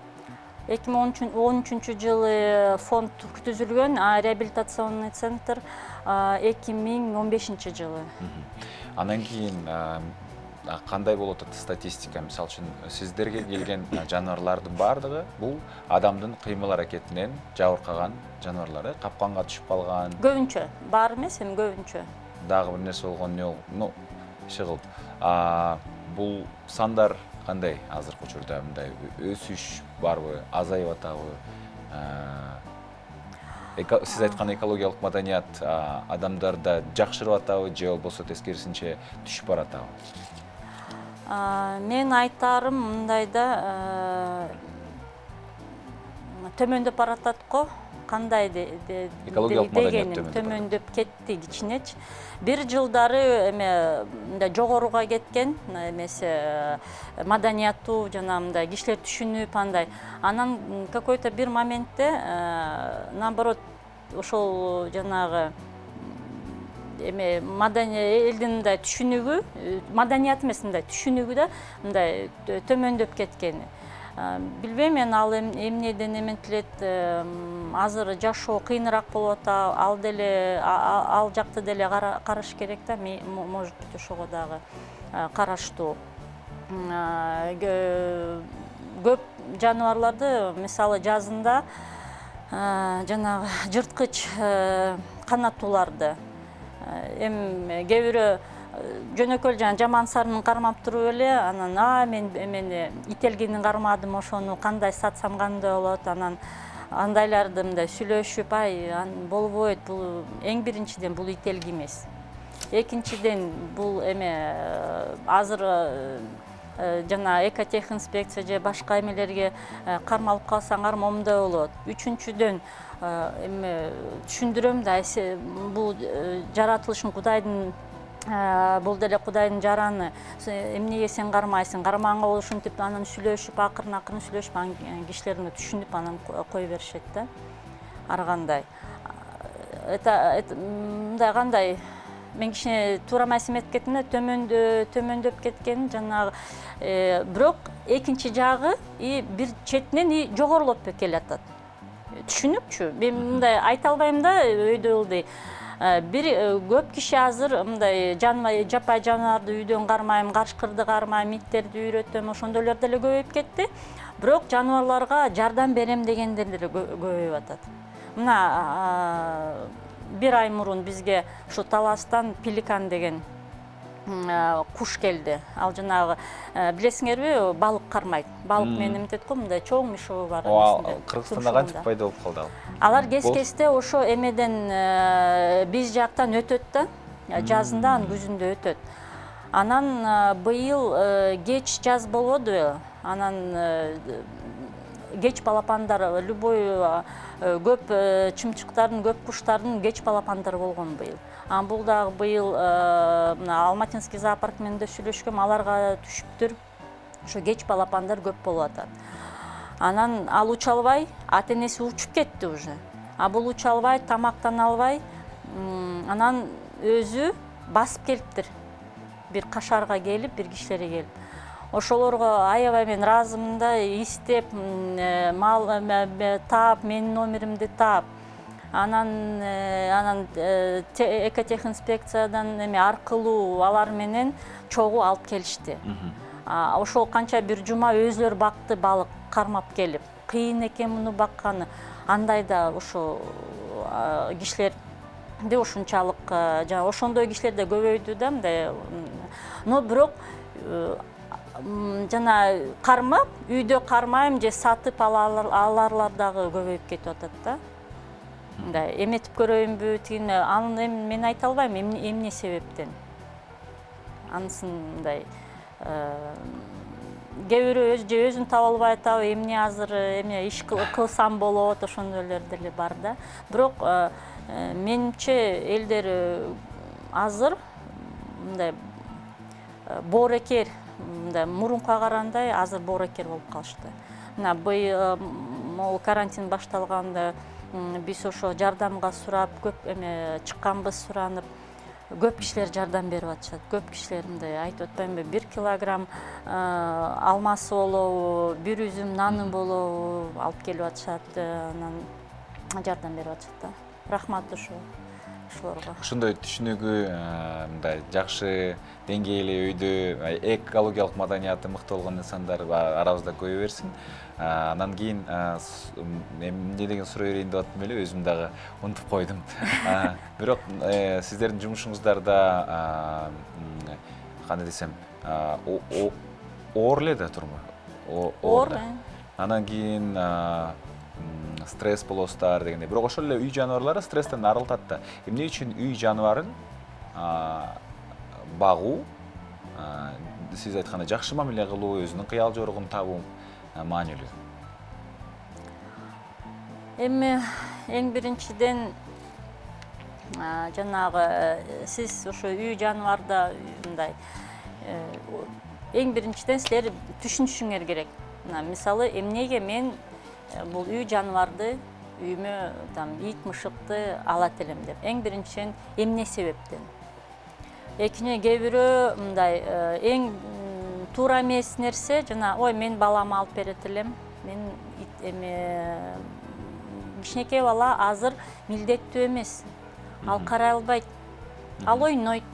2013-жылы фонд түзүлгөн, реабилитационный центр 2015-жылы. Анан кийин кандай болот статистика? Мисалы үчүн, сиздерге келген жаныбарлардын бардыгы бул адамдын кыймыл аракетинен жабыркаган жаныбарлар, капканга түшүп калган. Көбүнчө, бар эмес, эми көбүнчө. Дагы бир нерсе болгон, иши кылып. Бул сандар кандай азыркы учурда, мындай өсүш барбы, азайып атабы? Сиз айткан экологиялык маданият адамдарда жакшырып атабы, же болбосо тескерисинче түшүп баратабы? Мен айтарым мындайда төмөндөп баратат го, кандай дегеним төмөндөп кетти кичинеч. Бир жылдары эме жогоруга кеткен эмеси маданияту, жана мындай кишилер түшүнүп андай. Анан какой-то бир моментте наоборот ошол жанагы эме элдин мындай түшүнүгү, маданият эмес мындай түшүнүгү да мындай төмөндөп кеткен. Билбейм, мен ал эмнеден эметилет, азыр жашоо кыйыныраак болуп атат, ал жакты деле караш керек да, может быть ошого дагы караштуу. Көп жаныбарларды, мисалы жазында жанагы жырткыч канаттууларды кээ бирөө жөнөкөл жаман сарынын кармап туруп эле, анан мен эмени ителгенин кармадым, ошону кандай сатсам кандай болот, анан андайларды мындай сүйлөшүп, болбойт, бул эң биринчиден бул ителги эмес. Экинчиден бул азыр жана экотехинспекция же башка эмелерге кармалып калсаңар момундай болот. Үчүнчүдөн түшүндүрөм да, бул жаратылышын Кудайдын, бул деле Кудайдын жараны, эмнеге сен кармайсың, кармаганга болуп ушинтип анан сүйлөшүп, акырын сүйлөшүп, кишилер түшүнүп анан кое беришет да. Ар кандай. Мындай кандай, мен кичине туура маек этип кеттим да, төмөндөп кеткен жанагы. Бирок экинчи жагы бир четинен жогорулоп келатат. Түшүнүкчү. Мен мындай айта албайм да, өйдө болду. Бир көп киши азыр мындай жаппай жаныбарды үйдөн кармайм, качкырды кармайм, иттерди үйрөтөм, ошондойлор деле көбөйүп кетти. Бирок жаныбарларга жардам берем дегендер деле көбөйүп атат. Мына бир ай мурун бизге ушу Таластан пеликан деген куш келди. Ал жанагы билесиңерби, балык кармайт. Балык менен эмтет го, мындай чоң мишоу бар. Кыргызстанда кантип пайда болуп калды ал? Алар кез-кезде ошо эмеден биз жактан өтөт да, жазында, күзүндө өтөт. Анан быйыл кеч жаз болбодубу? Анан кеч балапандар, любой көп чымчыктардын, көп куштардын кеч балапандары болгон быйыл. Бул дагы быйыл Алматинский зоопарк менен да сүйлөшкөм, аларга түшүптүр. Ошо кеч балапандар көп болуп атат. Анан ал уча албай, ата-энеси учуп кетти уже. Бул уча албай, тамактана албай, анан өзү басып келиптир. Бир кашарга келип, бир кишилерге келип. Ошолорго аябай мен ыраазымын да, истеп, мал таап, менин номеримди таап. Анан экотехинспекциядан аркылуу алар менен чогуу алып келишти. Ошол канча бир жума өзүлөр бакты, балык кармап келип. Кыйын экен муну бакканы. Андай да ошо кишилерди ушунчалык, ошондой кишилер да көбөйдү да, мындай. Но бирок жана кармап, үйдө кармайм же сатып аларлар дагы көбөйүп кетип атат да. Мындай эметип көрөйүнбү, тигин аны мен айта албайм эмне себептен. Анысын мындай кээ бирөө өзүн таба албай атабы, эмне азыр эмне иш кылсам болот, ошондойлор деле бар да. Бирок менимче элдер азыр мындай боорекер, мындай мурункуга караганда азыр боорекер болуп калышты. Мына быйыл карантин башталганда биз ошо жардамга сурап, көп чыкканбыз суранып, көп кишилер жардам берип атышат. Көп кишилер мындай айтып атпаймынбы, 1 килограмм алмасы болобу, 1 үзүм наны болобу алып келип атышат, анан жардам берип атышат да. Рахмат ошолорго. Ошондой түшүнүгү мындай жакшы деңгээле өйдө экологиялык маданияты мыкты болгон инсандар арабызда көбөйө берсин. Анан кийин эмне деген суроо берейин деп аттым эле, өзүм дагы унутуп койдум. Бирок сиздердин жумушуңуздарда кандай десем, оор эле да турбу? Оор. Анан кийин стресс болосуздар дегенде. Бирок ошол эле үй жаныбарлары стресстен арылтат да. Эмне үчүн үй жаныбарын багуу, сиз айткандай жакшы мамиле кылуу, өзүнүн кыял жоругун табуу маанилүү? Эми эң биринчиден жанагы сиз ошо үй жаныбарда мындай эң биринчиден силер түшүнүшүңөр керек. Мисалы, эмнеге мен бул үй жаныбарды үйүмө ит мышыкты алат элем деп. Эң биринчиден эмне себептен? Экинчи, кээ бирөө мындай эң туура эмес нерсе, жана ой мен баламы алып берет элем, мен кичинекей бала азыр милдеттүү эмес, ал карай албайт, ал ойнойт.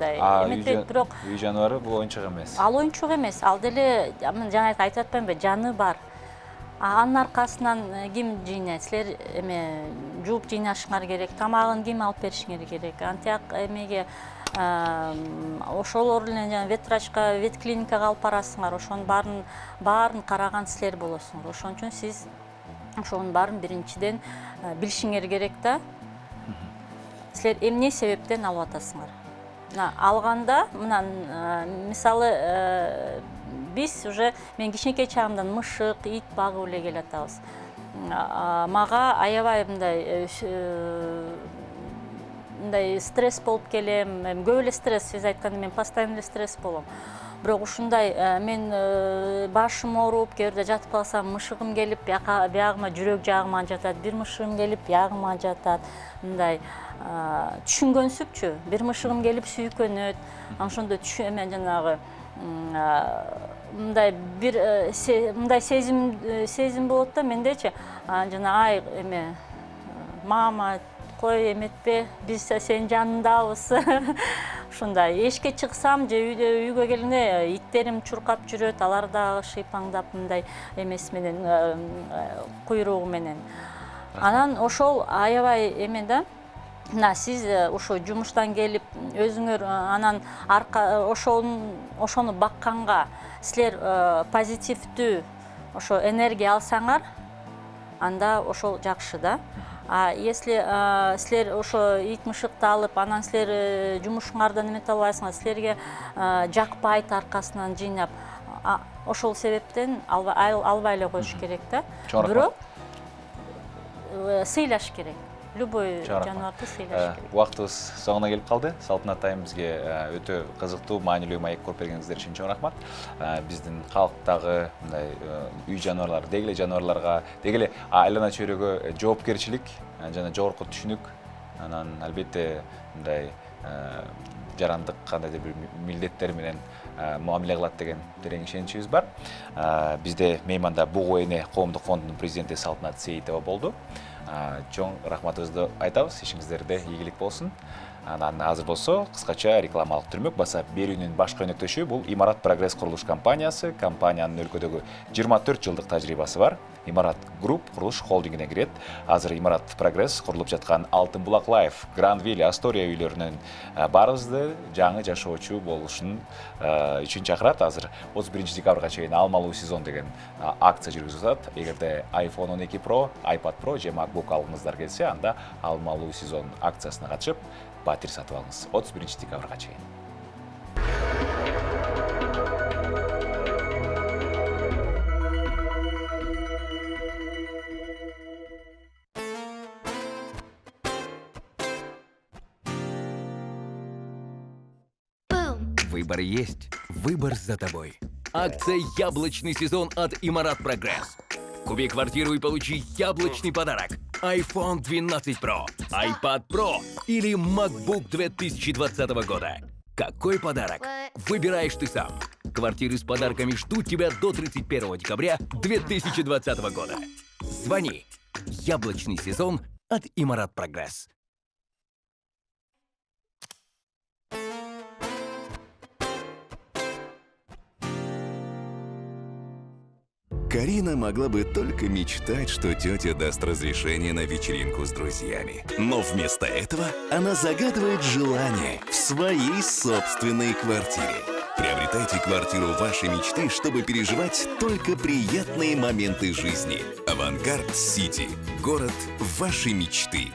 Бирок үй жаныбары бул оюнчук эмес. Ал оюнчук эмес, ал деле жана айтып атпаймынбы, жаны бар. Анын аркасынан ким жыйнайт? Силер жууп жыйнашыңар керек, тамагын ким алып беришиңер керек. Антияк эмеге ошолор менен ветврачка, ветклиникага алып барасыңар, ошонун баарын караган силер болосуңар. Ошон үчүн сиз ошонун баарын биринчиден билишиңер керек да. Силер эмне себептен алып атасыңар? Алганда, мисалы, биз уже мен кичинекей чагымдан мышык, ит багып эле келатабыз. Мага аябай мындай стресс болуп келем, көп эле стресс, сиз айткандай мен постоянно стресс болом. Бирок ушундай мен башым ооруп, кээ бирде жатып калсам, мышыгым келип, биягыма, жүрөк жагыма жатат, бир мышыгым келип, биягыма жатат. Мындай түшүнгөнсүкчү, бир мышыгым келип сүйкөнөт. Ошондо мен жанагы мындай бир мындай сезим болот да мендечи. Жана ай мама кой эметпе, биз сенин жаныңдабыз. Ушундай эшикке чыксам же үйгө келгенде иттерим чуркап жүрөт, алар дагы шыйпаңдап мындай эмес менен, куйругу менен. Анан ошол аябай эме да. Сиз ошо жумуштан келип өзүңөр анан ошону бакканга силер позитивдүү ошо энергия алсаңар, анда ошол жакшы да. Если силер ошо ит мышыкты алып, анан силер жумушуңардан эмете албайсыңар, силерге жакпайт аркасынан жыйнап, ошол себептен албай эле коюш керек да. Бирок сыйлаш керек. Любой жаныбарды сыйлаш керек. Убактыбыз соңуна келип калды. Салтанат айым бизге өтө кызыктуу, маанилүү маек коруп бергениңиздер үчүн чоң рахмат. Биздин калктагы мындай үй жаныбарлары, дегеле жаныбарларга, дегеле айлана чөйрөгө жоопкерчилик жана жогорку түшүнүк, анан албетте мындай жарандык кандайдыр бир милдеттер менен мамиле кылат деген терең ишеничибиз бар. Бизде мейманда Бугу эне коомдук фондунун президенти Салтанат Сейитова болду. Чоң рахматыбызды айтабыз, ишиңиздерде ийгилик болсун. Анан азыр болсо кыскача рекламалык түрмөк баса берүүнүн башкы өнөктөшү бул Имарат Прогресс курулуш компаниясы. Компаниянын өлкөдөгү 24 жылдык тажрыйбасы бар. Имарат Групп курулуш холдингине кирет. Азыр Имарат Прогресс курулуп жаткан Алтын Булак Лайф, Гранд-Виль, Астория үйлөрүнүн баарыбызды жаңы жашоочу болушун үчүн чакырат. Азыр 31 декабрга чейин алмалуу сезон деген акция жүргүзүлүп атат. Эгерде iPhone 12 Pro, iPad Pro же MacBook алгыңыздар келсе, анда алмалуу сезон акциясына катышып, батир сатып алыңыз. 31 декабрга чейин. Выбор есть. Выбор за тобой. Акция «Яблочный сезон» от Имарат Прогресс. Купи квартиру и получи яблочный подарок. iPhone 12 Pro, iPad Pro или MacBook 2020 года. Какой подарок? Выбираешь ты сам. Квартиры с подарками ждут тебя до 31 декабря 2020 года. Звони. Яблочный сезон от Имарат Прогресс. Карина могла бы только мечтать, что тетя даст разрешение на вечеринку с друзьями. Но вместо этого она загадывает желание в своей собственной квартире. Приобретайте квартиру вашей мечты, чтобы переживать только приятные моменты жизни. Авангард Сити. Город вашей мечты.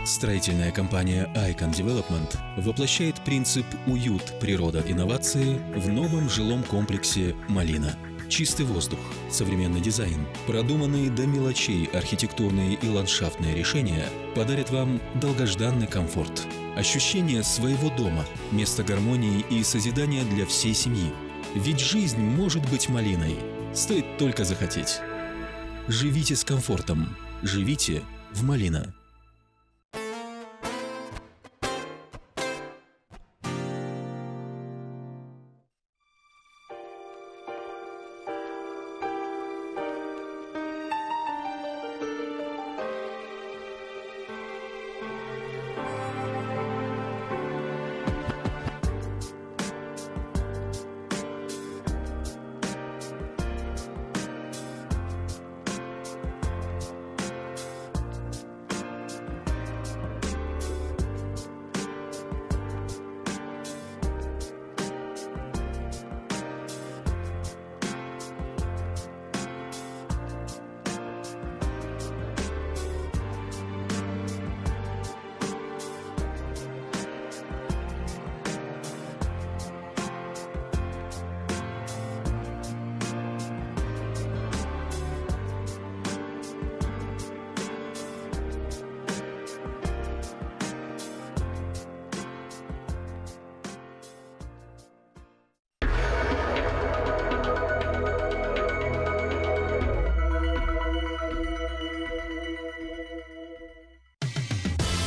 Строительная компания Icon Development воплощает принцип «Уют, природа, инновации» в новом жилом комплексе «Малина». Чистый воздух, современный дизайн, продуманные до мелочей архитектурные и ландшафтные решения подарят вам долгожданный комфорт. Ощущение своего дома, место гармонии и созидания для всей семьи. Ведь жизнь может быть малиной, стоит только захотеть. Живите с комфортом, живите в «Малина».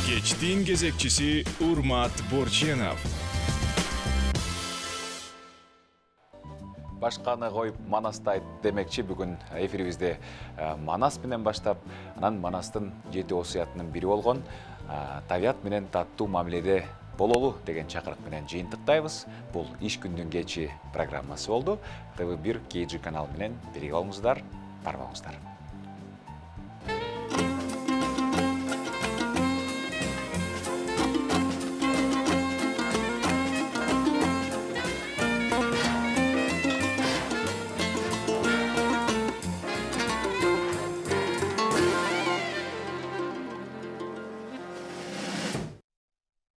Кечтин кезекчиси Урмат Борченов. Башканы коюп Манастайт демекчи бүгүн эфирибизде Манас менен баштап, анан Манастын 7 осуятынын бири болгон табият менен таттуу мамиледе бололу деген чакырык менен жыйынтыктайбыз. Бул иш күндүн кечи программасы болду. ТВ1 KG канал менен бирге болуңуздар, бар болуңуздар.